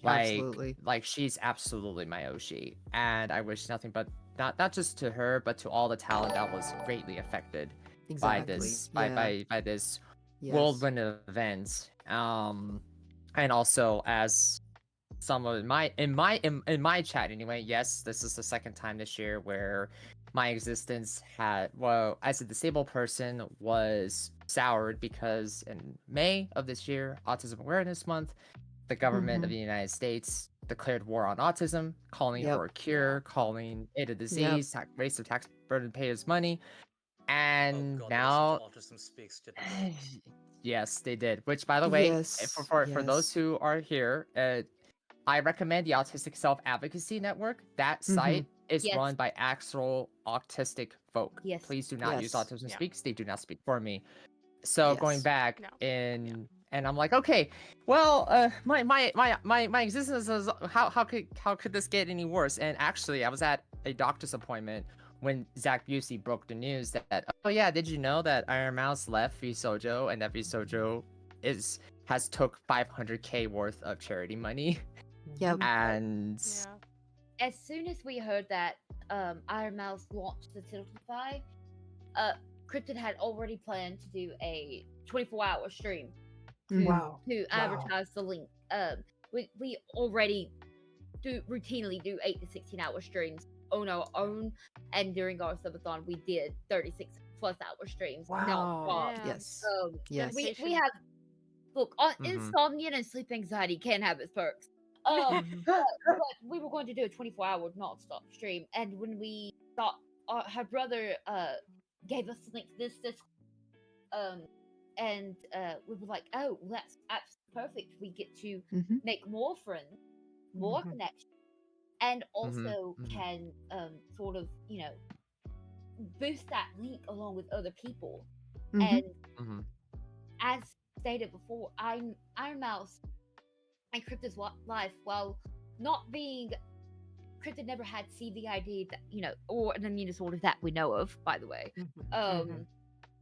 S5: Absolutely.
S6: Like she's absolutely my Oshi, and I wish nothing but not just to her, but to all the talent that was greatly affected by
S5: Exactly.
S6: this
S5: Yeah.
S6: by this
S5: Yes.
S6: whirlwind event. And also as some of in my chat anyway, yes, this is the second time this year where my existence had, well, as a disabled person, was soured because in May of this year, Autism Awareness Month, the government of the United States declared war on autism, calling
S5: Yep.
S6: for a cure, calling it a disease, raise the tax burden payers money,
S1: Oh
S6: and
S1: god,
S6: now
S1: they listened to Autism Speaks, didn't they?
S6: yes, they did. Which, by the way,
S5: Yes.
S6: for those
S5: Yes.
S6: who are here, I recommend the Autistic Self Advocacy Network. That
S5: Mhm.
S6: site is
S3: Yes.
S6: run by actual autistic folk.
S3: Yes.
S6: Please do not use
S5: Yes.
S6: Autism
S2: Yeah.
S6: Speaks. They do not speak for me. So going
S5: Yes.
S6: back
S2: No.
S6: in, and I'm like, okay, well, my existence is how could this get any worse? And actually, I was at a doctor's appointment when Zach Busey broke the news that, oh yeah, did you know that Iron Mouse left VSojo and that VSojo has took 500K worth of charity money?
S5: Yep.
S6: And
S2: Yeah.
S3: As soon as we heard that Iron Mouse launched the Tiltify, Cryptid had already planned to do a 24-hour stream to,
S5: Mhm.
S4: Wow.
S3: to advertise the link. We already routinely do 8 to 16-hour streams on our own, and during our subathon we did 36 plus hour streams.
S4: Wow.
S3: nonstop.
S2: Yeah.
S5: Yes.
S3: We
S2: Dedication.
S3: have look on
S6: Mhm.
S3: insomnia and sleep anxiety can have its perks.
S4: Mhm.
S3: But we were going to do a 24-hour nonstop stream, and when we thought her brother gave us the link to this and we were like, oh, that's absolutely perfect. We get to
S5: Mhm.
S3: make more friends, more
S4: Mhm.
S3: connections, and also
S6: Mhm.
S3: can sort of boost that link along with other people.
S5: Mhm.
S3: And
S6: Mhm.
S3: as stated before, Iron Mouse and Cryptid's life, while not being Cryptid never had CVID, or an immune disorder that we know of, by the way.
S4: Mhm.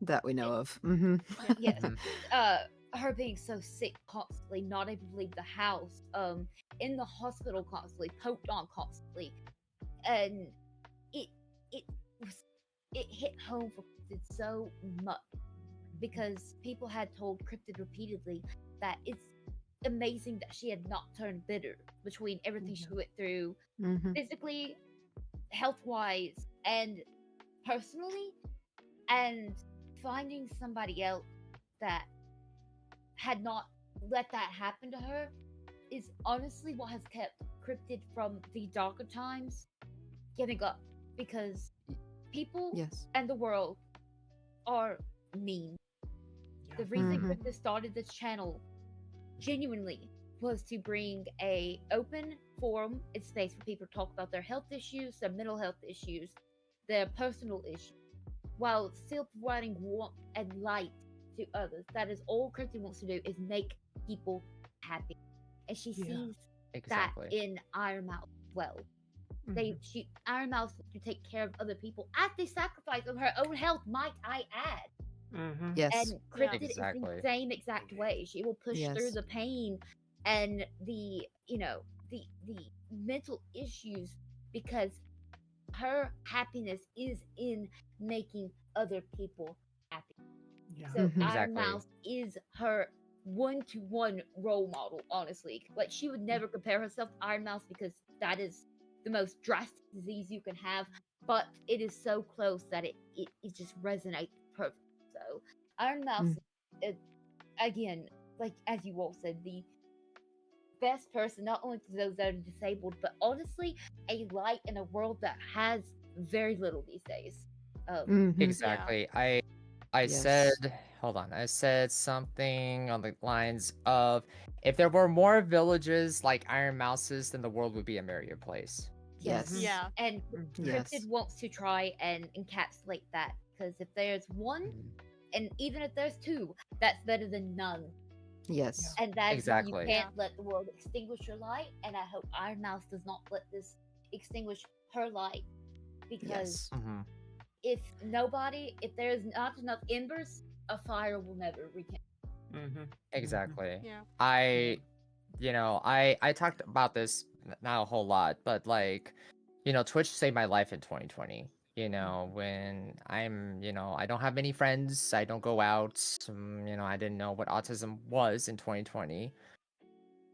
S5: That we know of. Mm-hmm.
S3: Yes,
S6: Mhm.
S3: her being so sick constantly, not able to leave the house, in the hospital constantly, poked on constantly, and it it was it hit home for Cryptid so much because people had told Cryptid repeatedly that it's amazing that she had not turned bitter between everything she went through,
S5: Mm-hmm.
S3: physically, health wise, and personally, and finding somebody else that had not let that happen to her is honestly what has kept Cryptid from the darker times giving up, because people
S5: Yes.
S3: and the world are mean. The reason
S5: Mhm.
S3: Cryptid started this channel genuinely was to bring a open forum and space for people to talk about their health issues, their mental health issues, their personal issues, while still providing warmth and light to others. That is all Cryptid wants to do, is make people happy. And she
S4: Yeah.
S3: sees
S6: Exactly.
S3: that in Iron Mouse as well.
S4: Mhm.
S3: Iron Mouse wants to take care of other people at the sacrifice of her own health, might I add.
S4: Mhm.
S5: Yes.
S3: And Cryptid
S6: Exactly.
S3: is the same exact way. She will push through
S5: Yes.
S3: the pain and the mental issues because her happiness is in making other people happy.
S4: Yeah.
S3: So
S5: Mhm.
S3: Iron
S6: Exactly.
S3: Mouse is her one-to-one role model, honestly. Like, she would never compare herself to Iron Mouse because that is the most drastic disease you can have, but it is so close that it just resonates perfect. So Iron Mouse, again, like as you all said, the best person, not only to those that are disabled, but honestly, a light in a world that has very little these days.
S5: Mhm.
S6: Exactly. I
S5: Yes.
S6: said, hold on. I said something on the lines of, if there were more villages like Iron Mouses, then the world would be a merrier place.
S5: Yes.
S2: Yeah.
S3: And
S5: Yes.
S3: Cryptid wants to try and encapsulate that, because if there's one, and even if there's two, that's better than none.
S5: Yes.
S3: And that
S6: Exactly.
S3: you can't let the world extinguish your light, and I hope Iron Mouse does not let this extinguish her light, because
S5: Yes.
S3: if there's not enough embers, a fire will never rekindle.
S6: Exactly.
S2: Yeah.
S6: I talked about this not a whole lot, but like, Twitch saved my life in 2020. When I don't have many friends, I don't go out. I didn't know what autism was in 2020.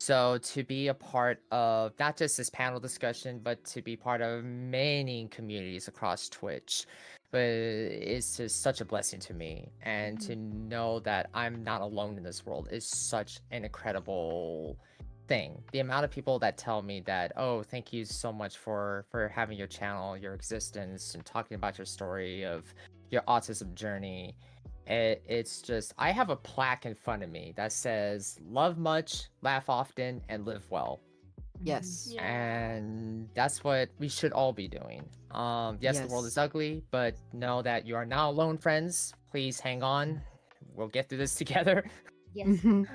S6: So to be a part of not just this panel discussion, but to be part of many communities across Twitch, but it's just such a blessing to me. And to know that I'm not alone in this world is such an incredible thing. The amount of people that tell me that, oh, thank you so much for having your channel, your existence, and talking about your story of your autism journey. It's just, I have a plaque in front of me that says love much, laugh often, and live well.
S5: Yes.
S2: Yeah.
S6: And that's what we should all be doing. Yes, the world
S5: Yes.
S6: is ugly, but know that you are not alone, friends. Please hang on. We'll get through this together.
S3: Yes.
S5: Mhm.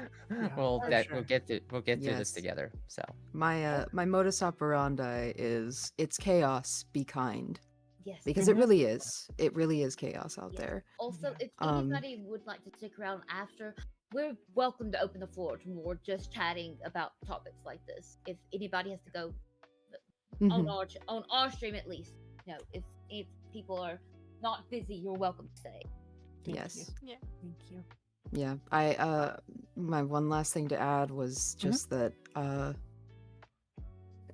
S6: We'll
S4: for
S6: get
S4: sure.
S6: through this
S5: Yes.
S6: together. So
S5: My modus operandi is it's chaos, be kind.
S3: Yes.
S5: Because it really is. It really is chaos out
S3: Yes.
S5: there.
S3: Also,
S4: Yeah.
S3: if anybody would like to stick around after, we're welcome to open the floor to more just chatting about topics like this. If anybody has to go on
S5: Mhm.
S3: on our stream, at least, if people are not busy, you're welcome to stay.
S4: Thank
S5: Yes.
S4: you.
S2: Yeah.
S4: Thank you.
S5: Yeah. My one last thing to add was just that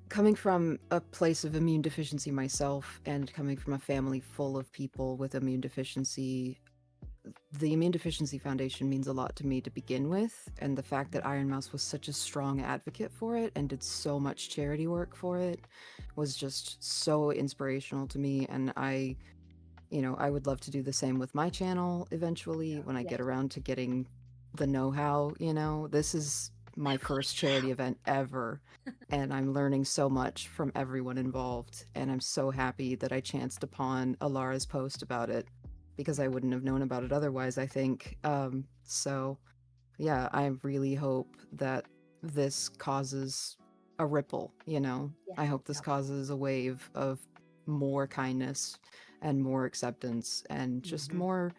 S5: coming from a place of immune deficiency myself and coming from a family full of people with immune deficiency, the Immune Deficiency Foundation means a lot to me to begin with, and the fact that Iron Mouse was such a strong advocate for it and did so much charity work for it was just so inspirational to me. And I would love to do the same with my channel eventually when I get around to getting the know-how. This is my first charity event ever, and I'm learning so much from everyone involved, and I'm so happy that I chanced upon Alara's post about it, because I wouldn't have known about it otherwise, I think. So yeah, I really hope that this causes a ripple. I hope this causes a wave of more kindness and more acceptance and just more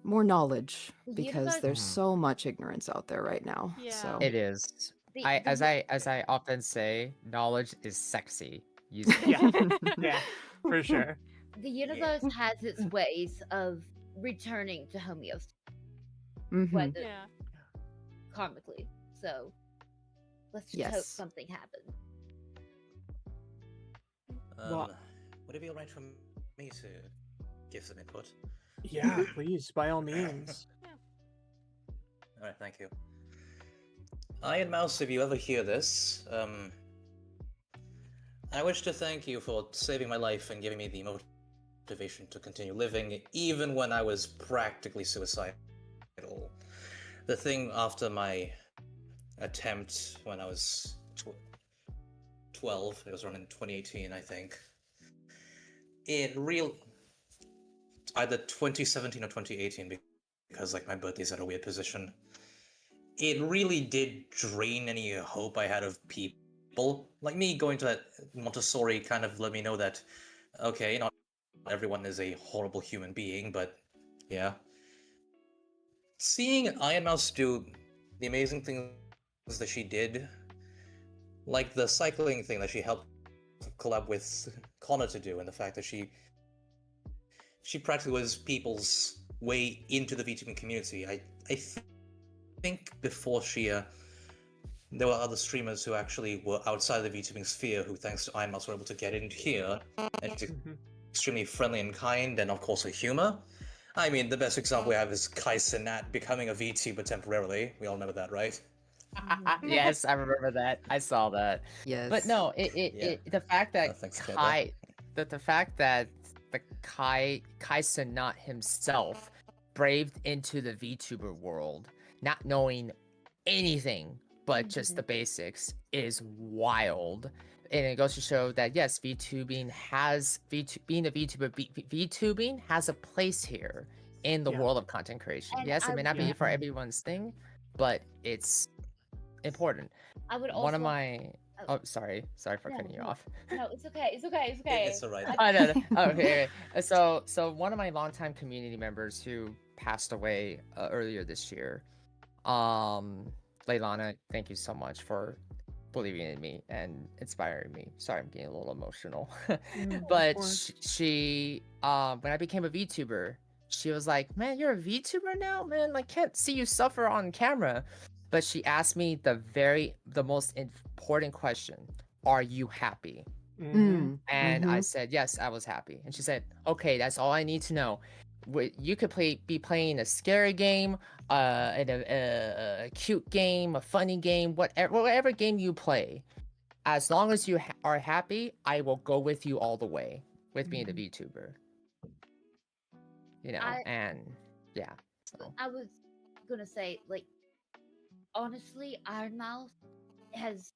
S5: knowledge,
S3: The
S5: because
S3: universe,
S5: there's so much ignorance out there right now.
S2: Yeah.
S5: So
S6: it is.
S3: the,
S6: As
S3: the,
S6: I often say, knowledge is sexy. Use it.
S4: Yeah. Yeah. For sure.
S3: the universe has its ways of returning to homeostasis,
S5: mhm.
S3: whether
S2: Yeah.
S3: karmically. So let's just hope
S5: Yes.
S3: something happens.
S4: Well-
S1: Would it be alright for me to give some input?
S4: Yeah, please, by all means.
S1: Alright, thank you. Iron Mouse, if you ever hear this, I wish to thank you for saving my life and giving me the motivation to continue living, even when I was practically suicidal. The thing after my attempt when I was 12, it was around in 2018, I think. Either 2017 or 2018, because like my birthday's at a weird position. It really did drain any hope I had of people. Like me going to that Montessori kind of let me know that, okay, not everyone is a horrible human being, but yeah. Seeing Iron Mouse do the amazing things that she did, like the cycling thing that she helped collab with Connor to do, and the fact that she practically was people's way into the VTubing community. I think before she, there were other streamers who actually were outside the VTubing sphere who, thanks to Iron Mouse, were able to get in here, and she's extremely friendly and kind, and of course her humor. I mean, the best example we have is Kai Cenat becoming a VTuber temporarily. We all know that, right?
S6: Yes, I remember that. I saw that.
S5: Yes.
S6: But no, the fact that
S1: Thanks,
S6: Kai, the fact that the Kai Cenat himself braved into the VTuber world, not knowing anything but just the basics, is wild. and it goes to show that yes, VTubing has being a VTuber, VTubing has a place here in the
S4: Yeah.
S6: world of content creation.
S3: And
S6: Yes, it may not
S4: Yeah.
S6: be for everyone's thing, but it's important.
S3: I would also
S6: One of my
S3: Oh.
S6: sorry for
S3: No,
S6: cutting you
S3: no.
S6: off.
S3: No, it's okay. It's okay. It's okay.
S1: It's alright.
S6: Oh, no, no. Okay. So one of my longtime community members who passed away earlier this year, Leilana, thank you so much for believing in me and inspiring me. Sorry, I'm getting a little emotional. But she when I became a VTuber, she was like, "Man, you're a VTuber now, man. I can't see you suffer on camera." But she asked me the most important question: Are you happy?
S4: Mhm.
S6: And I said, yes, I was happy. And she said, okay, that's all I need to know. You could be playing a scary game, a cute game, a funny game, whatever game you play. As long as you are happy, I will go with you all the way with being a VTuber. You know,
S3: I-
S6: and yeah. So.
S3: I was gonna say, like, honestly, Iron Mouse has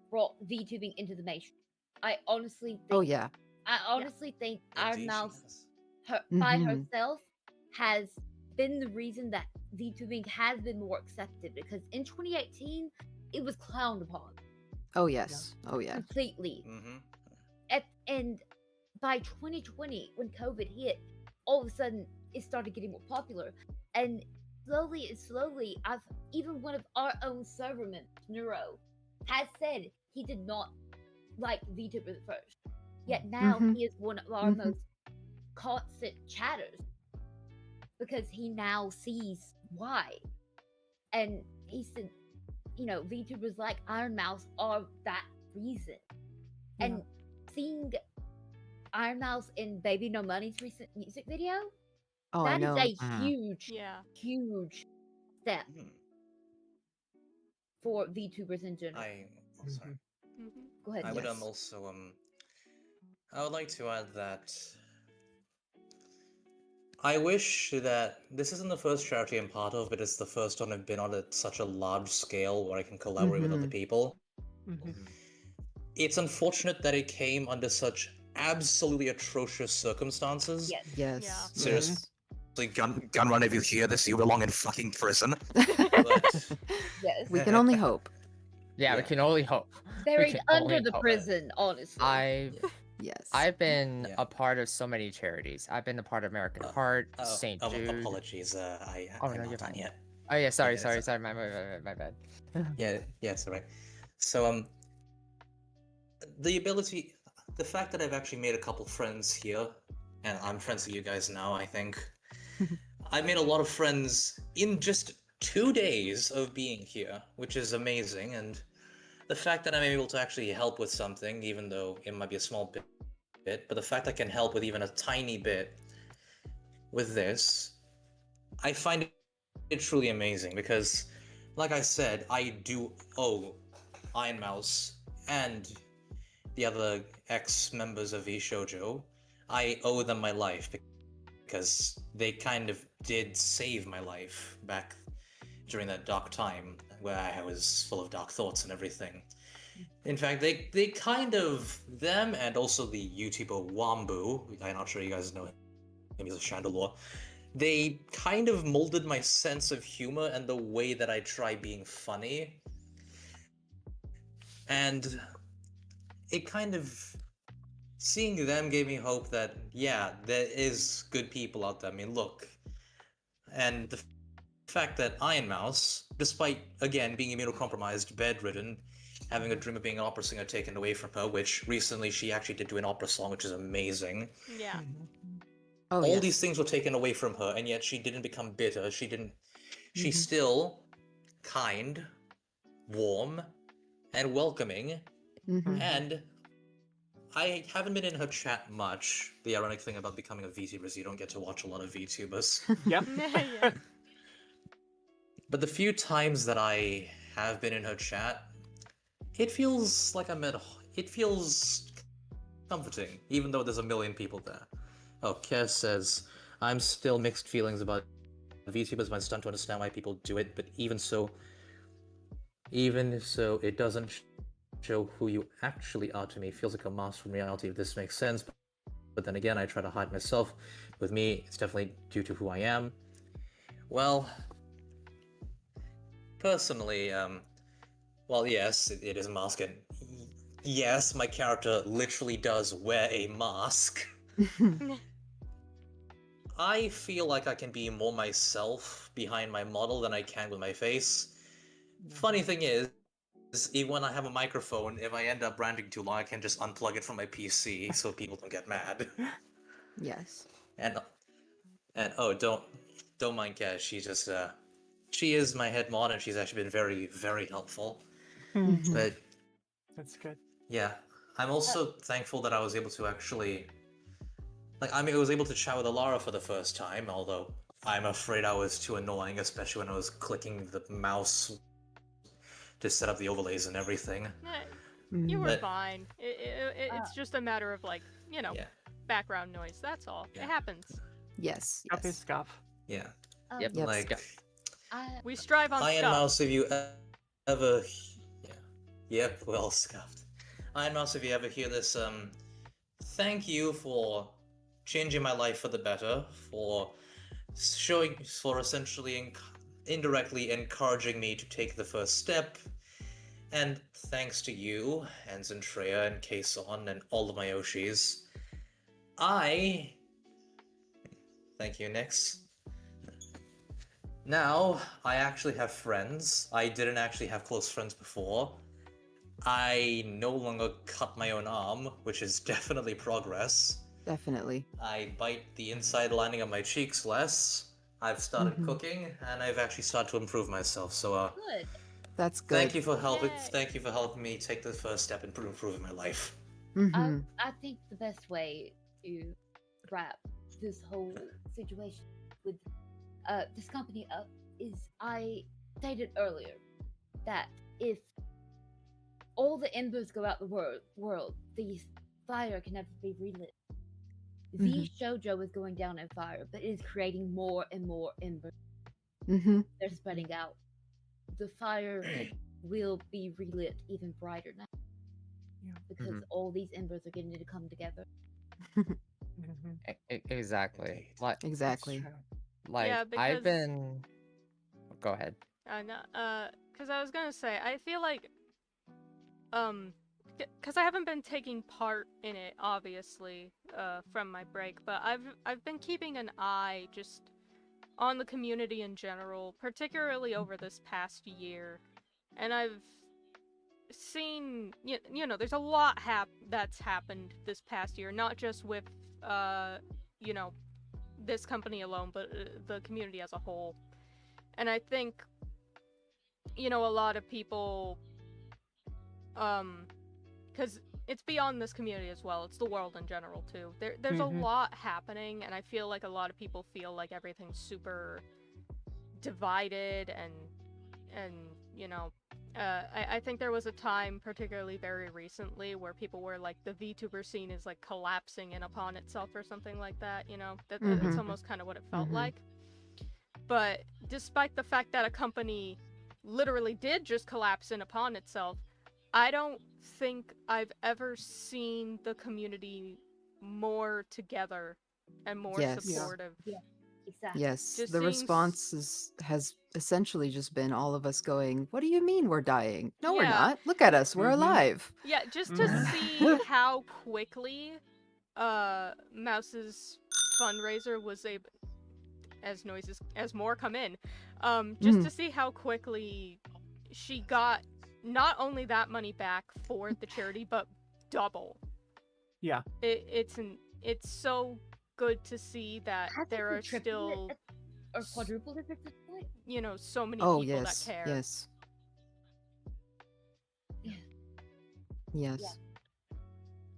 S3: brought VTubing into the mainstream. I honestly think.
S5: Oh yeah.
S3: I honestly think Iron
S1: Indeed, she
S3: Mouse
S1: has.
S3: by
S5: Mhm.
S3: herself has been the reason that VTubing has been more accepted, because in 2018 it was clowned upon
S5: Oh yes. Oh yeah.
S3: completely.
S1: Mm-hmm.
S3: And by 2020, when COVID hit, all of a sudden it started getting more popular. And slowly and slowly, even one of our own server members, Neuro, has said he did not like VTuber at first. Yet now
S5: Mhm.
S3: he is one of our
S5: Mhm.
S3: most constant chatters, because he now sees why. And he said, VTubers like Iron Mouse are that reason. And seeing Iron Mouse in Baby No Money's recent music video,
S5: Oh, I
S3: that is
S5: know.
S3: a huge,
S2: Yeah.
S3: huge step
S1: Hmm.
S3: for VTubers in general.
S1: Oh, sorry.
S2: hmm
S3: Go ahead.
S1: I would
S5: Yes.
S1: also I would like to add that I wish that this isn't the first charity I'm part of, but it's the first one I've been on at such a large scale where I can collaborate with other
S5: Mhm.
S1: people.
S4: Mhm.
S1: It's unfortunate that it came under such absolutely atrocious circumstances.
S3: Yes.
S5: Yes.
S2: Yeah.
S1: Seriously,
S5: Yes.
S1: gun run, if you hear this, you belong in fucking prison. But
S3: Yes.
S5: We can only hope.
S6: Yeah, we
S1: Yeah.
S6: can only hope.
S3: Buried
S6: can
S3: under
S6: only
S3: the
S6: hope.
S3: prison, honestly.
S5: Yes.
S6: I've been
S1: Yeah.
S6: a part of so many charities. I've been a part of American Heart, St. Jude.
S1: apologies. I'm
S6: Oh, no,
S1: not
S6: you're
S1: done
S6: fine.
S1: yet.
S6: Oh yeah, sorry,
S1: Yeah, it's-
S6: my bad.
S1: Yeah, it's alright. So the fact that I've actually made a couple friends here, and I'm friends with you guys now, I think. I've made a lot of friends in just 2 days of being here, which is amazing, and the fact that I'm able to actually help with something, even though it might be a small bit, but the fact I can help with even a tiny bit with this, I find it truly amazing because, like I said, I do owe Iron Mouse and the other ex-members of VShojo, I owe them my life because they kind of did save my life back during that dark time where I was full of dark thoughts and everything. In fact, they kind of, them and also the YouTuber Wambu, I'm not sure you guys know him, he's a Chandelure, they kind of molded my sense of humor and the way that I try being funny. And it kind of, seeing them gave me hope that, yeah, there is good people out there. I mean, look, and the fact that Iron Mouse, despite, again, being immunocompromised, bedridden, having a dream of being an opera singer taken away from her, which recently she actually did do an opera song, which is amazing.
S2: Yeah.
S5: Oh,
S1: All
S5: yes.
S1: these things were taken away from her, and yet she didn't become bitter. She's
S5: Mhm.
S1: still kind, warm, and welcoming.
S5: Mhm.
S1: And I haven't been in her chat much. The ironic thing about becoming a VTuber is you don't get to watch a lot of VTubers.
S4: Yep.
S2: yeah.
S1: But the few times that I have been in her chat, it feels like it feels comforting, even though there's a million people there. Oh, Kes says, I'm still mixed feelings about VTubers, but I'm starting to understand why people do it, but even so, it doesn't show who you actually are to me feels like a mask from reality, if this makes sense. But then again, I try to hide myself. With me, it's definitely due to who I am. Well, personally, well, yes, it is a mask, and yes, my character literally does wear a mask. I feel like I can be more myself behind my model than I can with my face. Funny thing is, even when I have a microphone, if I end up ranting too long, I can just unplug it from my PC so people don't get mad.
S5: Yes.
S1: And oh, don't mind Cash. She is my head mod, and she's actually been very, very helpful.
S5: Mhm.
S1: But
S4: That's good.
S1: yeah, I'm also thankful that I was able to actually, like, I was able to chat with Alara for the first time, although I'm afraid I was too annoying, especially when I was clicking the mouse to set up the overlays and everything.
S2: You were
S1: But-
S2: fine. It's just a matter of, like,
S1: Yeah,
S2: background noise. That's all.
S1: Yeah.
S2: It happens.
S5: Yes.
S4: Scuff is
S5: Yes.
S4: scuff.
S1: yeah.
S6: Yep.
S5: Yep.
S1: Like,
S2: We strive on
S1: Iron
S2: stuff.
S1: Mouse, if you ever, yeah, yep, well scuffed. Iron Mouse, if you ever hear this, thank you for changing my life for the better, for essentially indirectly encouraging me to take the first step, and thanks to you, and Zentreya, and Kason, and all of my Yoshis, thank you, Nyx. Now, I actually have friends. I didn't actually have close friends before. I no longer cut my own arm, which is definitely progress.
S5: Definitely.
S1: I bite the inside lining of my cheeks less. I've started
S5: Mhm.
S1: cooking, and I've actually started to improve myself. So,
S3: Good.
S5: That's good.
S1: thank you for helping.
S2: Yay.
S1: Thank you for helping me take the first step in improving my life.
S5: Mhm.
S3: I think the best way to wrap this whole situation with this company up is I stated earlier that if all the embers go out the world, the fire can never be relit. The shoujo is going down in fire, but it is creating more and more embers.
S5: Mhm.
S3: They're spreading out. The fire will be relit even brighter now.
S4: Yeah.
S3: Because
S6: Mhm.
S3: all these embers are getting to come together.
S6: Exactly.
S1: Indeed.
S6: Like,
S5: Exactly.
S6: I've
S2: because-
S6: been. Go ahead.
S2: Because I was gonna say, I feel like, because I haven't been taking part in it, obviously, from my break, but I've been keeping an eye just on the community in general, particularly over this past year, and I've seen, there's a lot that's happened this past year, not just with, this company alone, but the community as a whole. And I think, a lot of people, because it's beyond this community as well, it's the world in general too. There's a lot happening, and I feel like a lot of people feel like everything's super divided, and I think there was a time, particularly very recently, where people were like, the VTuber scene is like collapsing in upon itself or something like that, that's
S5: Mhm.
S2: almost kind of what it felt
S5: Mhm.
S2: like. But despite the fact that a company literally did just collapse in upon itself, I don't think I've ever seen the community more together and more
S5: Yes. Yeah.
S2: supportive.
S3: Exactly.
S5: Yes.
S2: Just
S5: The
S2: seeing
S5: response has essentially just been all of us going, "What do you mean we're dying? No, we're
S2: Yeah.
S5: not. Look at us. We're
S4: Mhm.
S5: alive."
S2: Yeah, just to see how quickly Mouse's fundraiser was able, as more come in, just to see how quickly she got not only that money back for the charity, but double.
S4: Yeah.
S2: It's so good to see that
S3: Hasn't
S2: there
S3: he
S2: are
S3: tripled
S2: still,
S3: it or quadrupled it at this point?
S2: so many
S5: Oh,
S2: people
S5: yes.
S2: that care.
S5: Yes.
S3: Yeah.
S5: Yes.
S3: Yeah.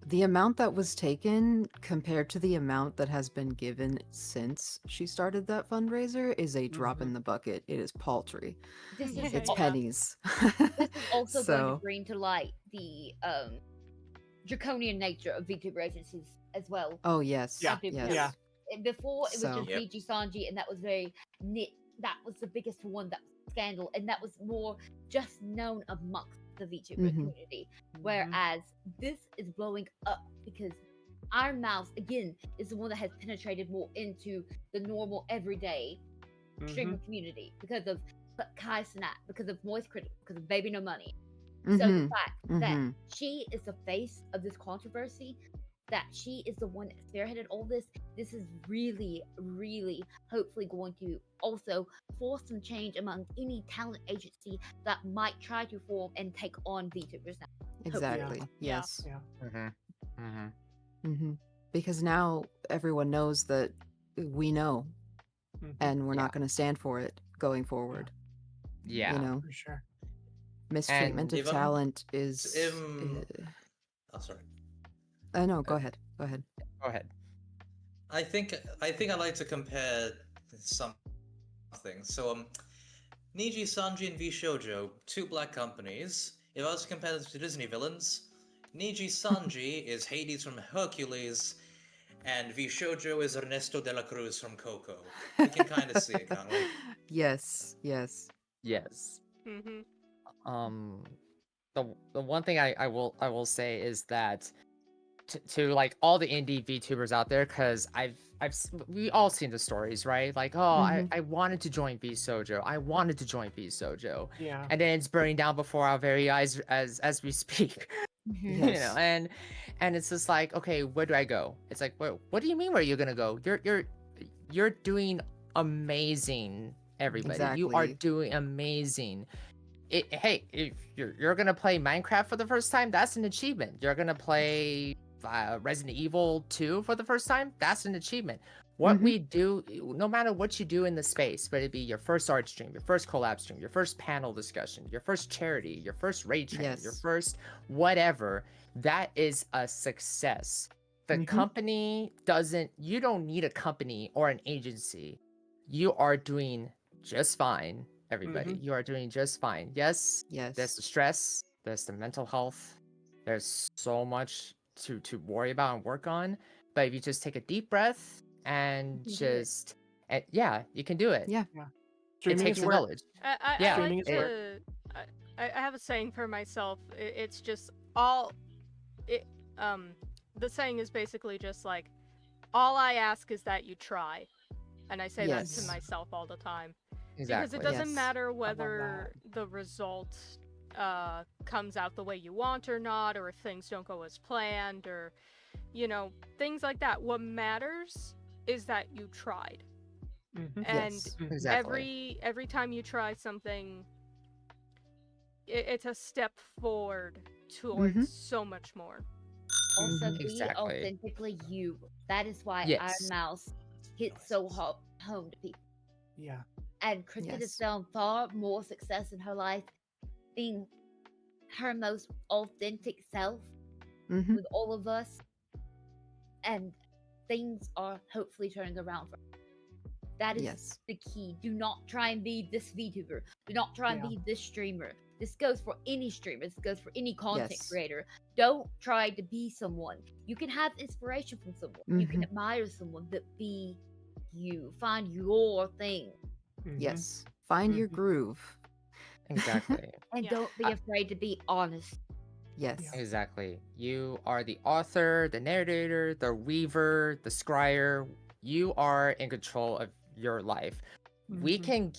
S5: The amount that was taken compared to the amount that has been given since she started that fundraiser is a drop in the bucket. It is paltry.
S3: This is
S5: It's
S2: Yeah.
S5: pennies.
S3: this is also going to
S5: So,
S3: bring to light the draconian nature of VTuber agencies as well.
S5: oh yes.
S4: Yeah.
S5: Yes.
S4: Yeah.
S3: Before it was
S5: So-
S3: just
S1: Yep.
S3: VG Sanji, and that was very nit. That was the biggest one, that was scandal, and that was more just known amongst the VTuber
S5: Mhm.
S3: community. Whereas this is blowing up because Iron Mouse, again, is the one that has penetrated more into the normal, everyday streamer community because of Kai Snap, because of Moist Critical, because of Baby No Money. So the
S5: Mhm.
S3: fact that
S5: Mhm.
S3: she is the face of this controversy, that she is the one that spearheaded all this is really, really hopefully going to also force some change among any talent agency that might try to form and take on VTubers now.
S5: Exactly.
S2: Yeah.
S5: Yes.
S6: Mm-hmm.
S5: Because now everyone knows that we know, and we're
S6: Yeah.
S5: not going to stand for it going forward.
S6: Yeah.
S5: You know,
S4: For sure.
S5: mistreatment
S6: And
S5: of
S1: If I'm-
S5: talent is.
S1: Oh, sorry.
S5: No, go ahead. Go ahead.
S6: go ahead.
S1: I think I'd like to compare something. So Niji, Sanji, and V Shoujo, two black companies. If I was to compare them to Disney villains, Niji Sanji is Hades from Hercules, and V Shoujo is Ernesto de la Cruz from Coco. We can kind of see it, can't we?
S5: Yes. Yes.
S6: Yes.
S2: Mm-hmm.
S6: The one thing I will say is that to like all the indie VTubers out there, because we all seen the stories, right? Like, oh, I wanted to join V Sojo, I wanted to join V Sojo,
S4: Yeah.
S6: and then it's burning down before our very eyes as we speak. You know,
S5: Yes.
S6: and it's just like, okay, where do I go? It's like, what do you mean where are you gonna go? You're doing amazing, everybody. You are
S5: Exactly.
S6: doing amazing. Hey, if you're gonna play Minecraft for the first time, that's an achievement. You're gonna play Resident Evil 2 for the first time, that's an achievement. What we do, no matter what you do in the space, whether it be your first art stream, your first collab stream, your first panel discussion, your first charity, your first raid train, your
S5: Yes.
S6: first whatever, that is a success. The company doesn't, you don't need a company or an agency. You are doing just fine, everybody. You are doing just fine. Yes, there's
S5: Yes.
S6: the stress, there's the mental health, there's so much to worry about and work on. But if you just take a deep breath and
S3: You can do it.
S6: just, and yeah, you can do it.
S5: Yeah.
S6: It
S4: Streaming
S6: takes
S4: is
S6: a
S4: work.
S6: village.
S2: I
S6: Yeah,
S4: Streaming
S2: like
S4: is work.
S2: to. I have a saying for myself. It's just all. It the saying is basically just like, all I ask is that you try, and I say that to
S5: Yes.
S2: myself all the time. Because
S6: exactly.
S2: it doesn't
S5: Yes.
S2: matter
S4: that.
S2: whether the result comes out the way you want or not, or if things don't go as planned, or things like that. What matters is that you tried, and
S5: Yes.
S6: Exactly.
S2: every time you try something, it's a step forward towards so much more.
S3: Also,
S5: Mhm.
S3: be
S6: Exactly.
S3: authentically you. That is why Iron
S6: Yes.
S3: Mouse hits so home to people.
S4: Yeah.
S3: And Kristen has
S5: Yes.
S3: found far more success in her life being her most authentic self
S5: Mhm.
S3: with all of us. And things are hopefully turning around for her. That is
S5: Yes.
S3: the key. Do not try and be this VTuber. Do not try and
S4: Yeah.
S3: be this streamer. This goes for any streamer. This goes for any content
S5: Yes.
S3: creator. Don't try to be someone. You can have inspiration from someone. You can admire someone, but be you. Find your thing.
S5: Yes. Find your groove.
S6: Exactly.
S3: And
S2: Yeah.
S3: don't be afraid to be honest.
S5: Yes.
S6: Exactly. You are the author, the narrator, the weaver, the scryer. You are in control of your life. We can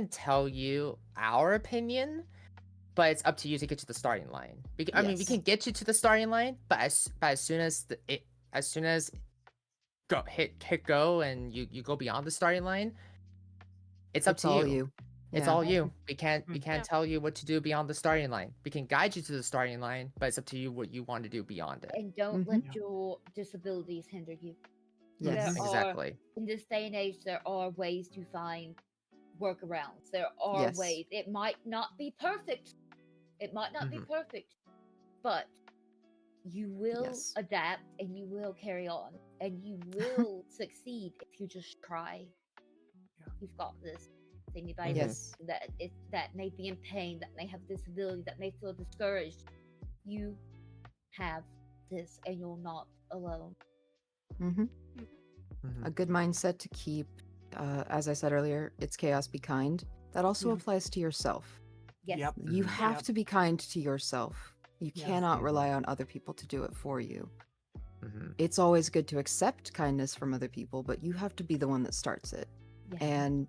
S6: tell you our opinion, but it's up to you to get to the starting line. I mean, we
S5: Yes.
S6: can get you to the starting line, but as soon as go hit go and you go beyond the starting line, it's up
S5: It's
S6: to
S5: all
S6: you.
S5: you.
S6: It's
S5: Yeah.
S6: all you. We can't
S2: Yeah.
S6: tell you what to do beyond the starting line. We can guide you to the starting line, but it's up to you what you want to do beyond it.
S3: And don't
S5: Mhm.
S3: let
S4: Yeah.
S3: your disabilities hinder you.
S5: Yes.
S3: There
S6: Exactly.
S3: in this day and age, there are ways to find workarounds. There are
S5: Yes.
S3: ways. It might not be perfect. It might not be
S6: Mhm.
S3: perfect, but you will
S5: Yes.
S3: adapt and you will carry on and you will succeed if you just try.
S4: Yeah.
S3: You've got this. To anybody
S5: Yes.
S3: that may be in pain, that may have disability, that may feel discouraged, you have this and you're not alone.
S5: Mhm.
S6: Mhm.
S5: A good mindset to keep. As I said earlier, it's chaos, be kind. That also
S4: Yeah.
S5: applies to yourself.
S3: Yes.
S4: Yep.
S5: You
S6: Mhm.
S5: have
S4: Yep.
S5: to be kind to yourself. You
S4: Yes.
S5: cannot rely on other people to do it for you.
S6: Mhm.
S5: It's always good to accept kindness from other people, but you have to be the one that starts it.
S3: Yeah.
S5: And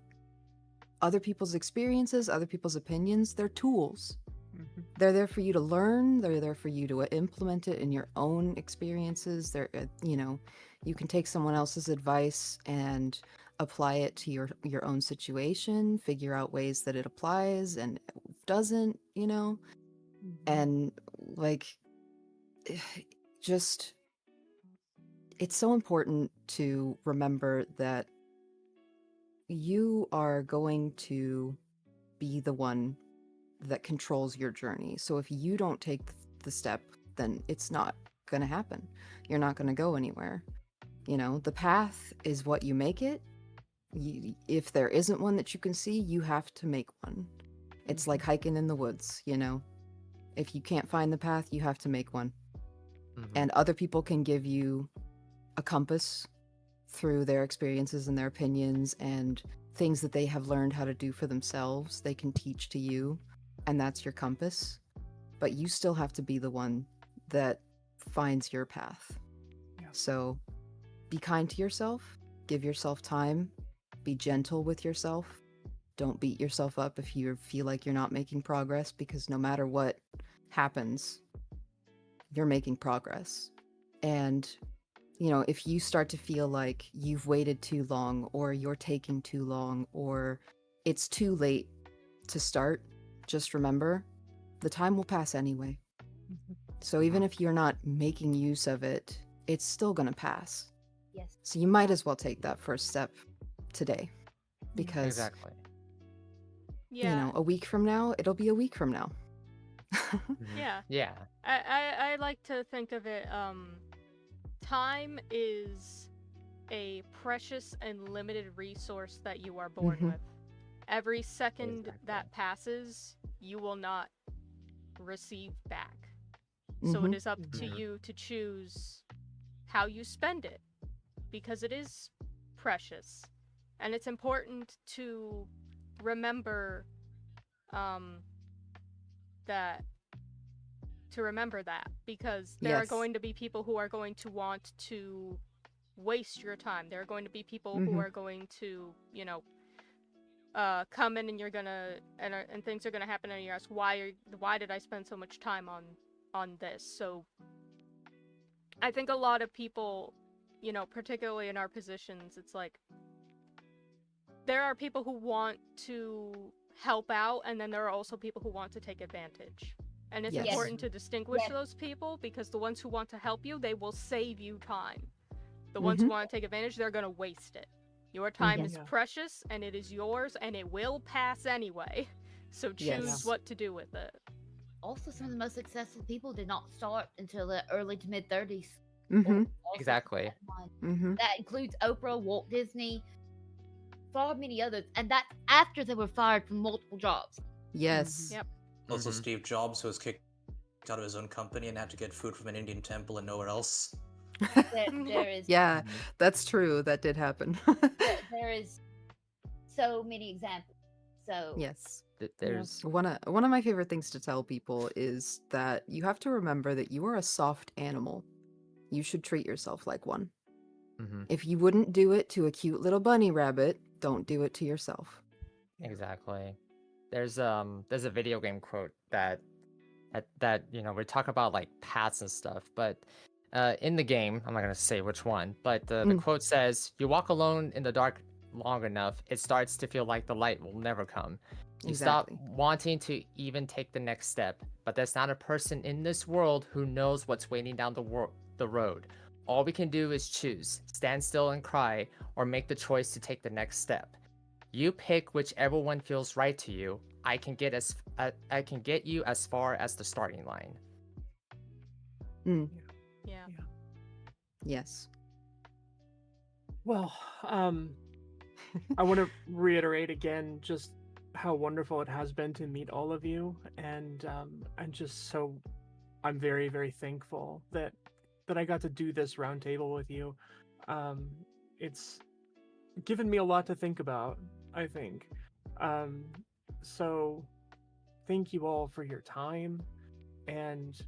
S5: other people's experiences, other people's opinions, they're tools.
S4: Mhm.
S5: They're there for you to learn, they're there for you to implement it in your own experiences. They're you can take someone else's advice and apply it to your own situation, figure out ways that it applies and doesn't, and like just it's so important to remember that you are going to be the one that controls your journey. So if you don't take the step, then it's not going to happen. You're not going to go anywhere. The path is what you make it. If there isn't one that you can see, you have to make one. It's like hiking in the woods, If you can't find the path, you have to make one.
S6: Mhm.
S5: And other people can give you a compass through their experiences and their opinions and things that they have learned how to do for themselves. They can teach to you, and that's your compass. But you still have to be the one that finds your path.
S4: Yeah.
S5: So be kind to yourself, give yourself time, be gentle with yourself. Don't beat yourself up if you feel like you're not making progress, because no matter what happens, you're making progress. And if you start to feel like you've waited too long, or you're taking too long, or it's too late to start, just remember the time will pass anyway. So even if you're not making use of it, it's still going to pass.
S3: Yes.
S5: So you might as well take that first step today, because
S6: Exactly.
S2: Yeah.
S5: a week from now, it'll be a week from now.
S6: Mhm.
S2: Yeah.
S6: Yeah.
S2: I like to think of it, time is a precious and limited resource that you are born
S5: Mhm.
S2: with. Every second
S6: Exactly.
S2: that passes, you will not receive back. So it
S5: Mhm.
S2: is up to
S6: Mhm.
S2: you to choose how you spend it, because it is precious. And it's important to remember um, that because there are
S5: Yes.
S2: going to be people who are going to want to waste your time. There are going to be people who
S5: Mhm.
S2: are going to, come in, and you're gonna and things are gonna happen, and you ask why did I spend so much time on this? So I think a lot of people, particularly in our positions, it's like there are people who want to help out, and then there are also people who want to take advantage. And it's
S5: Yes.
S2: important to distinguish
S3: Yes.
S2: those people, because the ones who want to help you, they will save you time. The ones who
S5: Mhm.
S2: want to take advantage, they're going to waste it. Your time
S5: Mhm.
S2: is
S4: Yeah.
S2: precious, and it is yours, and it will pass anyway. So choose
S5: Yes.
S2: what to do with it.
S3: Also, some of the most successful people did not start until the early to mid 30s.
S5: Mhm.
S6: Exactly.
S5: Mhm.
S3: That includes Oprah, Walt Disney, far many others, and that's after they were fired from multiple jobs.
S5: Yes.
S2: Yep.
S1: Also,
S6: Mhm.
S1: Steve Jobs, who was kicked out of his own company and had to get food from an Indian temple and nowhere else.
S3: There is
S5: Yeah,
S6: Mhm.
S5: that's true. That did happen.
S3: there is so many examples. So
S5: Yes.
S6: There's.
S5: One of my favorite things to tell people is that you have to remember that you are a soft animal. You should treat yourself like one.
S6: Mhm.
S5: If you wouldn't do it to a cute little bunny rabbit, don't do it to yourself.
S6: Exactly. There's a video game quote that we talk about like paths and stuff, but in the game, I'm not gonna say which one, but the
S5: Mm.
S6: quote says, "You walk alone in the dark long enough, it starts to feel like the light will never come. You stop
S5: Exactly.
S6: wanting to even take the next step, but there's not a person in this world who knows what's waiting down the road. All we can do is choose, stand still and cry, or make the choice to take the next step. You pick whichever one feels right to you. I can get you as far as the starting line."
S5: Mm.
S2: Yeah.
S5: Yes.
S4: Well, I want to reiterate again just how wonderful it has been to meet all of you, and I'm very, very thankful that I got to do this roundtable with you. It's given me a lot to think about, I think. Um, so thank you all for your time, and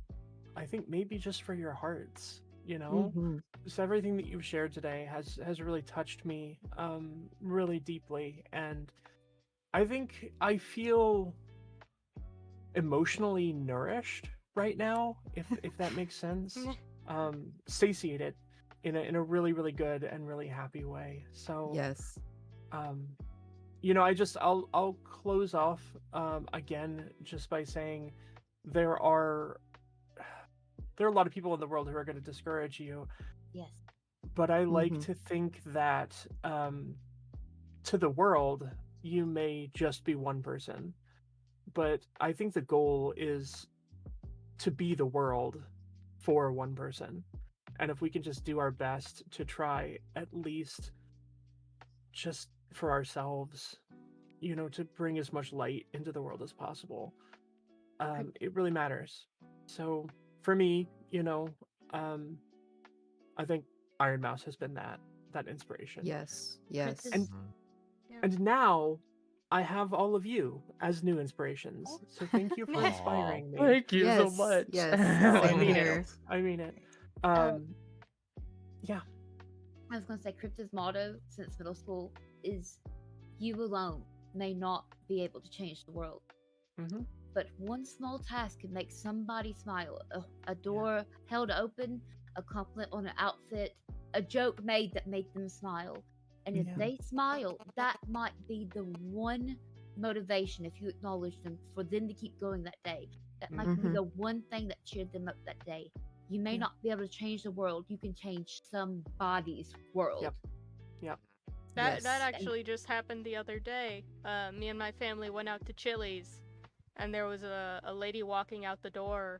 S4: I think maybe just for your hearts.
S5: Mhm.
S4: Just everything that you've shared today has really touched me really deeply, and I think I feel emotionally nourished right now, if that makes sense. Satiated in a really, really good and really happy way. So
S5: Yes.
S4: I'll close off again just by saying there are a lot of people in the world who are going to discourage you,
S3: Yes.
S4: but I like
S5: Mhm.
S4: to think that to the world you may just be one person, but I think the goal is to be the world for one person. And if we can just do our best to try, at least just for ourselves, to bring as much light into the world as possible, it really matters. So for me, I think Iron Mouse has been that inspiration.
S5: Yes. Yes.
S3: Princess-
S4: And now I have all of you as new inspirations. So thank you for
S6: Aw,
S4: inspiring me.
S6: thank you so
S5: Yes,
S6: much.
S5: yes.
S1: Oh,
S5: Same
S1: I mean
S5: here.
S1: it.
S4: I mean it. Yeah.
S3: I was going to say Crypto's motto since middle school is you alone may not be able to change the world,
S4: Mm-hmm.
S3: but one small task can make somebody smile. A door held open, a compliment on an outfit, a joke made that made them smile. And if
S4: Yeah.
S3: they smile, that might be the one motivation, if you acknowledge them, for them to keep going that day. That might be
S5: Mhm.
S3: the one thing that cheered them up that day. You may
S4: Yeah.
S3: not be able to change the world, you can change somebody's world.
S4: Yep.
S2: That
S5: Yes.
S2: actually just happened the other day. Me and my family went out to Chili's, and there was a lady walking out the door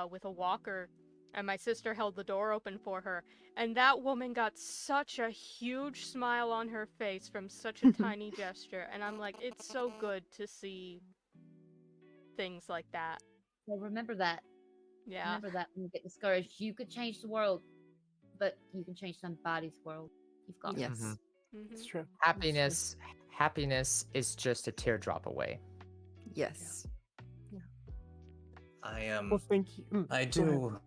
S2: with a walker, and my sister held the door open for her. And that woman got such a huge smile on her face from such a tiny gesture. And I'm like, it's so good to see things like that.
S3: So remember that.
S2: Yeah.
S3: Remember that when you get discouraged. You could change the world, but you can change somebody's world. You've got
S5: Yes.
S6: Mhm.
S4: It's
S2: Mhm.
S4: true.
S6: Happiness is just a teardrop away.
S5: Yes.
S1: I
S4: Well, thank you.
S1: I
S4: Go ahead.
S1: do.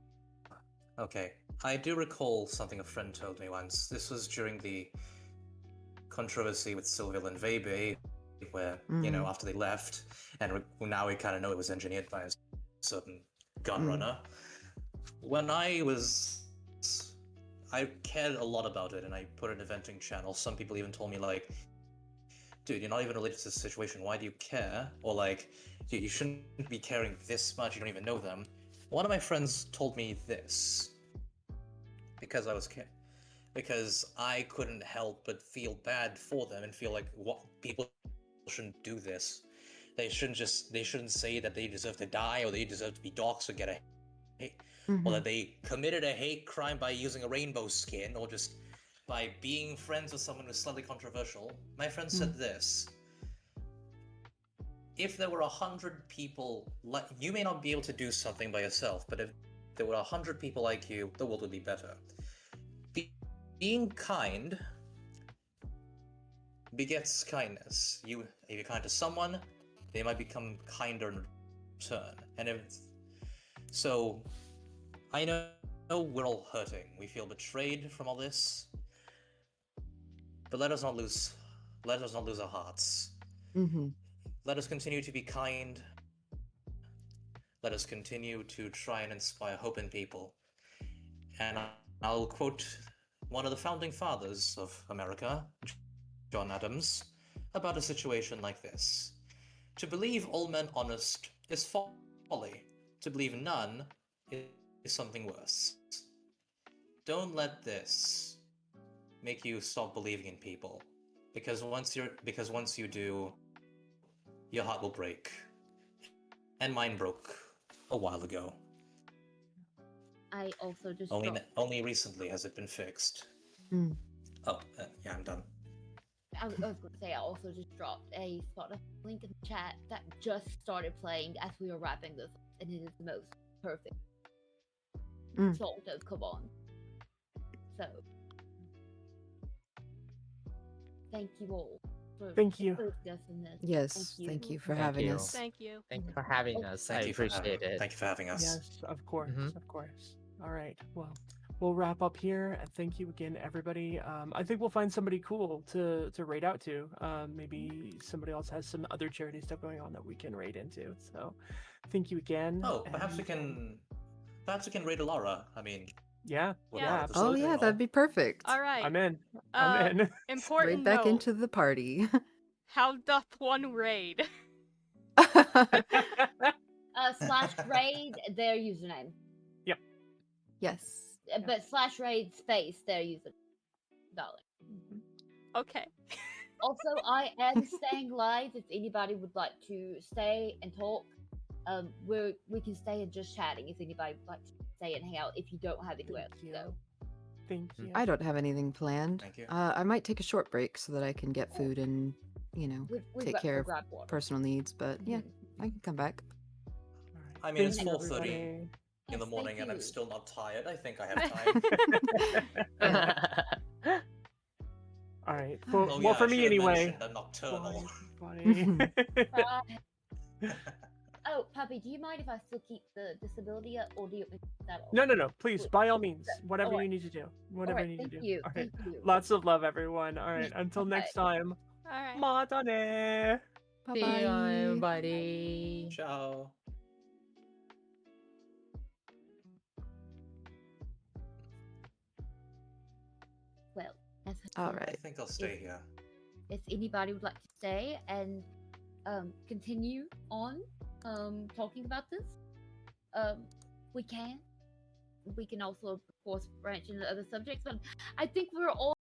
S1: Okay, I do recall something a friend told me once. This was during the controversy with Sylvia and Vebe, where after they left, and now we kind of know it was engineered by a certain gun runner. When I cared a lot about it, and I put an eventing channel. Some people even told me like, dude, you're not even related to this situation. Why do you care? Or like, dude, you shouldn't be caring this much. You don't even know them. One of my friends told me this because because I couldn't help but feel bad for them and feel like what people shouldn't do this. They shouldn't say that they deserve to die or they deserve to be doxxed or get a hate, or that they committed a hate crime by using a rainbow skin or just by being friends with someone who's slightly controversial. My friend said this: if there were 100 people like you, may not be able to do something by yourself, but if there were 100 people like you, the world would be better. Being kind begets kindness. If you're kind to someone, they might become kinder in return. So, I know we're all hurting. We feel betrayed from all this, but let us not lose our hearts. Let us continue to be kind. Let us continue to try and inspire hope in people. And I'll quote one of the founding fathers of America, John Adams, about a situation like this. To believe all men honest is folly. To believe none is something worse. Don't let this make you stop believing in people, because once you do, your heart will break. And mine broke a while ago.
S3: I also just
S1: Only recently has it been fixed. Oh, yeah, I'm done.
S3: I was going to say I also just dropped a Spotify link in the chat that just started playing as we were wrapping this, and it is the most perfect song to come on. So, thank you all
S4: Thank you.
S3: discussing this.
S5: Yes, thank you for
S6: Thank
S5: having
S6: you.
S5: us.
S2: Thank you.
S6: Thank you for having us.
S1: Thank
S6: I
S1: you for
S6: appreciate it.
S1: Thank you for having us.
S4: Yes, of course,
S6: Mhm.
S4: of course. All right, well, we'll wrap up here. Thank you again, everybody. I think we'll find somebody cool to raid out to. Maybe somebody else has some other charity stuff going on that we can raid into. So, thank you again.
S1: Oh, perhaps we
S4: and,
S1: can raid Alara. I mean,
S4: Yeah,
S1: with
S2: Yeah.
S1: Lara
S4: yeah,
S1: the
S5: Oh
S1: Soldier
S5: yeah,
S1: and
S5: that'd
S1: all.
S5: be perfect.
S2: All right.
S4: I'm in. I'm in.
S2: Important
S5: Right back
S2: note.
S5: into the party.
S2: How doth one raid?
S3: / raid their username.
S5: Yes.
S3: But / raid space their username. Darling.
S2: Okay.
S3: Also, I am staying live if anybody would like to stay and talk. We can stay and just chatting if anybody would like to stay and hang out if you don't have anywhere else
S4: Thank
S3: to
S4: you.
S3: go.
S4: Thank you.
S5: I don't have anything planned.
S1: Thank you.
S5: I might take a short break so that I can get food and, take care of
S3: grab water.
S5: personal needs, but yeah, I can come back.
S4: All right.
S1: I mean, it's
S4: Thank you,
S1: 4:30
S4: everybody.
S1: in the
S3: Yes,
S1: morning
S3: thank
S1: and I'm
S3: you.
S1: still not tired. I think I have time.
S4: All right.
S5: All
S4: For,
S5: right.
S1: Oh
S4: well,
S1: yeah,
S4: for
S1: I
S4: me
S1: should have
S4: anyway.
S1: mentioned I'm nocturnal.
S4: Bye.
S3: Oh, Puppy, do you mind if I still keep the disability up, or do you want me to keep that off?
S4: No. Please, by all means, whatever
S3: Alright.
S4: you need to do. Whatever
S3: Alright,
S4: you need to
S3: thank
S4: do.
S3: you.
S4: All right.
S3: Thank you.
S4: Lots of love, everyone. All right. Until next time.
S2: All right.
S4: Matane.
S5: Bye
S6: See
S5: bye.
S6: you, everybody.
S1: Ciao.
S3: Well, as I
S5: All
S3: said,
S1: I
S5: right.
S1: think I'll stay here.
S3: if anybody would like to stay and continue on talking about this, we can. We can also, of course, branch into other subjects, but I think we're all